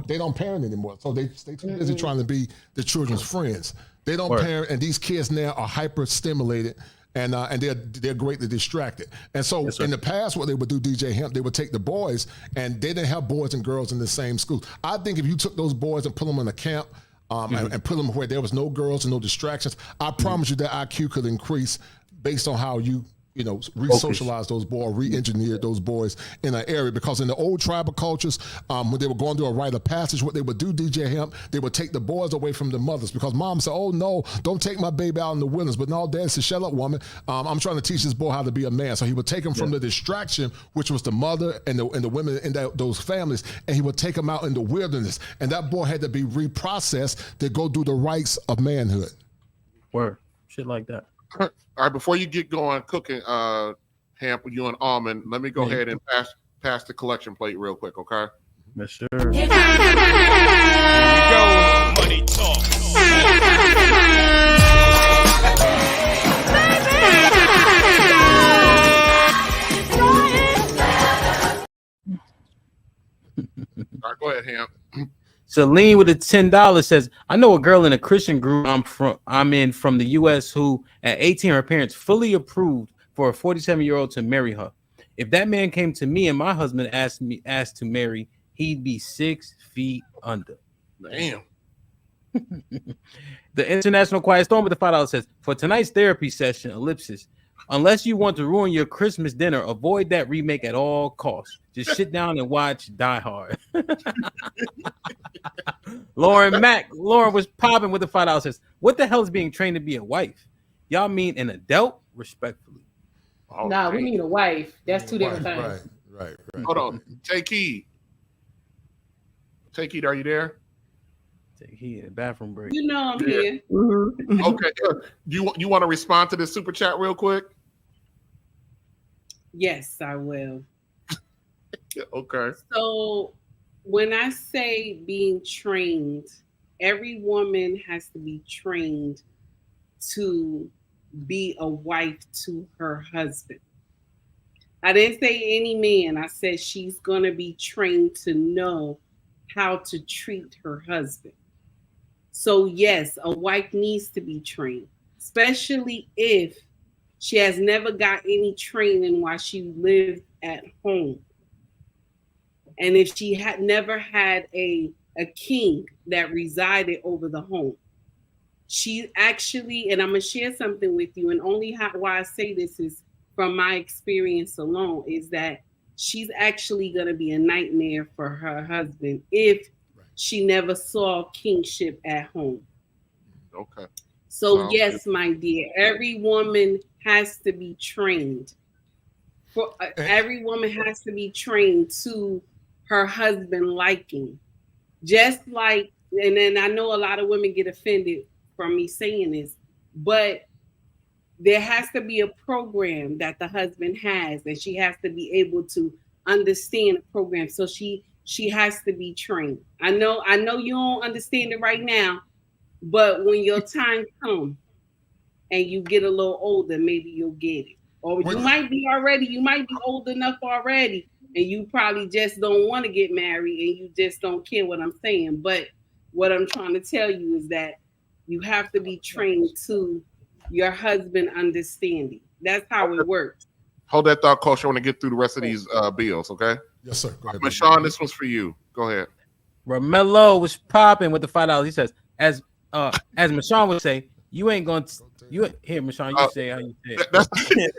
They don't parent anymore. So they too busy trying to be the children's friends. They don't parent, and these kids now are hyper stimulated, and they're greatly distracted. And so in the past, what they would do, DJ Hamp, they would take the boys, and they didn't have boys and girls in the same school. I think if you took those boys and put them in a camp, and put them where there was no girls and no distractions, I promise you that IQ could increase based on how you re-socialize those boys, re-engineer those boys in an area. Because in the old tribal cultures, when they were going through a rite of passage, what they would do, DJ Hamp, they would take the boys away from the mothers, because mom said, "Oh no, don't take my baby out in the wilderness." But no, dad said, "Shut up, woman. I'm trying to teach this boy how to be a man." So he would take him from the distraction, which was the mother and the women in those families, and he would take them out in the wilderness. And that boy had to be reprocessed to go do the rites of manhood. Word. Shit like that. All right, before you get going cooking, Hamp, with you and Almond, let me go ahead and pass the collection plate real quick, okay? Yes, sir. Here we go. Money talk. All right, go ahead, Hamp. Celine with a $10 says, "I know a girl in a Christian group I'm in from the U.S. who, at 18, her parents fully approved for a 47-year-old to marry her. If that man came to me and my husband asked to marry, he'd be 6 feet under." Damn. The International Quiet Storm with the $5 says, "For tonight's therapy session, ellipsis, unless you want to ruin your Christmas dinner, avoid that remake at all costs. Just sit down and watch Die Hard." Lauren was popping with the $5 says, "What the hell is being trained to be a wife? Y'all mean an adult?" Respectfully. Nah, we mean a wife. That's two different things. Right. Hold on. Take heed, are you there? Take heed. Bathroom break. You know I'm here. Okay. You want to respond to this super chat real quick? Yes, I will. Okay. So when I say being trained, every woman has to be trained to be a wife to her husband. I didn't say any man. I said she's going to be trained to know how to treat her husband. So yes, a wife needs to be trained, especially if she has never got any training while she lived at home. And if she had never had a king that resided over the home. She actually, and I'm going to share something with you, and only why I say this is from my experience alone, is that she's actually going to be a nightmare for her husband if she never saw kingship at home. Okay. So yes, my dear, every woman has to be trained. Every woman has to be trained to her husband liking. Just like, and then I know a lot of women get offended from me saying this, but there has to be a program that the husband has, and she has to be able to understand the program. So she has to be trained. I know you don't understand it right now, but when your time comes and you get a little older, maybe you'll get it. Or you might be old enough already, and you probably just don't want to get married and you just don't care what I'm saying. But what I'm trying to tell you is that you have to be trained to your husband understanding. That's how it works. Hold that thought, Coach. I want to get through the rest of these bills, okay? Yes, sir. Go ahead. But Sean, this one's for you. Go ahead. Romello was popping with the $5. He says, as Michonne would say, you ain't going to here, Michonne, you say how you say it.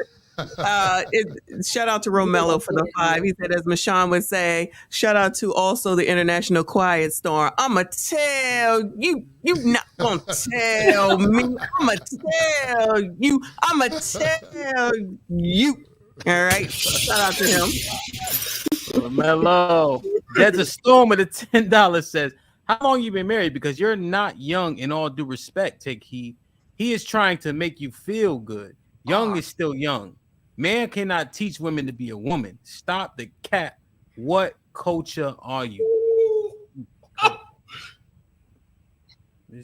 Shout out to Romello for the 5. He said, as Michonne would say, shout out to also the International Quiet Storm. I'ma tell you, you not gonna tell me. I'ma tell you. All right. Shout out to him. Romello. There's a storm with a $10 says, how long you been married? Because you're not young. In all due respect, take heed. He is trying to make you feel good. Young is still young. Man cannot teach women to be a woman. Stop the cat. What culture are you?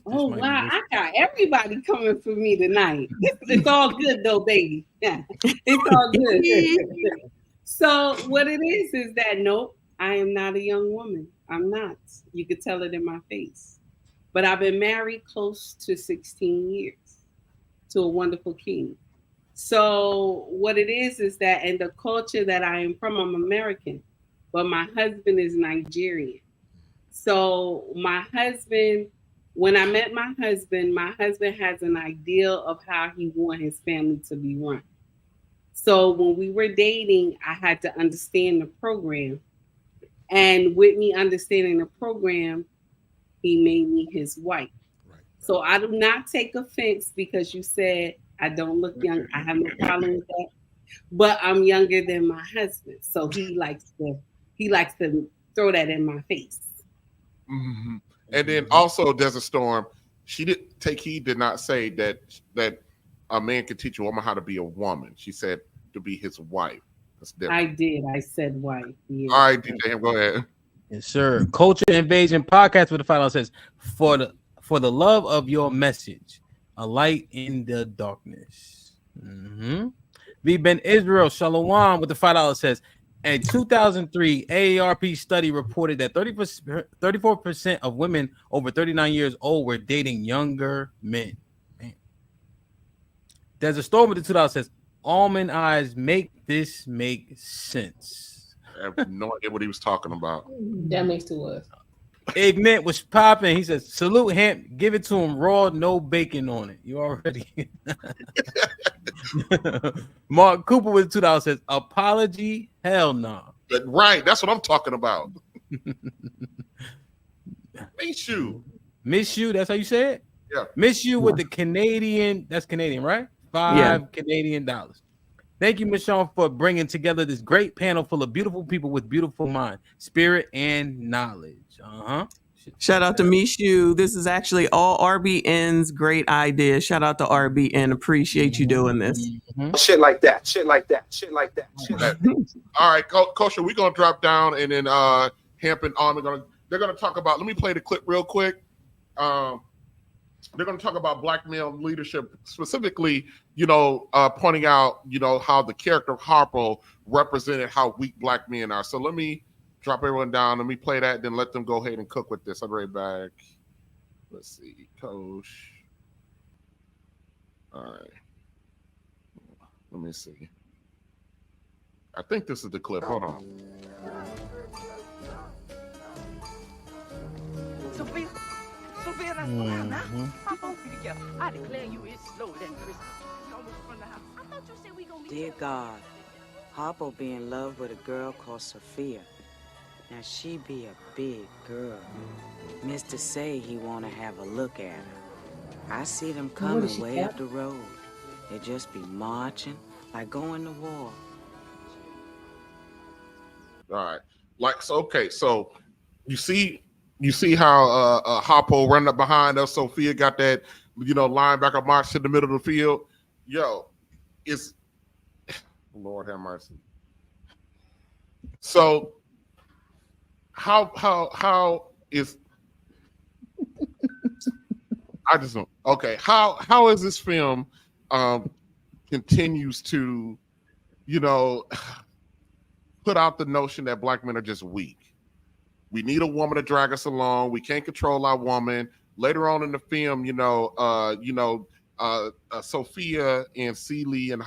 Oh, wow. I got everybody coming for me tonight. It's all good, though, baby. Yeah, it's all good. So what it is that, nope, I am not a young woman. I'm not. You could tell it in my face. But I've been married close to 16 years to a wonderful king. So what it is that, and the culture that I am from, I'm American, but my husband is Nigerian. So my husband, when I met my husband has an ideal of how he wants his family to be run. So when we were dating, I had to understand the program. And with me understanding the program, he made me his wife. Right. So I do not take offense because you said I don't look young. I have no problem with that. But I'm younger than my husband. So he likes to throw that in my face. Mm-hmm. And then also Desert Storm, did not say that a man can teach a woman how to be a woman. She said to be his wife. That's different. I did. I said wife. Yeah. All right, DJ, go ahead. Yes, sir. Culture Invasion Podcast with the $5 says, for the love of your message, a light in the darkness. Mm-hmm. V. Ben Israel Shalom with the $5 says, a 2003 AARP study reported that 34% of women over 39 years old were dating younger men. Man. There's a story with the $2 says, almond eyes make this make sense. I have no idea what he was talking about. That makes to us. Ignite was popping. He says, salute him, give it to him raw, no bacon on it. You already. Mark Cooper with $2 says, apology, hell no. Right, that's what I'm talking about. Miss you, that's how you say it? Yeah. Miss you with the Canadian, that's Canadian, right? $5 Canadian. Thank you, Michonne, for bringing together this great panel full of beautiful people with beautiful mind, spirit, and knowledge. Shout out to Mishu. This is actually all RBN's great idea. Shout out to RBN. Appreciate you doing this. Shit like that. All right, Coach, we're going to drop down and then Hemp and Army they're gonna talk about. Let me play the clip real quick. They're going to talk about black male leadership, specifically, pointing out, how the character of Harpo represented how weak black men are. So let me drop everyone down. Let me play that, then let them go ahead and cook with this. I'll be right back. Let's see, Coach. All right. Let me see. I think this is the clip. Hold on. Sophia, that's hop over together. I declare you it's slower than Christmas. From the house. I thought you said we gonna meet. Dear God, Harpo be in love with a girl called Sophia. Now she be a big girl. Mister say he wanna have a look at her. I see them coming way up the road. They just be marching like going to war. All right. So you see how Harpo running up behind us. Sophia got that, linebacker march to the middle of the field. Yo, it's Lord have mercy. So how is I just don't how is this film continues to put out the notion that black men are just weak. We need a woman to drag us along. We can't control our woman. Later on in the film, Sophia and Celie and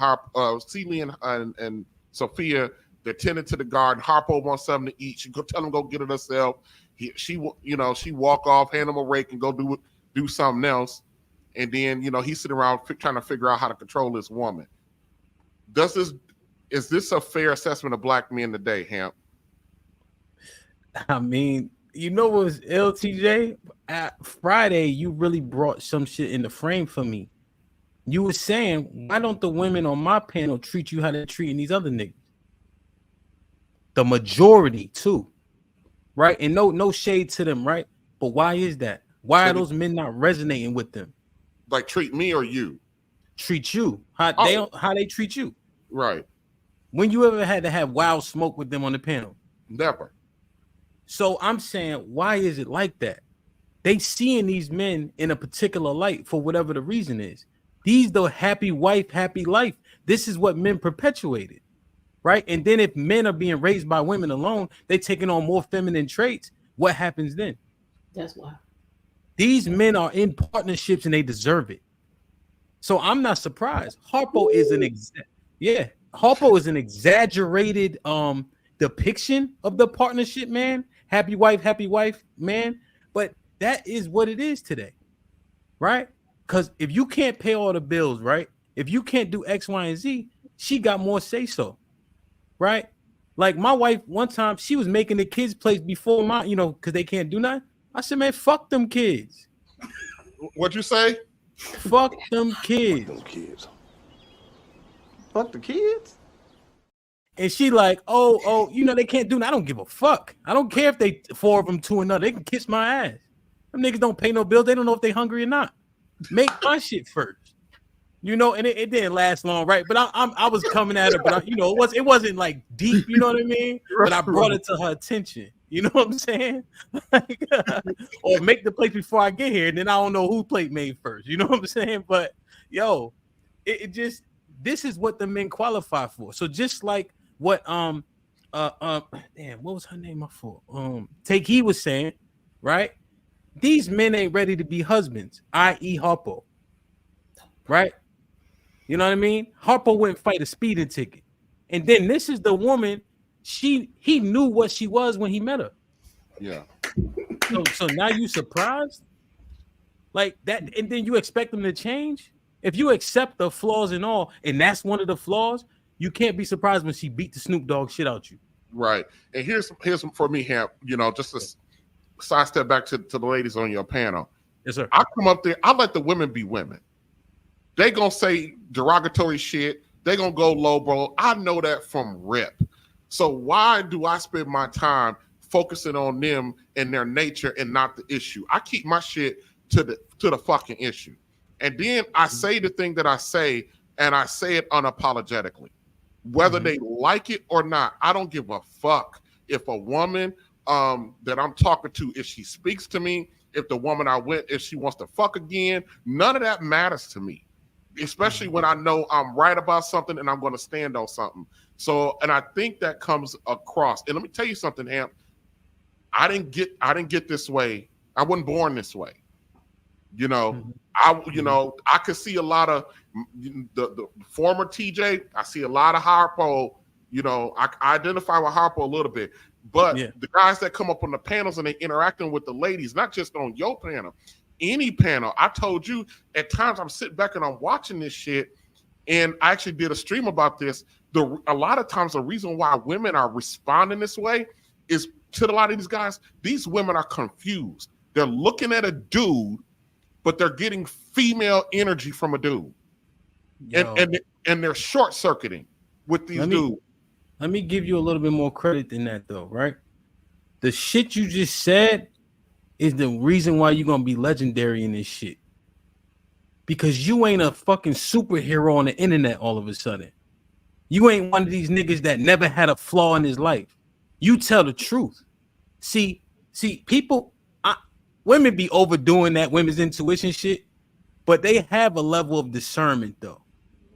Sophia, they're tending to the garden. Harpo wants something to eat. She go tell him go get it herself. She walk off, hand him a rake, and go do something else. And then he's sitting around trying to figure out how to control this woman. Is this a fair assessment of black men today, Hamp? I mean, what was LTJ? Friday, you really brought some shit in the frame for me. You were saying, why don't the women on my panel treat you how they're treating these other niggas? The majority, too. Right? And no shade to them, right? But why is that? Why are those men not resonating with them? Like treat me or you? Treat you. How they treat you. Right. When you ever had to have wild smoke with them on the panel? Never. So I'm saying, why is it like that? They seeing these men in a particular light for whatever the reason is. These the happy wife, happy life. This is what men perpetuated, right? And then if men are being raised by women alone, they taking on more feminine traits. What happens then? That's why. These men are in partnerships and they deserve it. So I'm not surprised. Harpo is an exaggerated depiction of the partnership, man. Happy wife, man. But that is what it is today, right? Because if you can't pay all the bills, right? If you can't do X, Y, and Z, she got more say so, right? Like my wife, one time she was making the kids' place before because they can't do nothing. I said, man, fuck them kids. What'd you say? Fuck them kids. Fuck the kids. And she like, they can't do that. I don't give a fuck. I don't care if they 4 of them to another. They can kiss my ass. Them niggas don't pay no bills. They don't know if they hungry or not. Make my shit first. And it didn't last long, right? But I was coming at her, but it wasn't like deep, you know what I mean? But I brought it to her attention. You know what I'm saying? Or make the plate before I get here, and then I don't know who plate made first. You know what I'm saying? But this is what the men qualify for. So just like what what was her name? My fault. Take He was saying, right? These men ain't ready to be husbands, i.e. Harpo. Right? You know what I mean? Harpo went fight a speeding ticket. And then this is the woman, he knew what she was when he met her. Yeah. So now you surprised? Like that, and then you expect them to change? If you accept the flaws and all, and that's one of the flaws, you can't be surprised when she beat the Snoop Dogg shit out you. Right. And here's for me, Hamp, just to sidestep back to the ladies on your panel. Yes, sir. I come up there, I let the women be women. They gonna say derogatory shit. They gonna go low, bro. I know that from rip. So why do I spend my time focusing on them and their nature and not the issue? I keep my shit to the fucking issue. And then I say the thing that I say, and I say it unapologetically. Whether they like it or not, I don't give a fuck if a woman that I'm talking to, if she speaks to me, if the woman I went, if she wants to fuck again, none of that matters to me, especially when I know I'm right about something and I'm going to stand on something. So, and I think that comes across. And let me tell you something, Hamp. I didn't get this way. I wasn't born this way. You know, I could see a lot of the former TJ. I see a lot of Harpo. You know, I identify with Harpo a little bit. But the guys that come up on the panels and they interacting with the ladies, not just on your panel, any panel. I told you at times I'm sitting back and I'm watching this shit, and I actually did a stream about this. A lot of times the reason why women are responding this way is to a lot of these guys. These women are confused. They're looking at a dude, but they're getting female energy from a dude, and they're short circuiting with these dudes. Let me give you a little bit more credit than that, though, right? The shit you just said is the reason why you're gonna be legendary in this shit. Because you ain't a fucking superhero on the internet all of a sudden. You ain't one of these niggas that never had a flaw in his life. You tell the truth. See, people, women be overdoing that women's intuition shit, but they have a level of discernment though.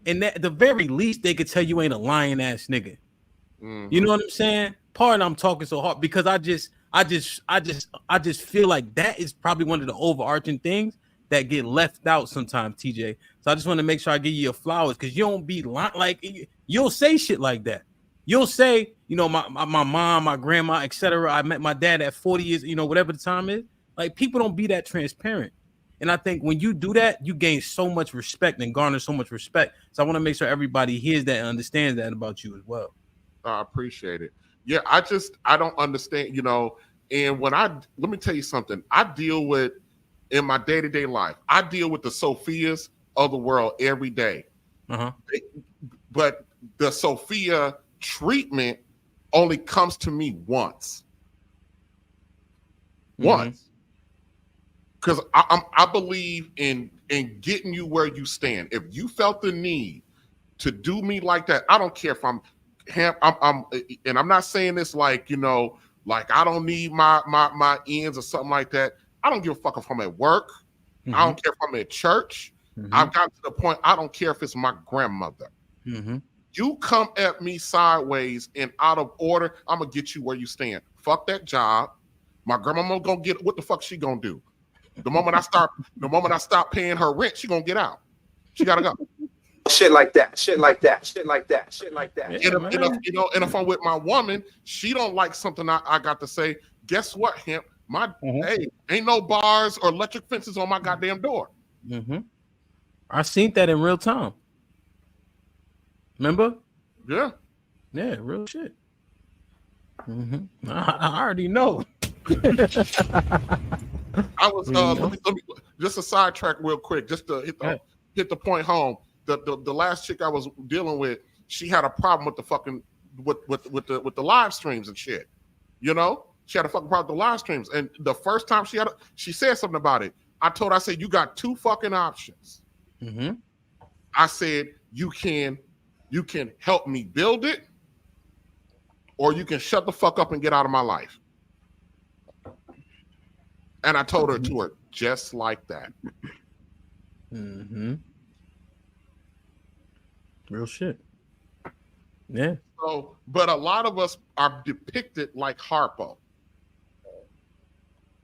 And at the very least, they could tell you ain't a lying ass nigga. You know what I'm saying? Pardon I'm talking so hard because I just feel like that is probably one of the overarching things that get left out sometimes, TJ. So I just want to make sure I give you your flowers because you don't be like you'll say shit like that. You'll say, you know, my mom, my grandma, etc. I met my dad at 40 years, you know, whatever the time is. Like people don't be that transparent. And I think when you do that, you gain so much respect and garner so much respect. So I want to make sure everybody hears that and understands that about you as well. I appreciate it. Yeah, I don't understand, you know, and let me tell you something. I deal with, in my day-to-day life, I deal with the Sophias of the world every day. But the Sophia treatment only comes to me once. Because I believe in getting you where you stand. If you felt the need to do me like that, I don't care if I'm not saying this like, you know, like I don't need my ends or something like that. I don't give a fuck if I'm at work. I don't care if I'm at church. I've gotten to the point I don't care if it's my grandmother. You come at me sideways and out of order, I'm gonna get you where you stand. Fuck that job. My grandmama gonna get what the fuck she gonna do? The moment I stop paying her rent, she gonna get out. She gotta go. Shit like that. And if I'm with my woman, she don't like something I got to say. Guess what, Hemp? Hey, ain't no bars or electric fences on my goddamn door. I seen that in real time. Remember? Yeah, real shit. I already know. I was let me just a sidetrack real quick, just to hit the point home. The last chick I was dealing with, she had a problem with the fucking with the live streams and shit. You know, she had a fucking problem with the live streams. And the first time she said something about it. I said, you got two fucking options. I said, you can help me build it, or you can shut the fuck up and get out of my life. And I told her to her just like that. Real shit. Yeah. So, but a lot of us are depicted like Harpo.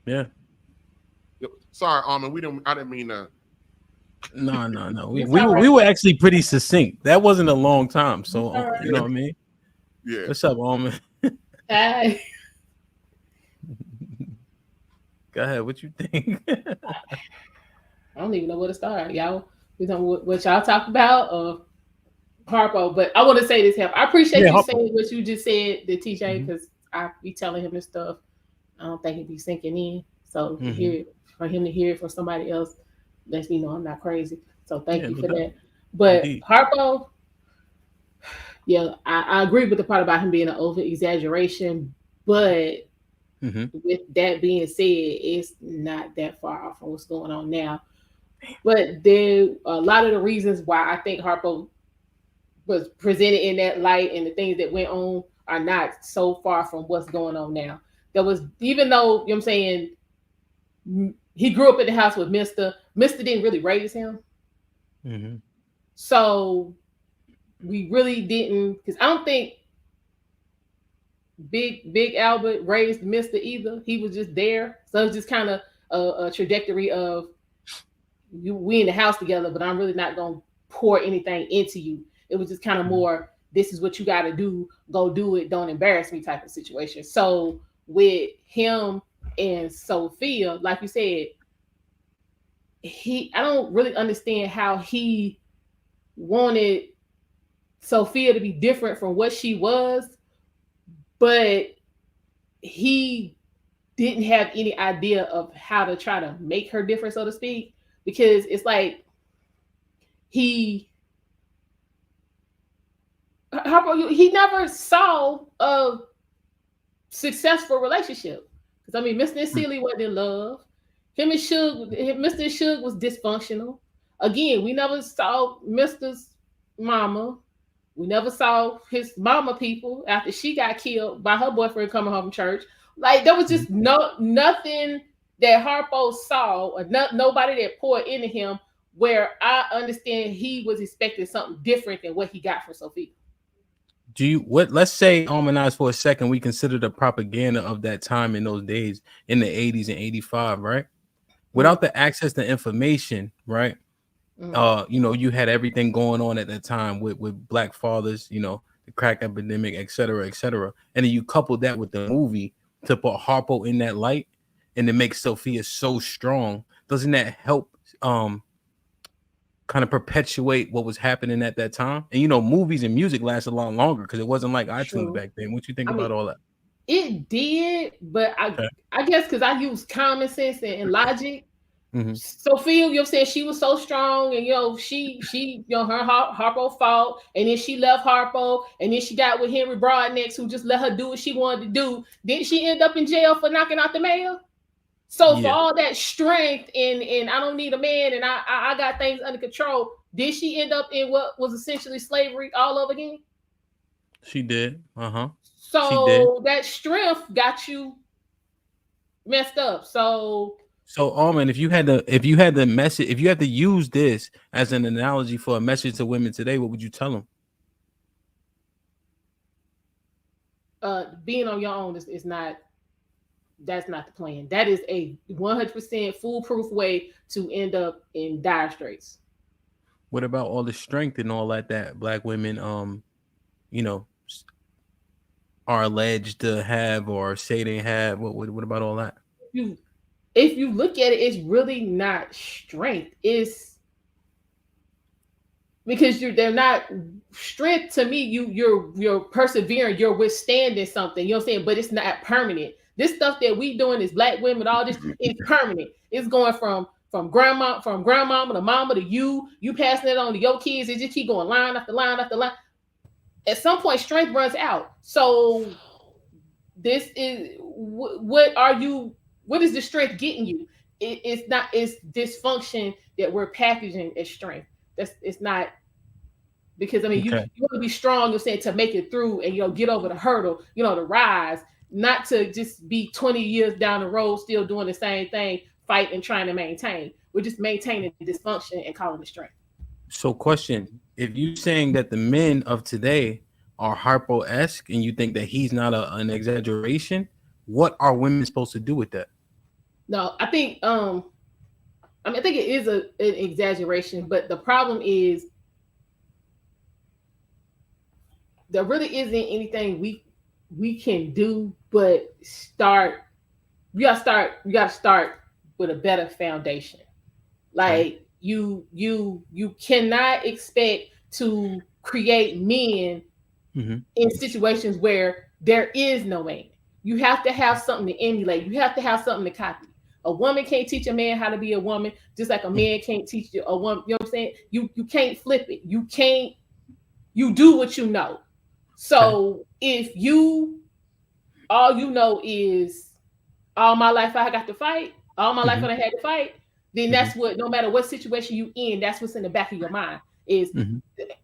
Yeah. Sorry, Armin. I didn't mean to. No. We were actually pretty succinct. That wasn't a long time, so you know what I mean. Yeah. What's up, Armin? Hi. Go ahead. What you think? I don't even know where to start, y'all. We don't know what y'all talk about, Harpo. But I want to say this, Hemp. I appreciate you saying what you just said, the TJ, because I be telling him this stuff. I don't think he'd be sinking in. So for him to hear it from somebody else lets me know I'm not crazy. So thank you for that. But Harpo, I agree with the part about him being an over exaggeration, but with that being said, it's not that far off from what's going on now. But there a lot of the reasons why I think Harpo was presented in that light and the things that went on are not so far from what's going on now. There was, even though, you know what I'm saying, he grew up in the house with Mr. didn't really raise him. Mm-hmm. So we really didn't, because I don't think Big Albert raised Mr. either. He was just there. So it's just kind of a trajectory of we in the house together, but I'm really not going to pour anything into you. It was just kind of more, this is what you got to do. Go do it. Don't embarrass me type of situation. So with him and Sophia, like you said, I don't really understand how he wanted Sophia to be different from what she was, but he didn't have any idea of how to try to make her different, so to speak, because it's like he never saw a successful relationship. Because I mean, Mr. and Celie wasn't in love. Him and Suge, Mr. and Suge was dysfunctional. Again, we never saw Mr.'s mama. We never saw his mama people after she got killed by her boyfriend coming home from church. Like, there was just nothing that Harpo saw, or nobody that poured into him, where I understand he was expecting something different than what he got from Sophia. Let's say, Harmonize for a second, we consider the propaganda of that time in those days in the 80s and 85, right? Without the access to information, right? You had everything going on at that time with black fathers, the crack epidemic, et cetera, and then you couple that with the movie to put Harpo in that light and to make Sophia so strong. Doesn't that help kind of perpetuate what was happening at that time? And movies and music last a lot longer because it wasn't like iTunes back then. What you think about all that? It did, but I guess because I use common sense and logic. Mm-hmm. Sophia, you know what I'm saying, she was so strong, and she her Harpo fought, and then she left Harpo, and then she got with Henry Broadnex, who just let her do what she wanted to do. Didn't she end up in jail for knocking out the mayor? So for all that strength and I don't need a man, and I got things under control, did she end up in what was essentially slavery all over again? She did. So that strength got you messed up. So Armin, if you had to use this as an analogy for a message to women today, what would you tell them? Being on your own is not. That's not the plan. That is a 100% foolproof way to end up in dire straits. What about all the strength and all that black women, are alleged to have or say they have? What about all that? If you look at it, it's really not strength. It's because they're not strength to me. You're persevering. You're withstanding something. You know what I'm saying? But it's not permanent. This stuff that we doing as black women, all this is permanent. It's going from grandmama to mama to you passing it on to your kids. It just keep going line after line after line. At some point, strength runs out. So this is what is the strength getting you? It's dysfunction that we're packaging as strength. It's not, because I mean you want to be strong, you're saying, to make it through and get over the hurdle, to rise. Not to just be 20 years down the road still doing the same thing, fight and trying to maintain. We're just maintaining dysfunction and calling it strength. So question, if you're saying that the men of today are Harpo-esque and you think that he's not an exaggeration, what are women supposed to do with that? No, I think I think it is an exaggeration, but the problem is there really isn't anything we can do but you gotta start with a better foundation. Like you cannot expect to create men in situations where there is no man. You have to have something to emulate. You have to have something to copy. A woman can't teach a man how to be a woman, just like a man can't teach a woman. You know what I'm saying? You can't flip it. You do what you know. So if all you know is all my life I got to fight, all my life I had to fight, then that's what, no matter what situation you in, that's what's in the back of your mind is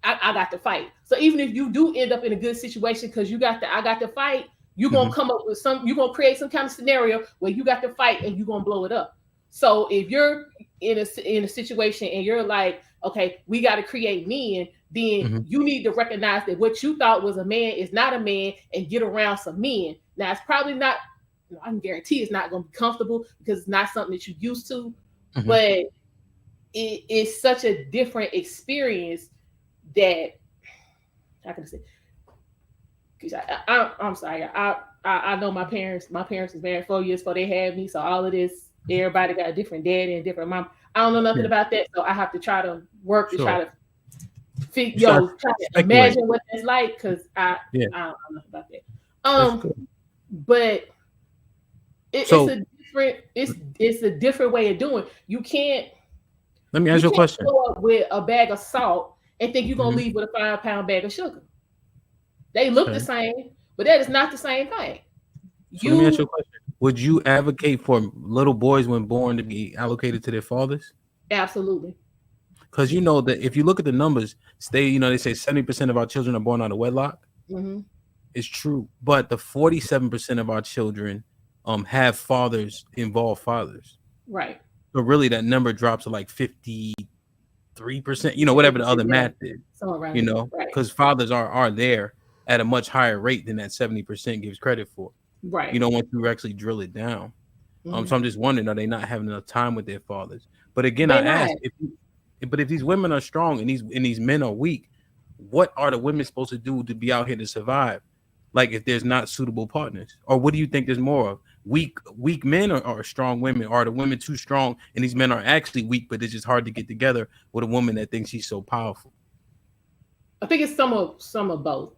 I got to fight. So even if you do end up in a good situation because I got to fight, You're gonna come up with you're gonna create some kind of scenario where you got to fight and you're gonna blow it up. So if you're in a situation and you're like, okay, we got to create men, then you need to recognize that what you thought was a man is not a man and get around some men. Now it's probably not, I can guarantee it's not going to be comfortable because it's not something that you're used to, but it's such a different experience that, how can I say, because I'm sorry, I know my parents was married 4 years before they had me, so all of this, everybody got a different daddy and different mom. I don't know nothing about that, so I have to try to work to try to try to imagine what that's like, because I don't know about that. But it's a different way of doing. You can't. Let me ask you a question. Go up with a bag of salt and think you're gonna leave with a 5-pound bag of sugar. They look the same, but that is not the same thing. So let me ask you a question. Would you advocate for little boys when born to be allocated to their fathers? Absolutely. Because you know that if you look at the numbers, they say 70% of our children are born out of wedlock. It's true, but the 47% of our children have involved fathers. Right. So really, that number drops to like 53%. Whatever the other math is. Because fathers are there at a much higher rate than that 70% gives credit for. Right. Once you actually drill it down. So I'm just wondering, are they not having enough time with their fathers? But again, I ask, if these women are strong and these men are weak, what are the women supposed to do to be out here to survive? Like if there's not suitable partners, or what do you think there's more of? Weak men or strong women? Or are the women too strong and these men are actually weak, but it's just hard to get together with a woman that thinks she's so powerful? I think it's some of both.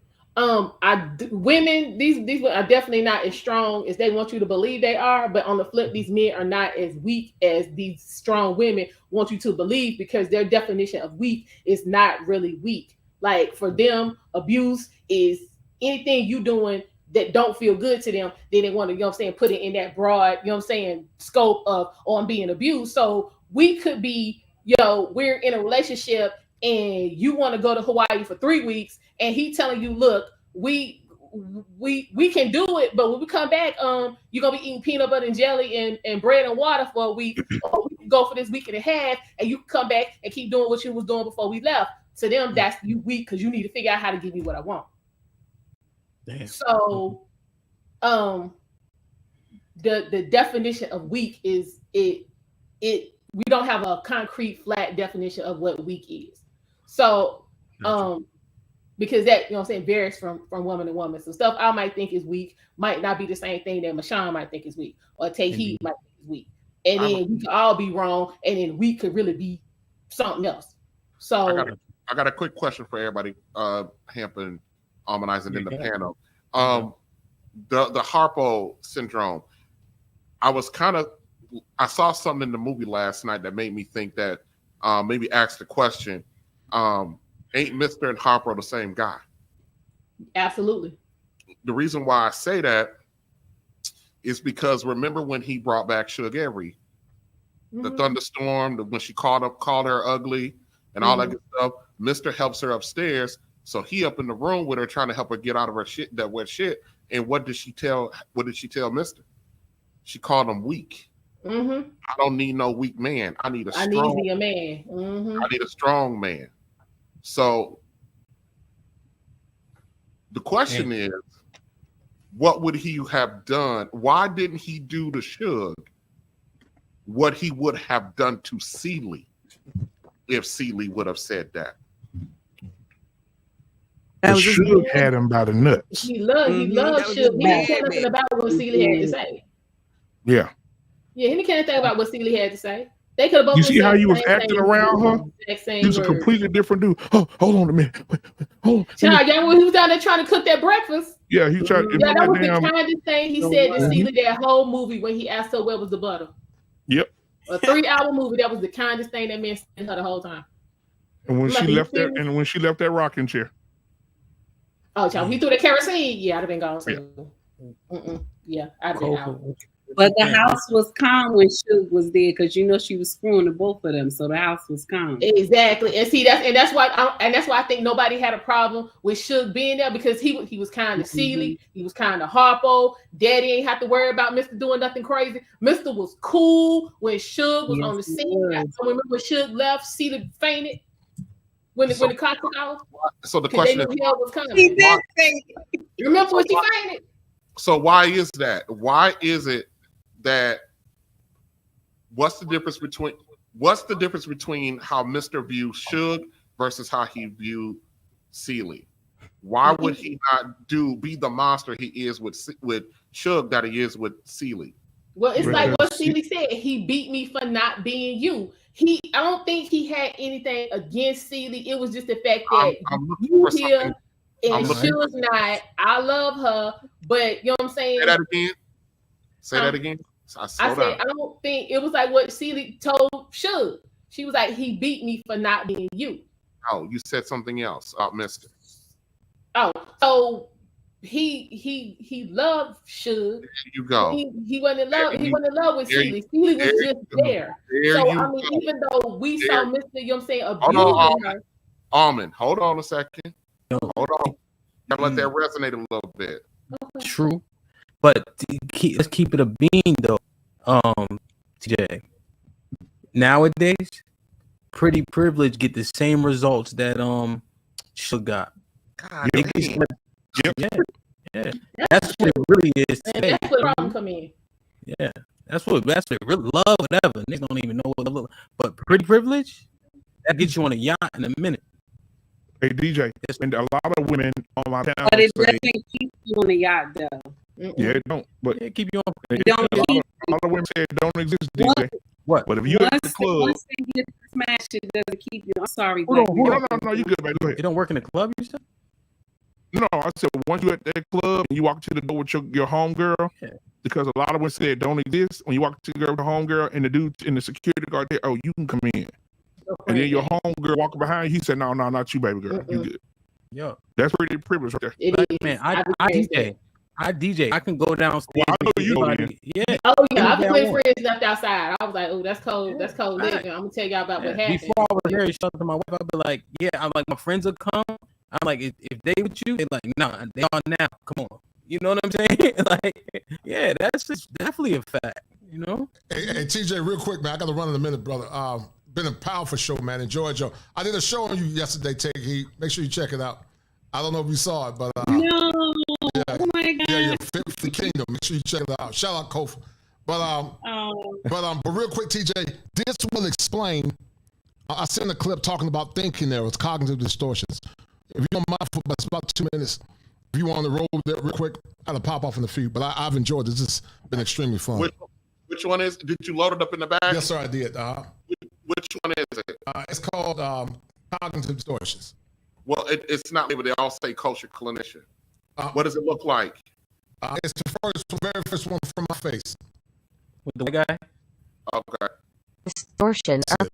Women, these are definitely not as strong as they want you to believe they are, but on the flip, these men are not as weak as these strong women want you to believe, because their definition of weak is not really weak. Like for them, abuse is anything you doing that don't feel good to them, then they want to, put it in that broad, scope of, I'm being abused. So we could be, we're in a relationship and you want to go to Hawaii for 3 weeks, and he telling you, look, we can do it, but when we come back, you're gonna be eating peanut butter and jelly and bread and water for a week, or we can go for this week and a half, and you can come back and keep doing what you was doing before we left. To them, that's you weak because you need to figure out how to give me what I want. Damn. So, the definition of weak is it. We don't have a concrete, flat definition of what weak is. So, because that, varies from woman to woman. So stuff I might think is weak might not be the same thing that Mashawn might think is weak, or Tahid might think is weak. And then we could all be wrong, and then weak could really be something else. So I got a quick question for everybody, Hampton, Almanize, and in the panel. The Harpo syndrome. I saw something in the movie last night that made me think that maybe ask the question, ain't Mr. and Harpo the same guy? Absolutely. The reason why I say that is because remember when he brought back Suge Avery, the thunderstorm, when she called her ugly and all that good stuff, Mr. helps her upstairs. So he up in the room with her trying to help her get out of her shit, that wet shit. And what did she tell Mr.? She called him weak. I don't need no weak man. I need a man. I need a strong man. So the question is, what would he have done? Why didn't he do to Suge what he would have done to Celie if Celie would have said that? Suge had him by the nuts. He loved Suge. He didn't care nothing about what Celie had to say. Yeah. Yeah, he didn't care anything about what Celie had to say. They could have both. You see how you was acting around her? He was a completely different dude. Oh, hold on a minute. Hold on. Child, yeah, when he was down there trying to cook that breakfast. Yeah, he tried. Yeah, that was the kindest thing he said to Celie that whole movie when he asked her where was the butter. Yep. A 3-hour movie. That was the kindest thing that man said to her the whole time. And when she left that rocking chair. Oh, child, he threw the kerosene. Yeah, I'd have been gone. Yeah, I'd have been out. But the house was calm when Suge was there because she was screwing the both of them, so the house was calm. Exactly, and see that's why I think nobody had a problem with Suge being there because he was kind of silly, he was kind of Harpo. Daddy ain't have to worry about Mr. doing nothing crazy. Mr. was cool when Suge was on the scene. I remember when Suge left, Celie fainted when the car took off. So the question is, hell was coming. He did faint. Remember when she fainted? So why is that? Why is it that? What's the difference between how Mr. views Suge versus how he viewed Celie? Why would he not be the monster he is with Suge that he is with Celie? Well, it's like what Celie said. He beat me for not being you. I don't think he had anything against Celie. It was just the fact that you here and Suge's not. I love her, but you know what I'm saying? Say that again. Say that again. I said I don't think it was like what Celie told Suge. She was like, he beat me for not being you. Oh, you said something else, Mister. Oh, so he loved Suge. There you go. He wasn't in love. He wasn't in love with Celie. Celie was just there. So I mean, even though we saw Mr. You know what I'm saying, abusing her. Almond, hold on a second. Hold on. Gotta let that resonate a little bit. True, but let's keep it a bean though. TJ. Nowadays, Pretty Privilege get the same results that Suge got. God, yeah. That's what it really is today. And that's where the problem come in. Yeah, that's what really love, whatever. Niggas don't even know what love look. But Pretty Privilege, that gets you on a yacht in a minute. Hey DJ, and a lot of women on my channel But it say, doesn't keep you on the yacht though. yeah, it don't. But yeah, keep you on. A lot of women say it don't exist, DJ. What? But if you at the club, once they get smashed, it doesn't keep you. I'm sorry, no, but you good, baby. Go ahead. It don't work in the club, you said? No, I said once you at that club and you walk to the door with your homegirl, because a lot of women say it don't exist. When you walk to the girl with the homegirl and the dude and the security guard there, oh, you can come in. And then your homegirl walking behind you, he said, no, not you, baby girl. You good. Yeah. That's pretty privilege right there. It is. Man, I DJ. I can go downstairs. Well, I know you know, yeah. Oh yeah, I've been with friends left outside. I was like, oh, that's cold. That's cold living. I'm gonna tell y'all about what happened. Before I was very shut to my wife, I'd be like, yeah, I'm like, my friends will come. I'm like, if they with you, they're like, nah, they are now. Come on. You know what I'm saying? Like, yeah, that's just definitely a fact, you know? Hey, TJ, real quick, man. I got to run in a minute, brother. Been a powerful show, man. Enjoyed you. I did a show on you yesterday, Take Heat. Make sure you check it out. I don't know if you saw it, but no. Oh my God. Yeah, you're fit for the kingdom. Make sure you check it out. Shout out Kofa. But real quick, TJ, this will explain. I sent a clip talking about thinking errors, cognitive distortions. If you don't mind, for about 2 minutes, if you want to roll there real quick, I'll pop off in the feed. But I've enjoyed this. It's been extremely fun. Which one is? Did you load it up in the bag? Yes, sir, I did. Which one is it? It's called cognitive distortions. Well, it's not labeled. They all say kosher clinician. What does it look like? It's the very first one from my face. With the guy? Okay. Distortion or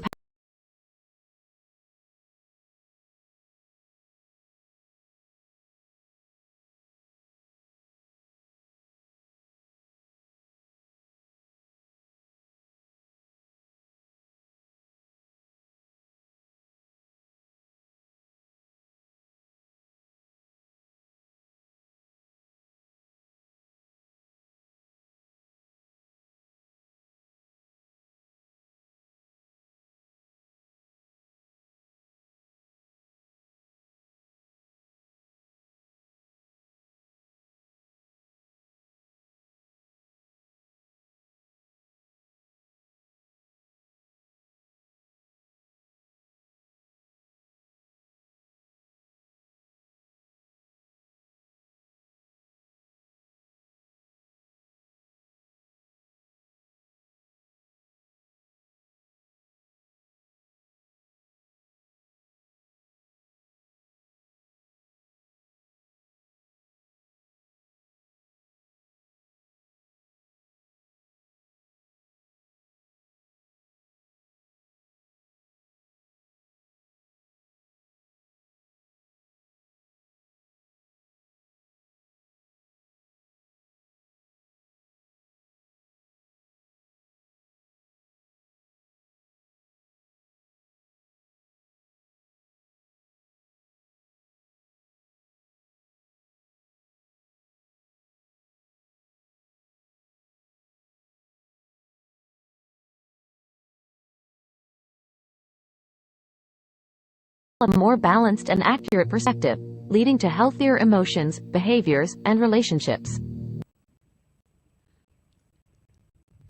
a more balanced and accurate perspective, leading to healthier emotions, behaviors, and relationships.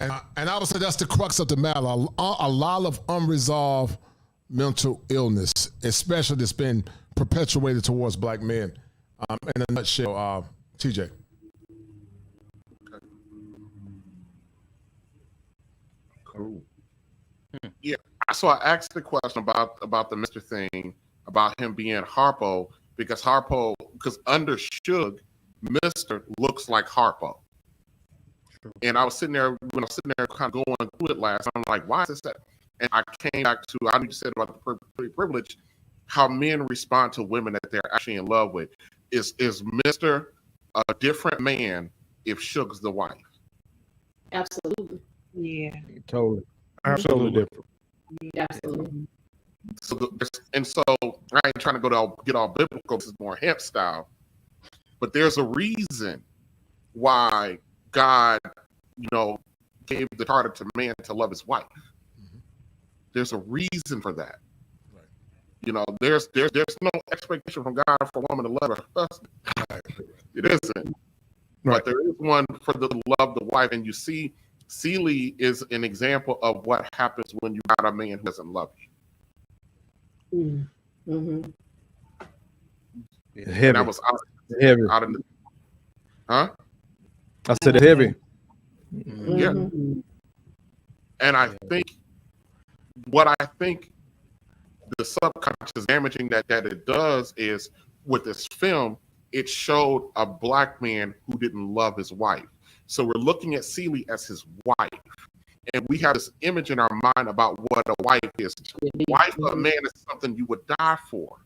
And I would say that's the crux of the matter. A lot of unresolved mental illness, especially that's been perpetuated towards black men. In a nutshell, TJ. Cool. Yeah. So I asked the question about the Mr. thing, about him being Harpo, because under Suge, Mr. looks like Harpo. And I was sitting there, kind of going through it last, I'm like, why is this that? And I came back to, I you said about the privilege, how men respond to women that they're actually in love with. Is Mr. a different man if Suge's the wife? Absolutely. Yeah. Totally. Absolutely different. Absolutely. So I ain't trying to get all biblical. This is more hemp style, but there's a reason why God, gave the charter to man to love his wife. Mm-hmm. There's a reason for that. Right. There's no expectation from God for a woman to love her husband. Right. It isn't. Right. But there is one for the love the wife, and you see, Celie is an example of what happens when you got a man who doesn't love you. Mm-hmm. Heavy. And I was heavy. Out of the, huh? I said it heavy. Yeah. Mm-hmm. And I think the subconscious damaging that it does is with this film, it showed a black man who didn't love his wife. So we're looking at Celie as his wife. And we have this image in our mind about what a wife is. Wife of a man is something you would die for.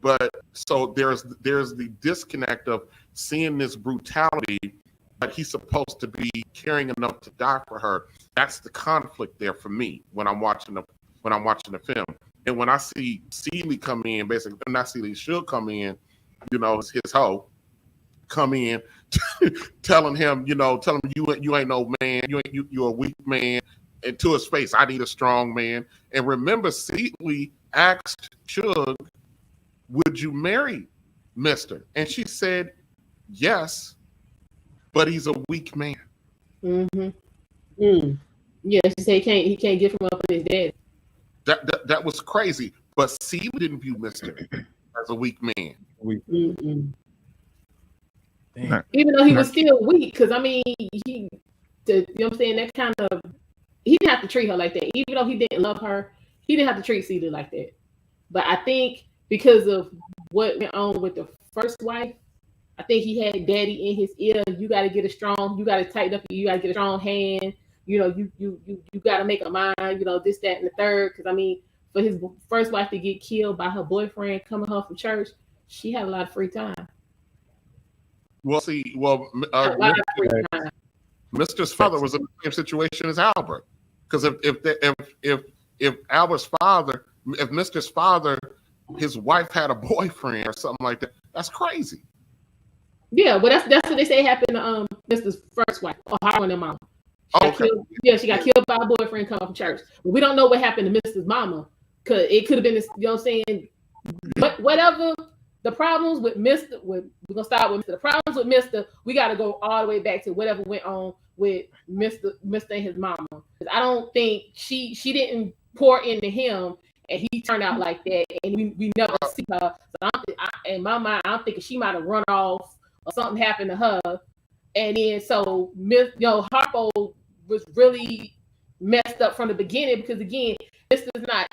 But so there's the disconnect of seeing this brutality, but he's supposed to be caring enough to die for her. That's the conflict there for me when I'm watching the film. And when I see Celie come in, basically not Celie, she'll come in, his hoe, come in, telling him you ain't no man, you're a weak man, and to his face, I need a strong man. And remember, Celie asked Suge, would you marry Mr.? And she said, yes, but he's a weak man. Mm-hmm. Mm. Yeah, she said he can't get from up with his dad. That was crazy. But Celie didn't view Mr. as a weak man. Mm-mm. Even though he was still weak, because you know what I'm saying, that kind of, he didn't have to treat her like that. Even though he didn't love her, he didn't have to treat Celie like that. But I think because of what went on with the first wife, I think he had daddy in his ear. You got to tighten up, you got to get a strong hand. You got to make a mind, this, that, and the third. Because for his first wife to get killed by her boyfriend coming home from church, she had a lot of free time. Well, Mr.'s father was in the same situation as Albert, because if Albert's father, if Mr.'s father, his wife had a boyfriend or something like that, that's crazy. Yeah, but that's what they say happened to Mr.'s first wife, or Harpo and their mama. She got killed by a boyfriend coming from church. But we don't know what happened to Mr.'s mama, because it could have been, but whatever. The problems with Mr. We're gonna start with Mr. The problems with Mr. We got to go all the way back to whatever went on with Mr. and his mama. I don't think she didn't pour into him, and he turned out like that, and we never see her. So in my mind, I'm thinking she might have run off or something happened to her, and then so Harpo was really messed up from the beginning, because again, Mr.'s not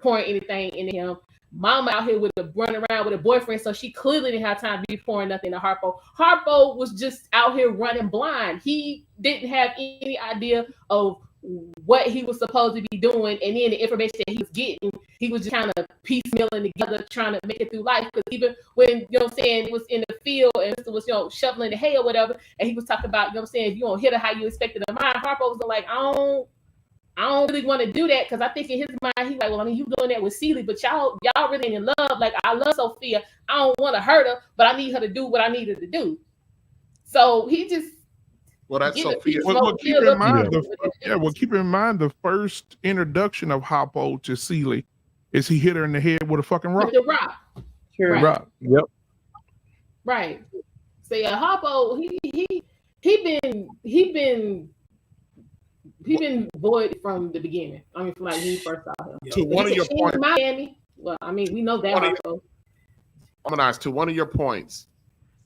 pouring anything into him. Mama out here running around with a boyfriend, so she clearly didn't have time to be pouring nothing to Harpo. Harpo was just out here running blind. He didn't have any idea of what he was supposed to be doing, and then the information that he was getting, he was just kind of piecemealing together, trying to make it through life. Because even when it was in the field and Mr. was shoveling the hay or whatever, and he was talking about if you don't hit her how you expected her mind, Harpo was like, I don't really want to do that, because I think in his mind, he's like, well, you doing that with Celie, but y'all really in love. Like, I love Sophia. I don't want to hurt her, but I need her to do what I need her to do. So he just. Well, that's Sophia. Keep in mind the first introduction of Harpo to Celie is he hit her in the head with a fucking rock. With the rock. Sure. Right. Rock. Yep. Right. So yeah, Harpo, he been void from the beginning. I mean, from like when he first saw him. To one of your points, Miami. Well, I mean, we know that Harpo. Harmonize, to one of your points,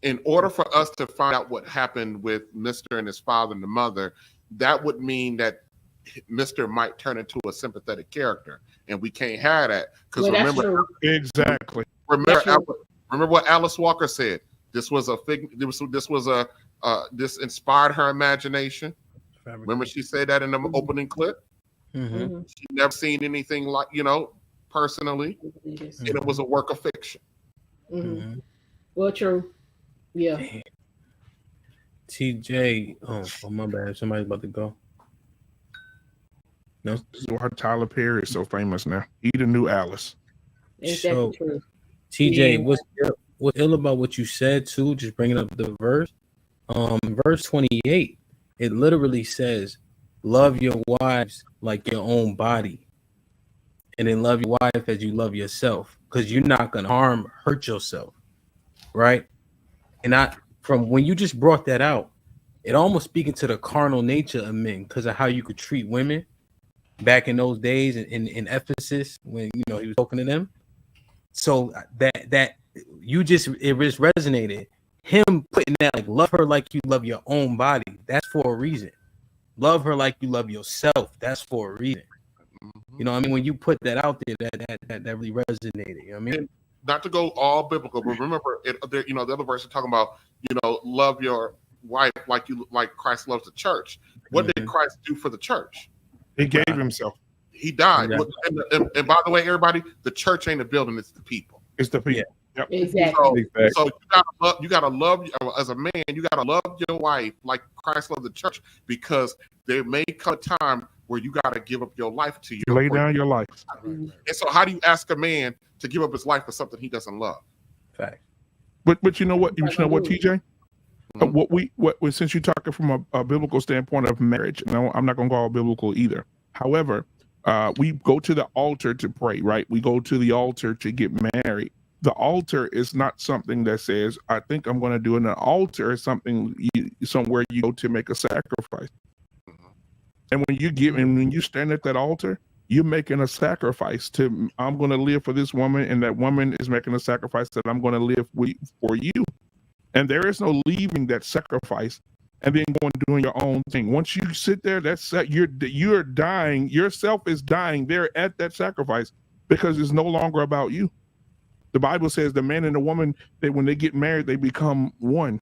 in order for us to find out what happened with Mr. and his father and the mother, that would mean that Mr. might turn into a sympathetic character, and we can't have that because remember, exactly. Remember what Alice Walker said. This was this inspired her imagination. Remember she said that in the opening clip. Mm-hmm. She never seen anything like personally, and it was a work of fiction. Mm-hmm. Well, true. Yeah. TJ, oh my bad. Somebody's about to go. No, this is why Tyler Perry is so famous now. He the new Alice. So, TJ, what's ill about what you said too? Just bringing up the verse. Verse 28. It literally says, "Love your wives like your own body, and then love your wife as you love yourself, because you're not gonna hurt yourself, right?" And from when you just brought that out, it almost speaking to the carnal nature of men because of how you could treat women back in those days in Ephesus when he was talking to them. So that you just resonated. Him putting that like love her like you love your own body. That's for a reason. Love her like you love yourself. That's for a reason. You know what I mean? When you put that out there, that really resonated. You know what I mean? And not to go all biblical, but remember, the other verse is talking about, love your wife like Christ loves the church. What did Christ do for the church? He gave himself. He died. Yeah. And by the way, everybody, the church ain't a building; it's the people. It's the people. Yep. Exactly. So you gotta love as a man. You gotta love your wife like Christ loved the church, because there may come a time where you gotta give up your life to your lay down your life. And so, how do you ask a man to give up his life for something he doesn't love? Fact. But you know what? TJ? Since you're talking from a biblical standpoint of marriage, no, I'm not gonna go all biblical either. However, we go to the altar to pray, right? We go to the altar to get married. The altar is not something that says, I think I'm going to do it. An altar is something somewhere you go to make a sacrifice. And when you stand at that altar, you're making a sacrifice to, I'm going to live for this woman, and that woman is making a sacrifice that I'm going to live for you. And there is no leaving that sacrifice and then going doing your own thing. Once you sit there, you're dying. Yourself is dying there at that sacrifice, because it's no longer about you. The Bible says the man and the woman, that when they get married, they become one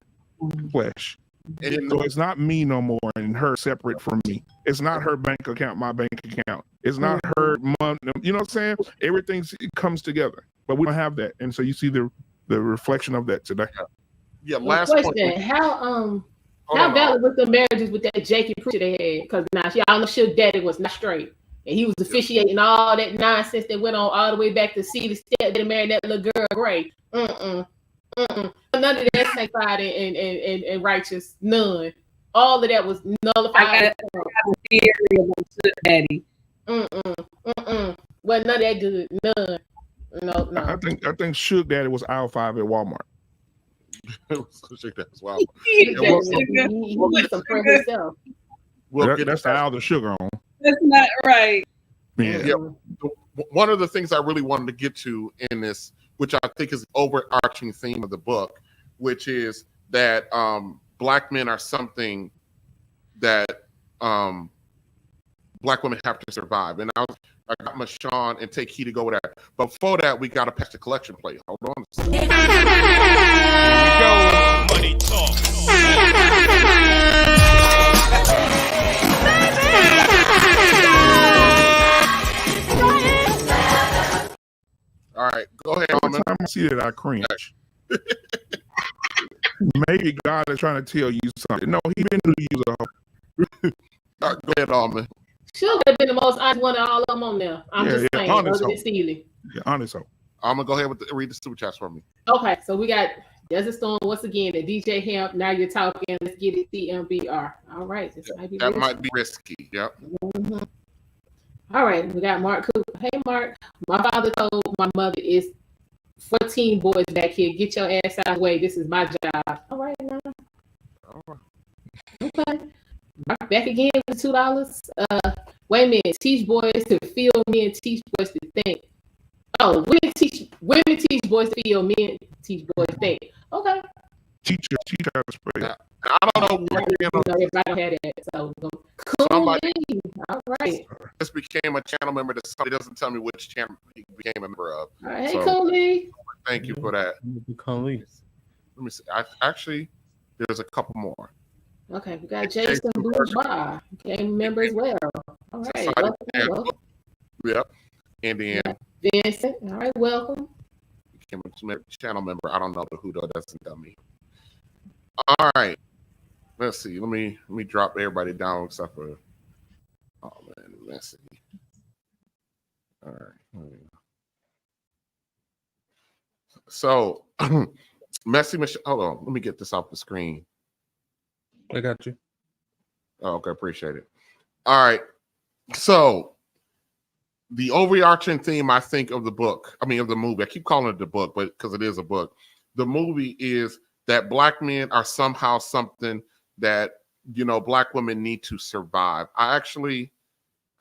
flesh. So it's not me no more and her separate from me. It's not her bank account, my bank account. It's not her mom. You know what I'm saying? Everything comes together, but we don't have that. And so you see the reflection of that today. Yeah. Last question: How valid was the marriages with that Jake and preacher they had? Because now y'all know Suge Daddy was not straight, and he was officiating all that nonsense that went on all the way back to see the step that married that little girl Gray. None of that sanctified and righteous. None. All of that was nullified. I got a theory about Suge Daddy. Well, none of that good. None. No. I think Suge Daddy was aisle 5 at Walmart. That's wild. He was some for himself. That's the aisle the sugar on. That's not right. Yeah. One of the things I really wanted to get to in this, which I think is the overarching theme of the book, which is that Black men are something that Black women have to survive. And I got Mashawn and Take Key to go with that. But before that, we got to pass the collection plate. Hold on a second. Here we go. Money talk. All right, go ahead. Every time I see that, I cringe. Maybe God is trying to tell you something. No, he been to use a hoe. All right, go ahead, Almond. Should have been the most honest one of all of them on there. I'm just saying, other than Steely. Yeah, honest hoe. I'm gonna go ahead read the super chats for me. Okay, so we got Desert Storm once again. The DJ Hemp. Now you're talking. Let's get it. CMBR. All right, this might be that risky. Might be risky. Yep. All right, we got Mark Cooper. Hey, Mark. My father told my mother it's 14 boys back here. Get your ass out of the way. This is my job. All right, now. Okay. Mark back again with $2. Wait a minute. Teach boys to feel, men teach boys to think. Oh, women teach boys to feel, men teach boys to think. Okay. Teach how to spray. I don't know what if I don't have that. So cool. All right. Just became a channel member that somebody doesn't tell me which channel he became a member of. All right. Hey, Cooley. Thank you for that. Let me see. Actually, there's a couple more. Okay, we got Jason Bourgeois, became a member as well. All right, welcome. Yep. And then Vincent. All right, welcome. Became a channel member. I don't know who though. Doesn't tell me. All right. Let's see. Let me drop everybody down except for. Oh man, let's see. All right. So, Messy Michelle. Hold on. Let me get this off the screen. I got you. Oh, okay, appreciate it. All right. So, the overarching theme, I think, of the book, of the movie, I keep calling it the book, but because it is a book, the movie is that Black men are somehow something that, Black women need to survive. I actually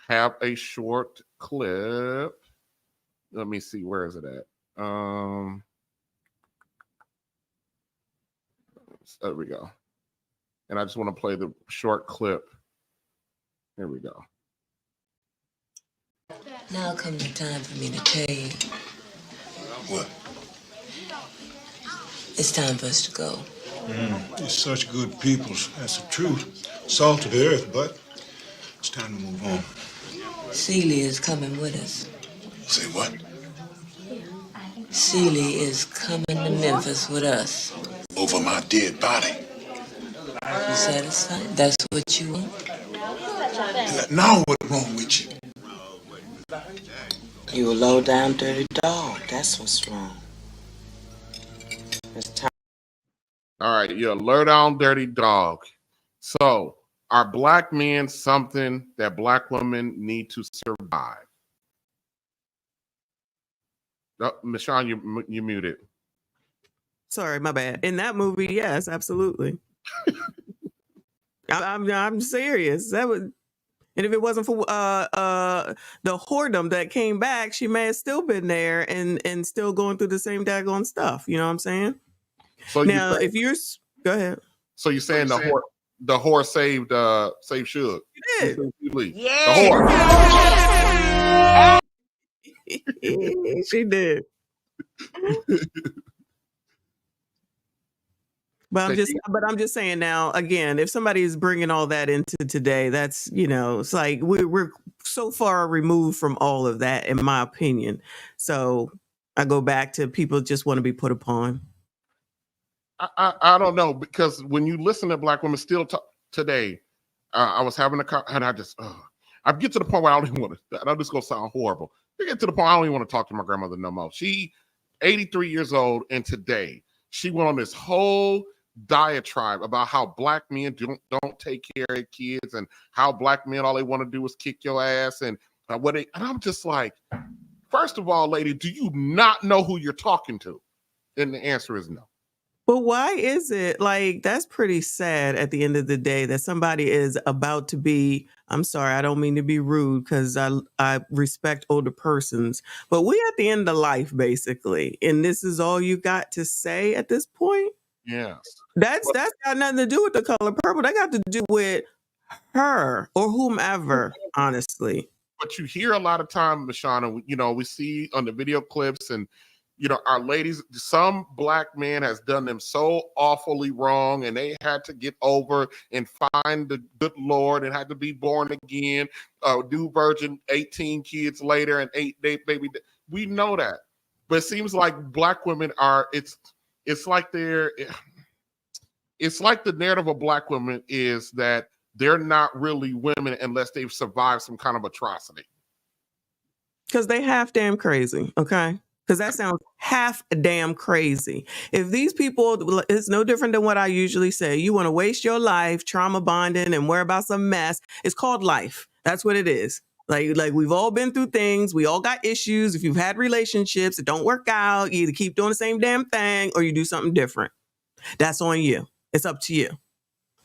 have a short clip. Let me see, where is it at? There we go. And I just want to play the short clip. Here we go. Now comes the time for me to tell you. What? It's time for us to go. You're such good people. That's the truth. Salt of the earth, but it's time to move on. Celie is coming with us. Say what? Celie is coming to Memphis with us. Over my dead body. You satisfied? That's what you want? Now what's wrong with you? You a low down dirty dog. That's what's wrong. It's time. All right, you're a low down dirty dog. So, are Black men something that Black women need to survive? Oh, Michonne, you muted. Sorry, my bad. In that movie, yes, absolutely. I'm serious. That would, and if it wasn't for the whoredom that came back, she may have still been there and still going through the same daggone stuff. You know what I'm saying? So now, if you're, go ahead. So you're saying the whore saved Suge? She did. Yeah. She did. But I'm just saying now, again, if somebody is bringing all that into today, that's, it's like we're so far removed from all of that, in my opinion. So I go back to people just want to be put upon. I don't know, because when you listen to Black women still today, I was having and I just, I get to the point where I don't even want to, I'm just going to sound horrible. I get to the point I don't even want to talk to my grandmother no more. She 83 years old, and today she went on this whole diatribe about how Black men don't take care of kids, and how Black men, all they want to do is kick your ass, and and I'm just like, first of all, lady, do you not know who you're talking to? And the answer is no. But why is it like, that's pretty sad at the end of the day that somebody is about to be, I'm sorry, I don't mean to be rude because I respect older persons, but we at the end of life basically. And this is all you got to say at this point? Yes. That's got nothing to do with The Color Purple. That got to do with her or whomever, honestly. But you hear a lot of time, Mashana, we see on the video clips and, our ladies, some Black man has done them so awfully wrong, and they had to get over and find the good Lord and had to be born again, new virgin, 18 kids later, and 8-day baby. We know that. But it seems like Black women are, it's like the narrative of Black women is that they're not really women unless they've survived some kind of atrocity. Because they half damn crazy, okay? Because that sounds half damn crazy. If these people, it's no different than what I usually say. You want to waste your life trauma bonding and worry about some mess. It's called life. That's what it is. Like we've all been through things. We all got issues. If you've had relationships that don't work out, you either keep doing the same damn thing or you do something different. That's on you. It's up to you.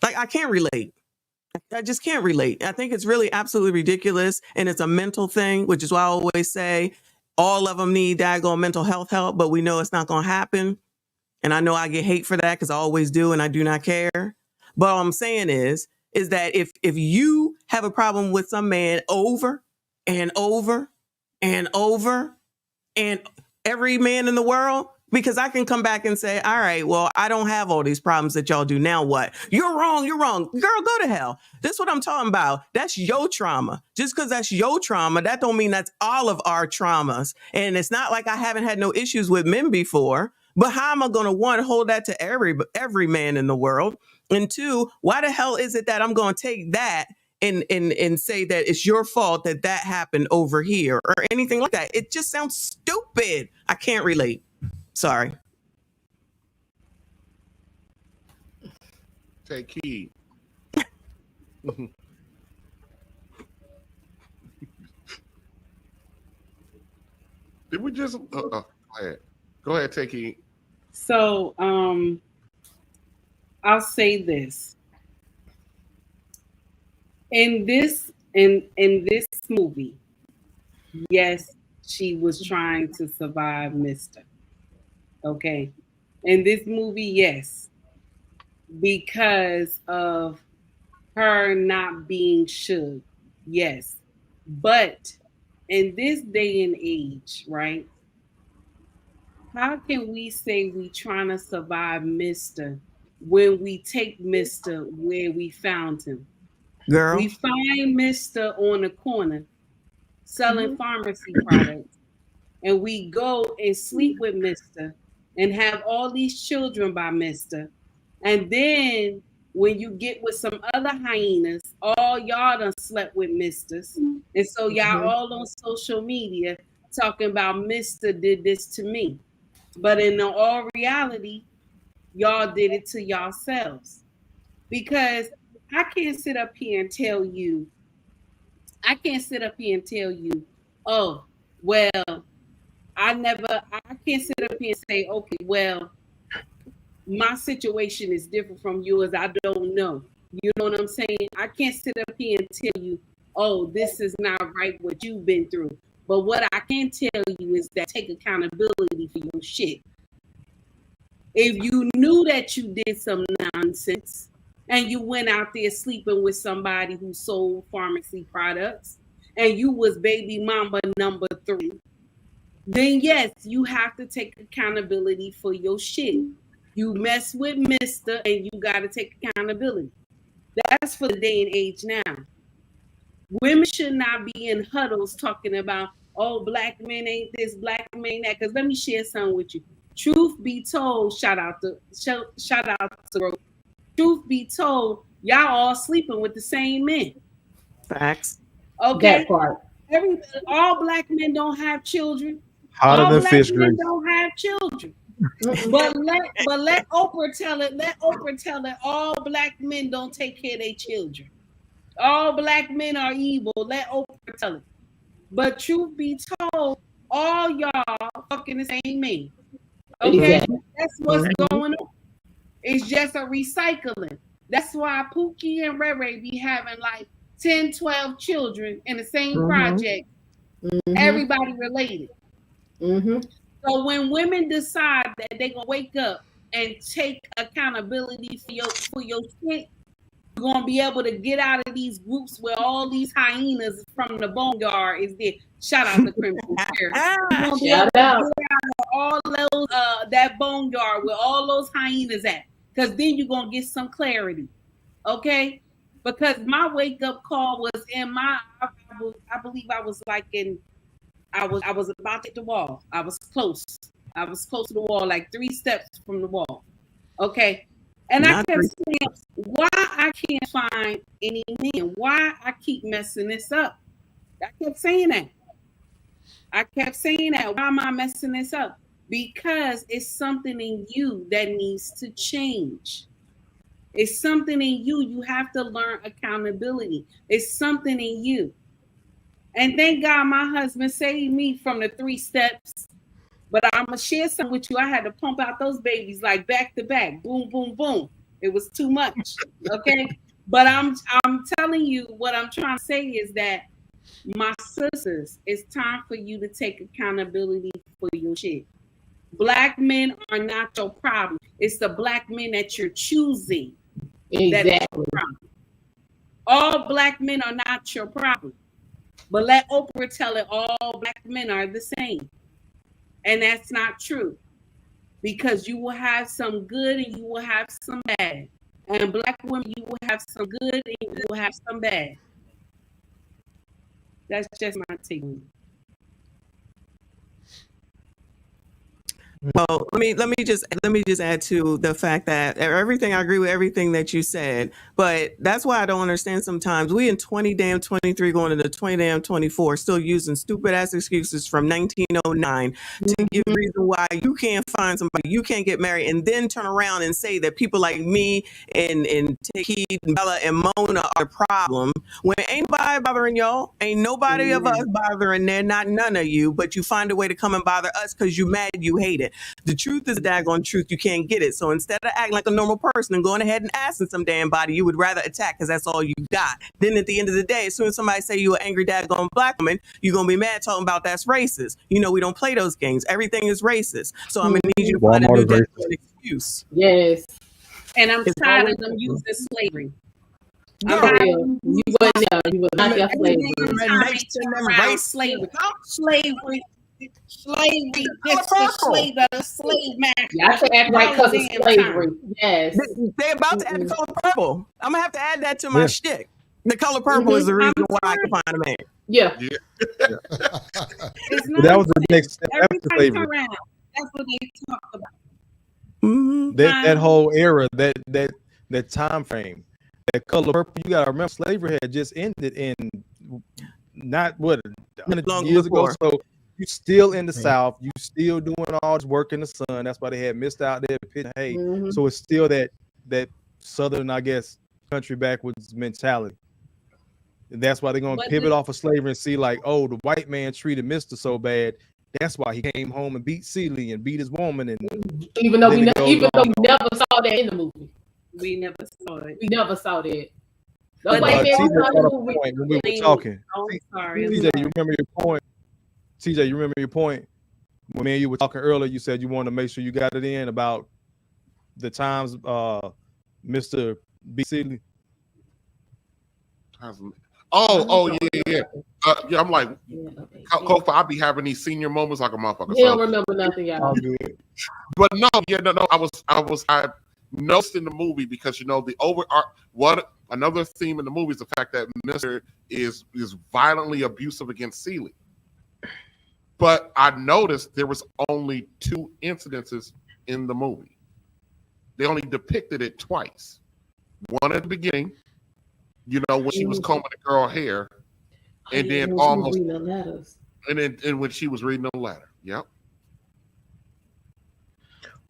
Like, I can't relate. I just can't relate. I think it's really absolutely ridiculous. And it's a mental thing, which is why I always say all of them need daggone mental health help, but we know it's not going to happen. And I know I get hate for that because I always do, and I do not care. But all I'm saying is that if you have a problem with some man over and over and over and every man in the world, because I can come back and say, all right, well, I don't have all these problems that y'all do. Now what? You're wrong. You're wrong. Girl, go to hell. That's what I'm talking about. That's your trauma. Just because that's your trauma, that don't mean that's all of our traumas. And it's not like I haven't had no issues with men before. But how am I going to, one, hold that to every man in the world? And two, why the hell is it that I'm going to take that and say that it's your fault that happened over here or anything like that? It just sounds stupid. I can't relate. Sorry. Take heed. Did we just? Go ahead. Go ahead. Take heed. So, I'll say this. In this movie, yes, she was trying to survive Mr. Okay. In this movie, yes, because of her not being shook. Yes. But in this day and age, right? How can we say we trying to survive Mr. when we take Mr. where we found him? Girl. We find Mr. on the corner selling pharmacy products, and we go and sleep with Mr. and have all these children by Mr. And then when you get with some other hyenas, all y'all done slept with Misters. And so y'all all on social media talking about Mr. did this to me. But in all reality, y'all did it to yourselves. Because I can't sit up here and tell you, oh, well, I can't sit up here and say, okay, well, my situation is different from yours. I don't know. You know what I'm saying? I can't sit up here and tell you, oh, this is not right what you've been through. But what I can tell you is that take accountability for your shit. If you knew that you did some nonsense and you went out there sleeping with somebody who sold pharmacy products and you was baby mama number 3, then yes, you have to take accountability for your shit. You mess with Mr. and you got to take accountability. That's for the day and age now. Women should not be in huddles talking about, oh, black men ain't this, black men that. Because let me share something with you. Truth be told, shout out to truth be told, y'all all sleeping with the same men. Facts. Okay. That part. All black men don't have children. Hotter all than black fish men grease. don't have children. but let Oprah tell it. Let Oprah tell it. All black men don't take care of their children. All black men are evil. Let Oprah tell it. But truth be told, all y'all fucking the same man. Okay, Exactly. That's what's going on. It's just a recycling. That's why Pookie and Ray Ray be having like 10, 12 children in the same project. Everybody related. So when women decide that they're gonna wake up and take accountability for your shit, you're gonna be able to get out of these groups where all these hyenas from the boneyard is there. Shout out to Crimson Sheriff. Shout out. Get out of all those that boneyard where all those hyenas at, because then you're gonna get some clarity, okay? Because my wake up call was in my, I believe I was like in. I was about to hit the wall. I was close to the wall, like 3 steps from the wall. Okay. And I kept saying, why I can't find any men? Why I keep messing this up? I kept saying that. Why am I messing this up? Because it's something in you that needs to change. It's something in you. You have to learn accountability. It's something in you. And thank God my husband saved me from the 3 steps. But I'm gonna share some with you. I had to pump out those babies like back to back, boom, boom, boom. It was too much. Okay. But I'm telling you, what I'm trying to say is that, my sisters, it's time for you to take accountability for your shit. Black men are not your problem. It's the black men that you're choosing. Exactly. That is your problem. All black men are not your problem. But let Oprah tell it, all black men are the same. And that's not true. Because you will have some good and you will have some bad. And black women, you will have some good and you will have some bad. That's just my take on it. Well, let me just add to the fact that everything, I agree with everything that you said, but that's why I don't understand sometimes. We in 2023 going into 2024 still using stupid ass excuses from 1909 to give reason why you can't find somebody, you can't get married, and then turn around and say that people like me and Taki, Bella, and Mona are the problem when ain't nobody bothering y'all, ain't nobody of us bothering there, not none of you, but you find a way to come and bother us because you mad, you hate it. The truth is a daggone truth. You can't get it. So instead of acting like a normal person and going ahead and asking some damn body, you would rather attack because that's all you got. Then at the end of the day, as soon as somebody say you an angry daggone black woman, you're going to be mad talking about that's racist. You know, we don't play those games. Everything is racist. So I'm going to need you to find a new daggone excuse. Yes. And I'm tired of them using slavery. You wasn't there. You was not there slavery. Slavery, this the slave of the slave master. Y'all should act right because of slavery. Yes. They're about to add the color purple. I'm gonna have to add that to my shtick. The color purple is the reason why I can find a man. Yeah. That was the next step after slavery. That's what they talk about. That whole era, that time frame, that color purple. You gotta remember, slavery had just ended in not what 100 years ago. So you still in the South, you still doing all this work in the sun. That's why they had missed out there pitching hay. So it's still that Southern, I guess, country backwards mentality. And that's why they're gonna pivot off of slavery and see like, oh, the white man treated Mister so bad. That's why he came home and beat Celie and beat his woman. And even though we never saw that in the movie. We never saw it. We never saw that. When we were talking. TJ, you remember your point? TJ, you remember your point? When me and you were talking earlier, you said you wanted to make sure you got it in about the times Mr. B. Celie. Yeah. I'm like, Kofa, I'll be having these senior moments like a motherfucker. He don't remember nothing, y'all. But no. I noticed in the movie because another theme in the movie is the fact that Mr. is violently abusive against Celie. But I noticed there was only 2 incidences in the movie. They only depicted it twice. One at the beginning, when she was combing the girl hair, and then almost, and then when she was reading the letter. Yep.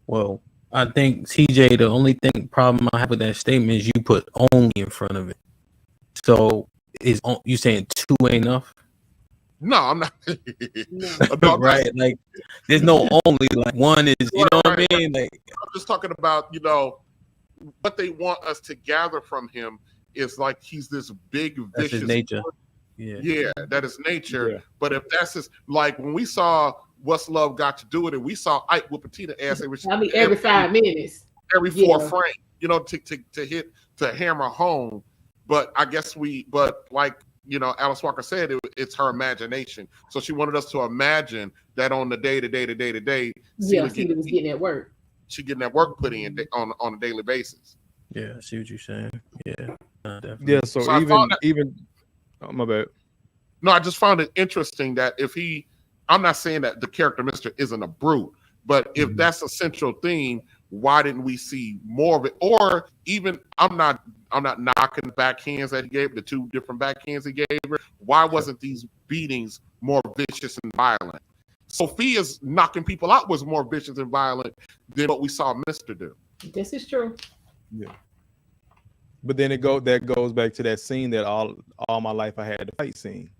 Well, I think TJ, the only problem I have with that statement is you put only in front of it. So is you saying 2 ain't enough? No, I'm not. Right, like there's no only, like one is, you know what I mean? Like I'm just talking about, what they want us to gather from him is like he's this big vicious. That's his nature. Yeah, that is nature. Yeah. But if that's his, like when we saw What's Love Got to Do with It, we saw Ike whoop Tina ass. Every 5 minutes, every 4 frame, to hammer home. But I guess Alice Walker said it's her imagination. So she wanted us to imagine that on the day, Celie was getting that work. She getting that work put in on a daily basis. Yeah, I see what you're saying. Yeah, definitely. Yeah. So even oh, my bad. No, I just found it interesting that I'm not saying that the character Mr. isn't a brute, but if that's a central theme, why didn't we see more of it? Or even I'm not knocking the backhands that he gave, the 2 different backhands he gave her. Why wasn't these beatings more vicious and violent? Sophia's knocking people out was more vicious and violent than what we saw Mr. do. This is true. Yeah. But then that goes back to that scene that all my life I had to fight scene.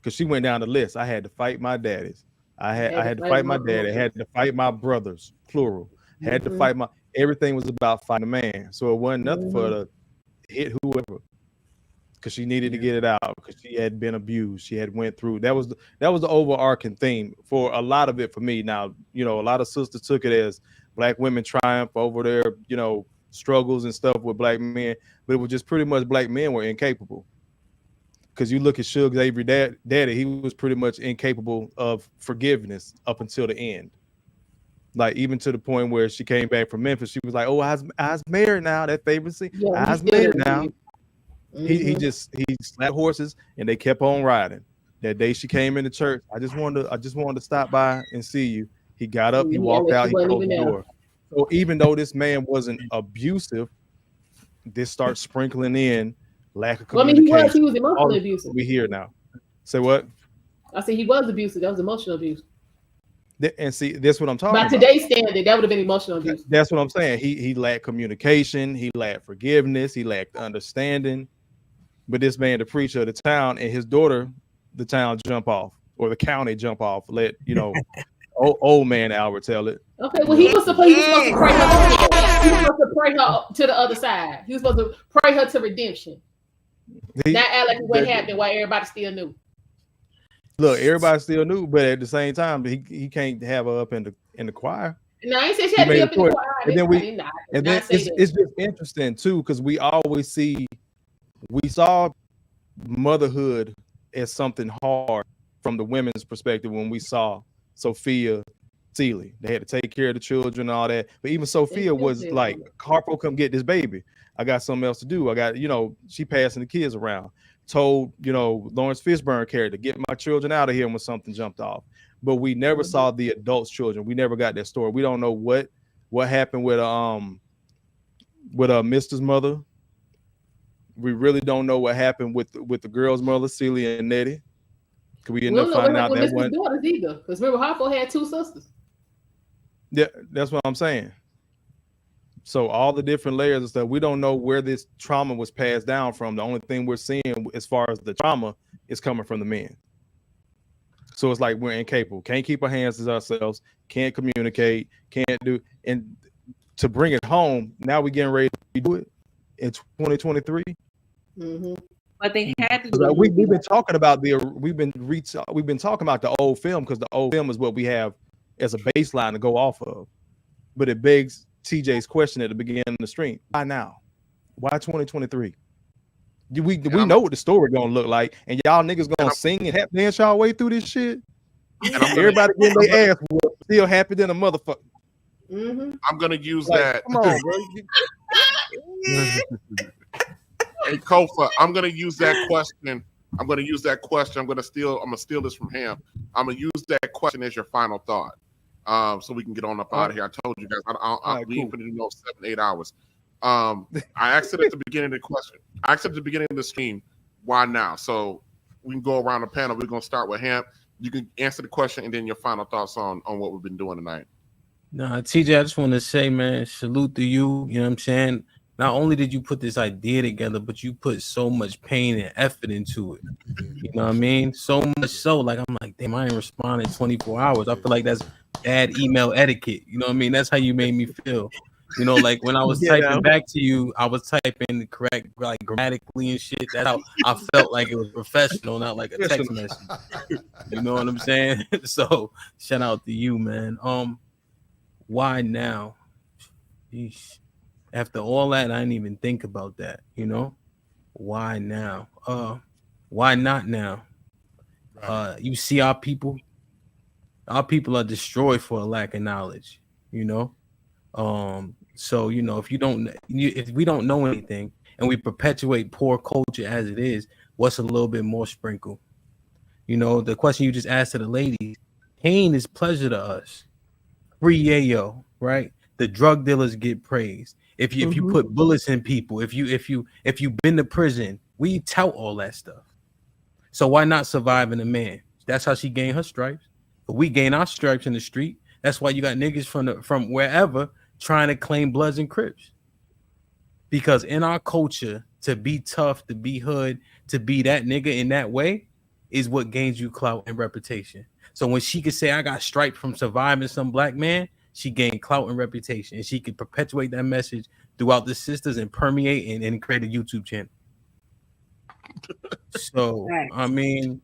because she went down the list. I had to fight my daddies. I had to fight my daddy. I had to fight my brothers, plural. Had to fight my. Everything was about fighting a man. So it wasn't nothing for her to hit whoever, because she needed to get it out, because she had been abused. She had went through. That was the overarching theme for a lot of it for me. Now, a lot of sisters took it as black women triumph over their, struggles and stuff with black men, but it was just pretty much black men were incapable. Because you look at Suge Avery daddy, he was pretty much incapable of forgiveness up until the end. Like, even to the point where she came back from Memphis, she was like, "Oh, I's married now." That favorite scene, I's married now. He slapped horses, and they kept on riding. That day she came into church, I just wanted to stop by and see you. He got up, he walked out, he closed the door. So even though this man wasn't abusive, this starts sprinkling in lack of communication. He was emotionally abusive. We hear now. Say what? I said he was abusive. That was emotional abuse. And see, that's what I'm talking about. By today's standard, that would have been emotional abuse. That's what I'm saying. He lacked communication. He lacked forgiveness. He lacked understanding. But this man, the preacher of the town, and his daughter, the town jump off, or the county jump off. Let old man Albert tell it. Okay, well, he was supposed to pray her. He was supposed to pray her to the other side. He was supposed to pray her to redemption. Not act like what happened while everybody still knew. Look, everybody still knew, but at the same time, he can't have her up in the choir. No, I ain't say she had to be up in the choir. And then it's just interesting too, because we saw motherhood as something hard from the women's perspective when we saw Sophia Seeley. They had to take care of the children and all that. But even Sophia was like, Harpo, come get this baby. I got something else to do. I got, she passing the kids around. Told, Lawrence Fishburne character, get my children out of here when something jumped off. But we never saw the adults' children. We never got that story. We don't know what happened with Mister's mother. We really don't know what happened with the girl's mother, Celia and Nettie. Could we end up finding out that one? Daughters either, because remember Harpo had two sisters. Yeah, that's what I'm saying. So all the different layers of stuff, we don't know where this trauma was passed down from. The only thing we're seeing as far as the trauma is coming from the men. So it's like we're incapable, can't keep our hands to ourselves, can't communicate, can't do. And to bring it home, now we're getting ready to do it in 2023. Mm-hmm. But they had to. Do we've been talking about we've been talking about the old film, because the old film is what we have as a baseline to go off of. But it begs TJ's question at the beginning of the stream: why now? Why 2023? We know what the story gonna look like, and y'all niggas gonna sing and have dance y'all way through this shit. And everybody getting their ass whooped, still happy than a motherfucker. Mm-hmm. I'm gonna use that. Come on, bro. Hey, Kofa, I'm gonna use that question. I'm gonna steal this from him. I'm gonna use that question as your final thought. So we can get on up out of here. I told you guys, we ain't gonna do no 7-8 hours. I asked it at the beginning of the question. I asked it at the beginning of the stream, why now? So we can go around the panel. We're gonna start with him. You can answer the question and then your final thoughts on what we've been doing tonight. Nah, TJ, I just want to say, man, salute to you. You know what I'm saying? Not only did you put this idea together, but you put so much pain and effort into it. You know what I mean? So much so, like, I'm like, damn, I ain't responding 24 hours. I feel like that's bad email etiquette. You know what I mean? That's how you made me feel. You know, like when I was typing back to you, I was typing correct, like grammatically and shit. That's how I felt like it was professional, not like a text message. You know what I'm saying? So shout out to you, man. Why now? Yeesh. After all that, I didn't even think about that, you know? Why now? Why not now? You see our people are destroyed for a lack of knowledge, you know? So, you know, if we don't know anything and we perpetuate poor culture as it is, what's a little bit more sprinkle? You know, the question you just asked to the ladies, pain is pleasure to us. Free yayo, right? The drug dealers get praised. If you put bullets in people, if you've been to prison, we tout all that stuff. So why not surviving a man? That's how she gained her stripes. But we gain our stripes in the street. That's why you got niggas from wherever trying to claim Bloods and Crips. Because in our culture, to be tough, to be hood, to be that nigga in that way, is what gains you clout and reputation. So when she could say, I got striped from surviving some black man, she gained clout and reputation. And she could perpetuate that message throughout the sisters and permeate and create a YouTube channel. So, I mean,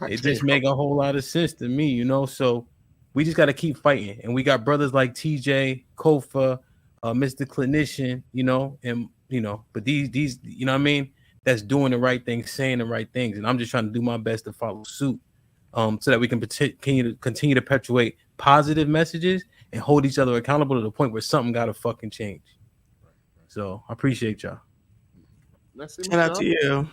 it just make a whole lot of sense to me, you know? So we just got to keep fighting. And we got brothers like TJ, Kofa, Mr. Clinician, you know, and, you know, but these, you know what I mean? That's doing the right thing, saying the right things. And I'm just trying to do my best to follow suit so that we can continue to perpetuate positive messages and hold each other accountable to the point where something got to fucking change. So I appreciate y'all. Shout out to you.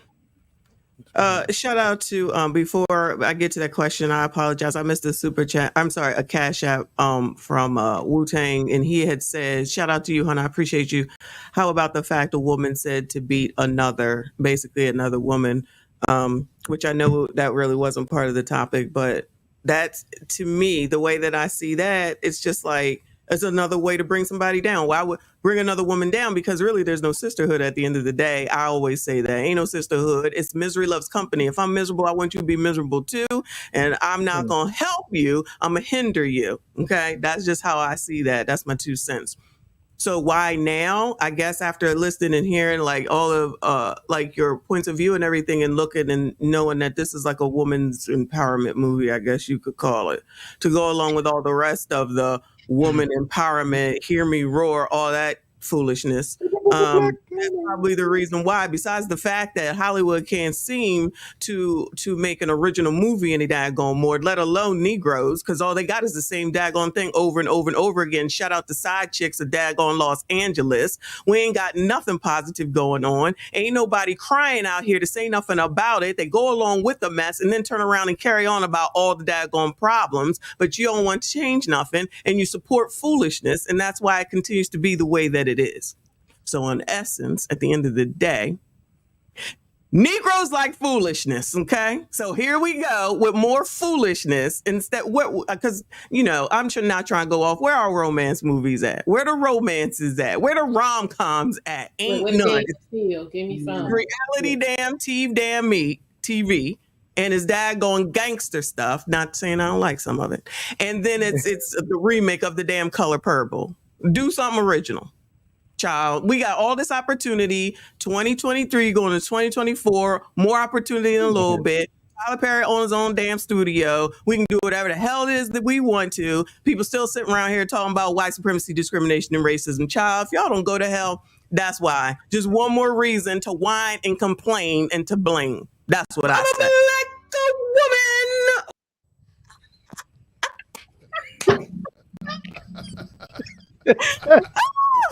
Shout out to before I get to that question, I apologize. I missed the super chat. I'm sorry, a cash app from Wu-Tang, and he had said, shout out to you, honey. I appreciate you. How about the fact a woman said to beat another woman, which I know that really wasn't part of the topic, but that's, to me, the way that I see that, it's just like, it's another way to bring somebody down. Why would bring another woman down? Because really there's no sisterhood at the end of the day. I always say that. Ain't no sisterhood. It's misery loves company. If I'm miserable, I want you to be miserable too. And I'm not going to help you. I'm going to hinder you. Okay. That's just how I see that. That's my 2 cents. So why now? I guess after listening and hearing like all of like your points of view and everything, and looking and knowing that this is like a woman's empowerment movie, I guess you could call it, to go along with all the rest of the woman empowerment, hear me roar, all that foolishness. That's probably the reason why, besides the fact that Hollywood can't seem to make an original movie any daggone more, let alone Negroes, because all they got is the same daggone thing over and over and over again. Shout out to side chicks of daggone Los Angeles. We ain't got nothing positive going on. Ain't nobody crying out here to say nothing about it. They go along with the mess and then turn around and carry on about all the daggone problems, but you don't want to change nothing and you support foolishness, and that's why it continues to be the way that it is. So in essence, at the end of the day, Negroes like foolishness, okay? So here we go with more foolishness instead, because, you know, I'm not trying to go off. Where are romance movies at? Where the romances at? Where the rom-coms at? Ain't none. Still, give me some. Reality damn TV and his dad going gangster stuff. Not saying I don't like some of it. And then it's the remake of the damn Color Purple. Do something original. Child, we got all this opportunity, 2023 going to 2024, more opportunity in a little bit. Tyler Perry owns his own damn studio. We can do whatever the hell it is that we want to. People still sitting around here talking about white supremacy, discrimination, and racism. Child, if y'all don't go to hell, that's why. Just one more reason to whine and complain and to blame. That's what I say.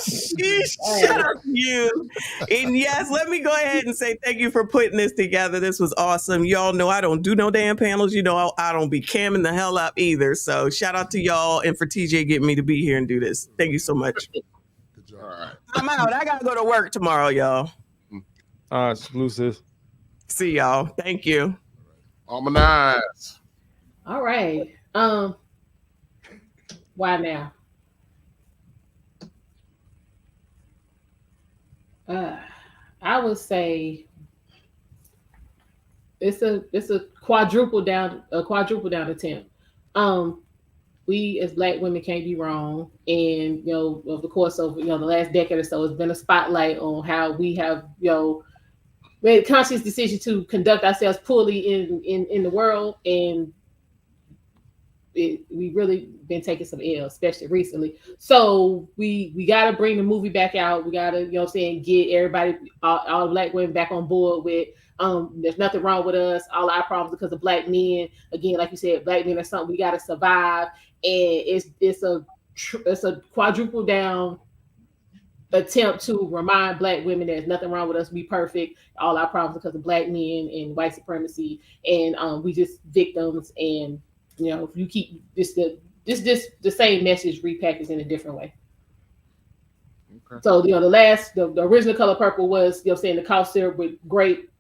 Shut up, you. And yes, let me go ahead and say thank you for putting this together. This was awesome. Y'all know I don't do no damn panels. You know I don't be camming the hell up either. So shout out to y'all and for TJ getting me to be here and do this. Thank you so much. Good job. All right. I'm out. I gotta go to work tomorrow, y'all. All right, exclusive. See y'all. Thank you. Harmonize. All right. Why now? I would say it's a quadruple down attempt. We as Black women can't be wrong, and over the course of the last decade or so, it's been a spotlight on how we have made a conscious decision to conduct ourselves poorly in the world, and we really been taking some L, especially recently. So we got to bring the movie back out. We got to, get everybody, all Black women back on board with, there's nothing wrong with us. All our problems because of Black men. Again, like you said, Black men are something we got to survive. And it's a quadruple down attempt to remind Black women there's nothing wrong with us. We perfect. All our problems because of Black men and white supremacy. And we just victims. And if you keep the same message repackaged in a different way. Okay. So the original Color Purple was saying the cough syrup with grape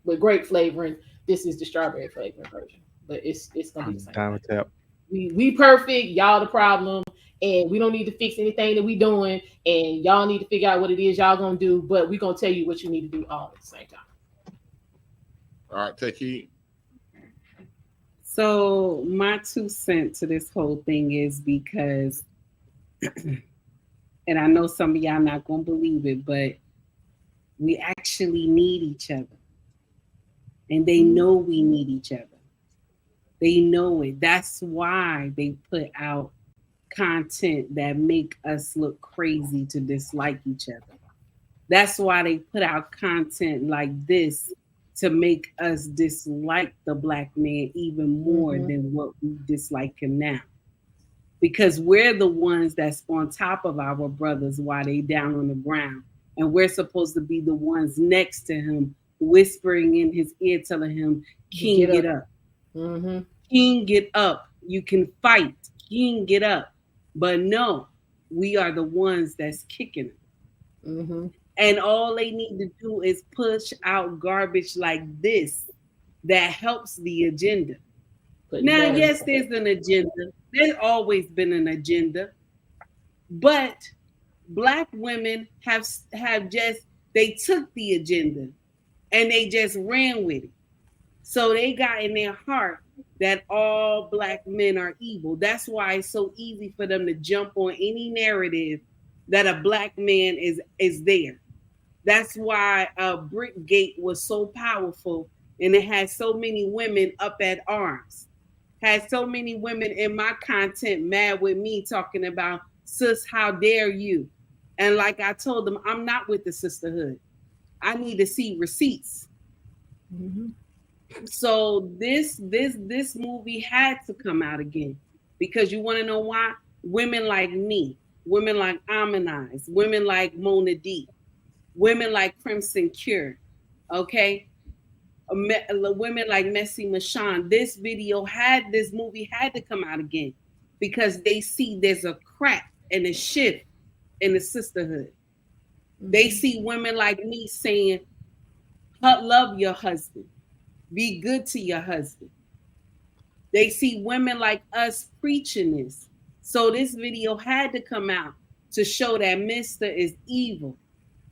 flavoring. This is the strawberry flavoring version, but it's gonna be the same. Time to tap. We perfect, y'all the problem, and we don't need to fix anything that we doing, and y'all need to figure out what it is y'all gonna do, but we gonna tell you what you need to do all at the same time. All right, take heed. So my 2 cents to this whole thing is because, and I know some of y'all not gonna believe it, but we actually need each other. And they know we need each other. They know it. That's why they put out content that make us look crazy to dislike each other. That's why they put out content like this to make us dislike the black man even more than what we dislike him now. Because we're the ones that's on top of our brothers while they down on the ground. And we're supposed to be the ones next to him, whispering in his ear, telling him, King, get up. King, get up. You can fight. King, get up. But no, we are the ones that's kicking him. And all they need to do is push out garbage like this that helps the agenda. Now, yes, there's an agenda. There's always been an agenda. But Black women have just, they took the agenda and they just ran with it. So they got in their heart that all Black men are evil. That's why it's so easy for them to jump on any narrative that a Black man is there. That's why Brickgate was so powerful, and it had so many women up at arms. Had so many women in my content mad with me talking about, sis, how dare you? And like I told them, I'm not with the sisterhood. I need to see receipts. So this movie had to come out again, because you want to know why? Women like me, women like Amanize, women like Mona D, women like Crimson Cure, okay? Women like Messi Mashan. This movie had to come out again because they see there's a crack and a shift in the sisterhood. They see women like me saying, love your husband. Be good to your husband. They see women like us preaching this. So this video had to come out to show that Mr. is evil,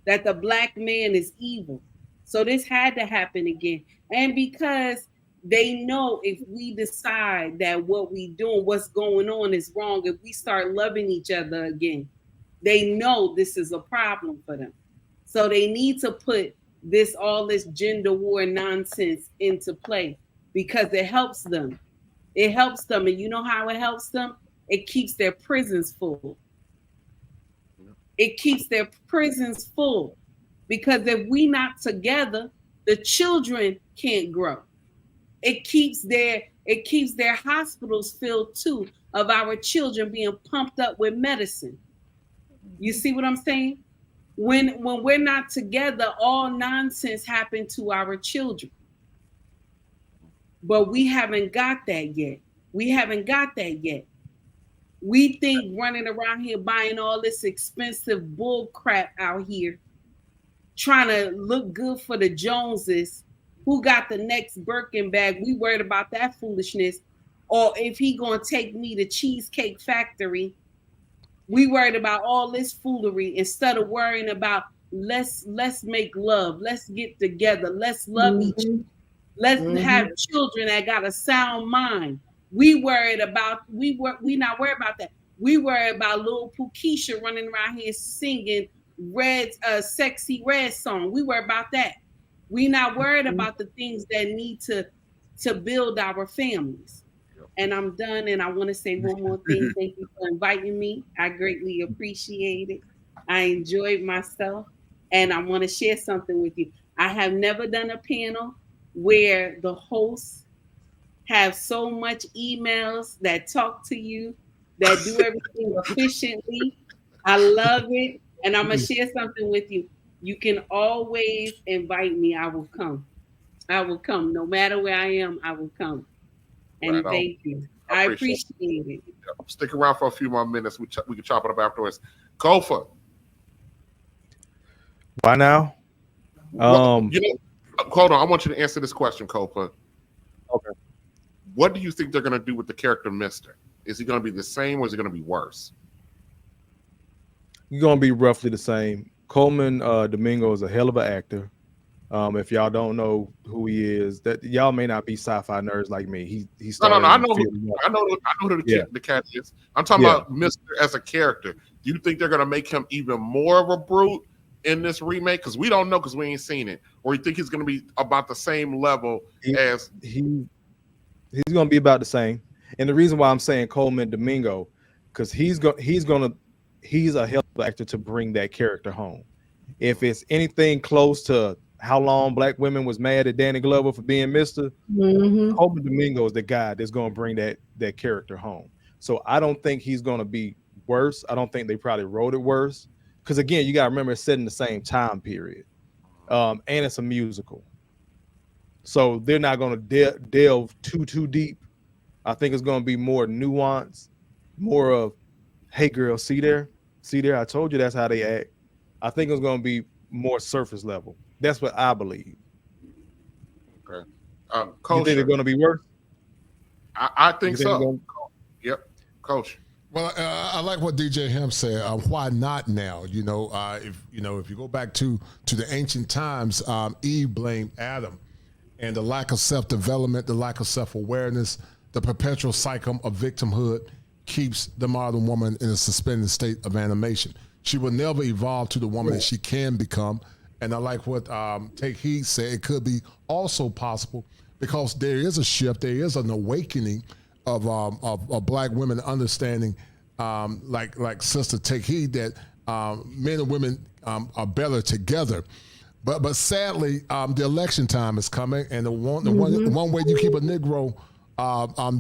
that the Black man is evil. So this had to happen again. And because they know if we decide that what we doing, what's going on is wrong, if we start loving each other again, they know this is a problem for them. So they need to put all this gender war nonsense into play because it helps them. It helps them. And you know how it helps them? It keeps their prisons full. It keeps their prisons full. Because if we not together, the children can't grow. It keeps their hospitals filled too of our children being pumped up with medicine. You see what I'm saying? When we're not together, all nonsense happened to our children. But we haven't got that yet. We haven't got that yet. We think running around here buying all this expensive bull crap out here, trying to look good for the Joneses, who got the next Birkin bag. We worried about that foolishness. Or if he gonna take me to Cheesecake Factory, we worried about all this foolery instead of worrying about let's make love, let's get together, let's love each other, let's have children that got a sound mind. We not worried about that. We worry about little Pookeisha running around here singing Sexy Red song. We worry about that. We not worried about the things that need to build our families. And I'm done. And I want to say one more thing. Thank you for inviting me. I greatly appreciate it. I enjoyed myself. And I want to share something with you. I have never done a panel where the hosts have so much emails that talk to you, that do everything efficiently. I love it. And I'm going to share something with you. You can always invite me. I will come. I will come. No matter where I am, I will come. And thank you. I appreciate it. Stick around for a few more minutes. We can chop it up afterwards. Kofa. Why now? Hold on. I want you to answer this question, Kofa. Okay. What do you think they're going to do with the character Mr.? Is he going to be the same or is he going to be worse? You're going to be roughly the same. Coleman Domingo is a hell of an actor. If y'all don't know who he is, that y'all may not be sci-fi nerds like me. He's No. I know who the cat is. I'm talking about Mr. as a character. Do you think they're gonna make him even more of a brute in this remake? Because we don't know, because we ain't seen it. Or you think he's gonna be about the same level as he's gonna be about the same. And the reason why I'm saying Coleman Domingo, because he's a hell of an actor to bring that character home. If it's anything close to how long black women was mad at Danny Glover for being Mr. Coleman Domingo is the guy that's going to bring that character home. So I don't think he's going to be worse. I don't think they probably wrote it worse. Because again, you got to remember it's set in the same time period. And it's a musical. So they're not going to delve too deep. I think it's going to be more nuanced, more of, hey girl, see there, I told you that's how they act. I think it's going to be more surface level. That's what I believe. Okay. You think they're going to be worse? I think so. Yep, Coach. Well, I like what DJ Hem said. Why not now? If you go back to the ancient times, Eve blamed Adam, and the lack of self-development, the lack of self-awareness, the perpetual cycle of victimhood keeps the modern woman in a suspended state of animation. She will never evolve to the woman that she can become. And I like what Take Heed said. It could be also possible because there is a shift. There is an awakening of black women understanding, like Sister Take Heed, that men and women are better together. But sadly, the election time is coming, and the one way you keep a Negro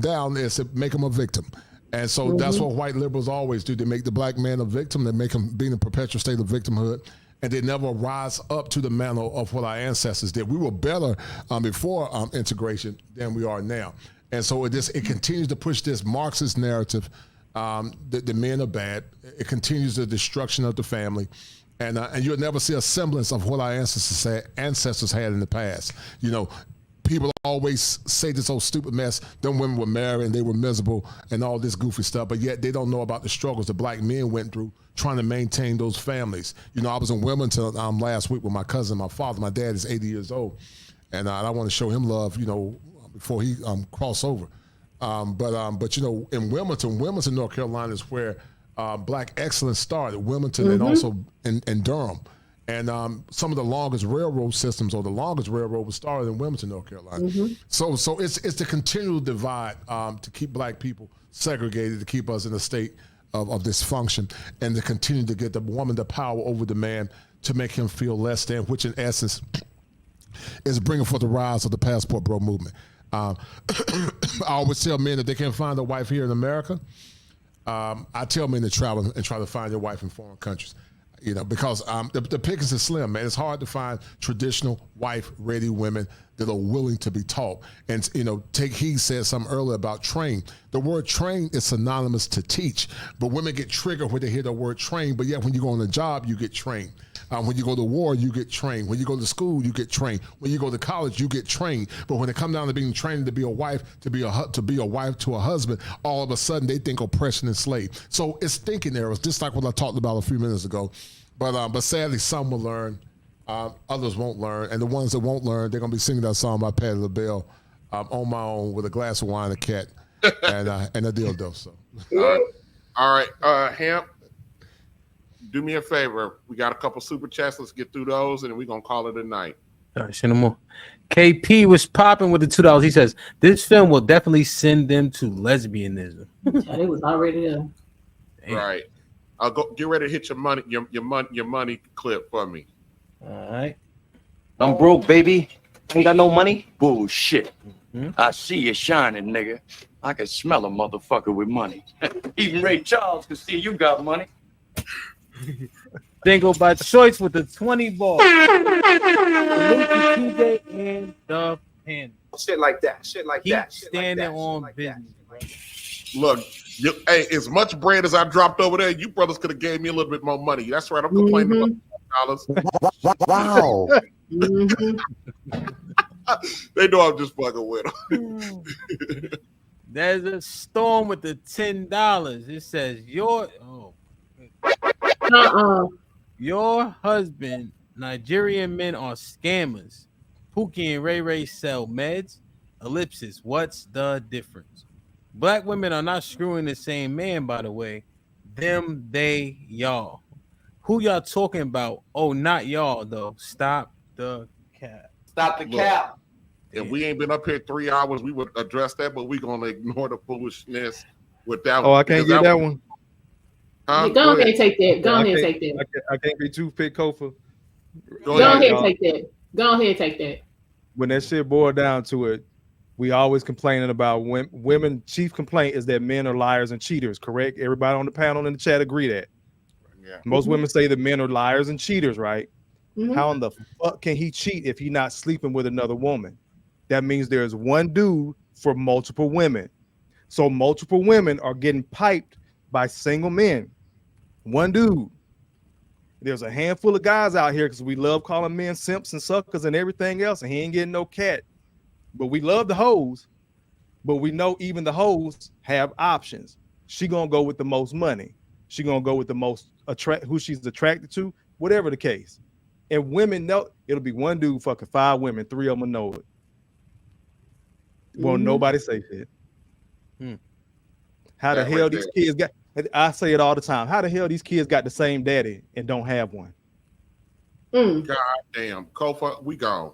down is to make him a victim. And so that's what white liberals always do. They make the black man a victim. They make him be in a perpetual state of victimhood. And they never rise up to the mantle of what our ancestors did. We were better before integration than we are now. And so it continues to push this Marxist narrative that the men are bad. It continues the destruction of the family. And you'll never see a semblance of what our ancestors had in the past. People always say this old stupid mess, them women were married and they were miserable and all this goofy stuff, but yet they don't know about the struggles that black men went through trying to maintain those families. I was in Wilmington last week with my cousin, my father. My dad is 80 years old, and I want to show him love, before he cross over. But in Wilmington, North Carolina is where black excellence started. Wilmington and also in Durham. And some of the longest railroad systems, or the longest railroad, was started in Wilmington, North Carolina. So it's the continual divide to keep black people segregated, to keep us in a state of dysfunction, and to continue to get the woman the power over the man to make him feel less than, which in essence is bringing forth the rise of the Passport Bro movement. I always tell men that they can't find a wife here in America. I tell men to travel and try to find your wife in foreign countries. Because the pickings is slim, man. It's hard to find traditional wife-ready women that are willing to be taught. And, Take Heed said something earlier about train. The word train is synonymous to teach, but women get triggered when they hear the word train, but yet when you go on a job, you get trained. When you go to war, you get trained. When you go to school, you get trained. When you go to college, you get trained. But when it comes down to being trained to be a wife, to be a wife to a husband, all of a sudden they think oppression and slave. So it's thinking errors, just like what I talked about a few minutes ago. But sadly, some will learn, others won't learn, and the ones that won't learn, they're gonna be singing that song by Patti LaBelle, "On My Own" with a glass of wine, a cat, and a dildo. So, all right, Hamp, do me a favor. We got a couple super chats. Let's get through those, and then we're gonna call it a night. All right, send them more. KP was popping with the $2. He says this film will definitely send them to lesbianism. It was already there. Right. I'll go get ready to hit your money clip for me. All right. I'm broke, baby. Ain't got no money? Bullshit. I see you shining, nigga. I can smell a motherfucker with money. Even Ray Charles can see you got money. Dingo by choice with the 20 ball. TJ and the Panda. Shit like that. Shit like Keep that. standing on business, bro. Look, hey, as much bread as I dropped over there, you brothers could have gave me a little bit more money. That's right. I'm complaining about $5. Wow. They know I'm just fucking with them. There's a storm with the $10. It says your husband Nigerian men are scammers. Pookie and Ray Ray sell meds. Ellipsis. What's the difference? Black women are not screwing the same man, by the way. Them, they, y'all. Who y'all talking about? Oh, not y'all, though. Stop the cap. Stop the cap. If we ain't been up here 3 hours, we would address that, but we're gonna ignore the foolishness with that. Oh, I can't get that one. Huh? Yeah, go ahead and take that. Go ahead and take that. I can't be toothpick Kofa. Go ahead and take that. Go ahead and take that. When that shit boiled down to it, we always complaining about women. Chief complaint is that men are liars and cheaters. Correct? Everybody on the panel in the chat agree that. Yeah. Most women say that men are liars and cheaters, right? Mhm. How in the fuck can he cheat if he's not sleeping with another woman? That means there's one dude for multiple women. So multiple women are getting piped by single men. One dude. There's a handful of guys out here because we love calling men simps and suckers and everything else, and he ain't getting no cat. But we love the hoes, but we know even the hoes have options. She gonna go with the most money. She gonna go with the most who she's attracted to, whatever the case. And women know it'll be one dude fucking 5 women, 3 of them will know it. Won't nobody say shit. How the That hell right these there. kids got? I say it all the time. How the hell these kids got the same daddy and don't have one? God damn, Kofa, we gone.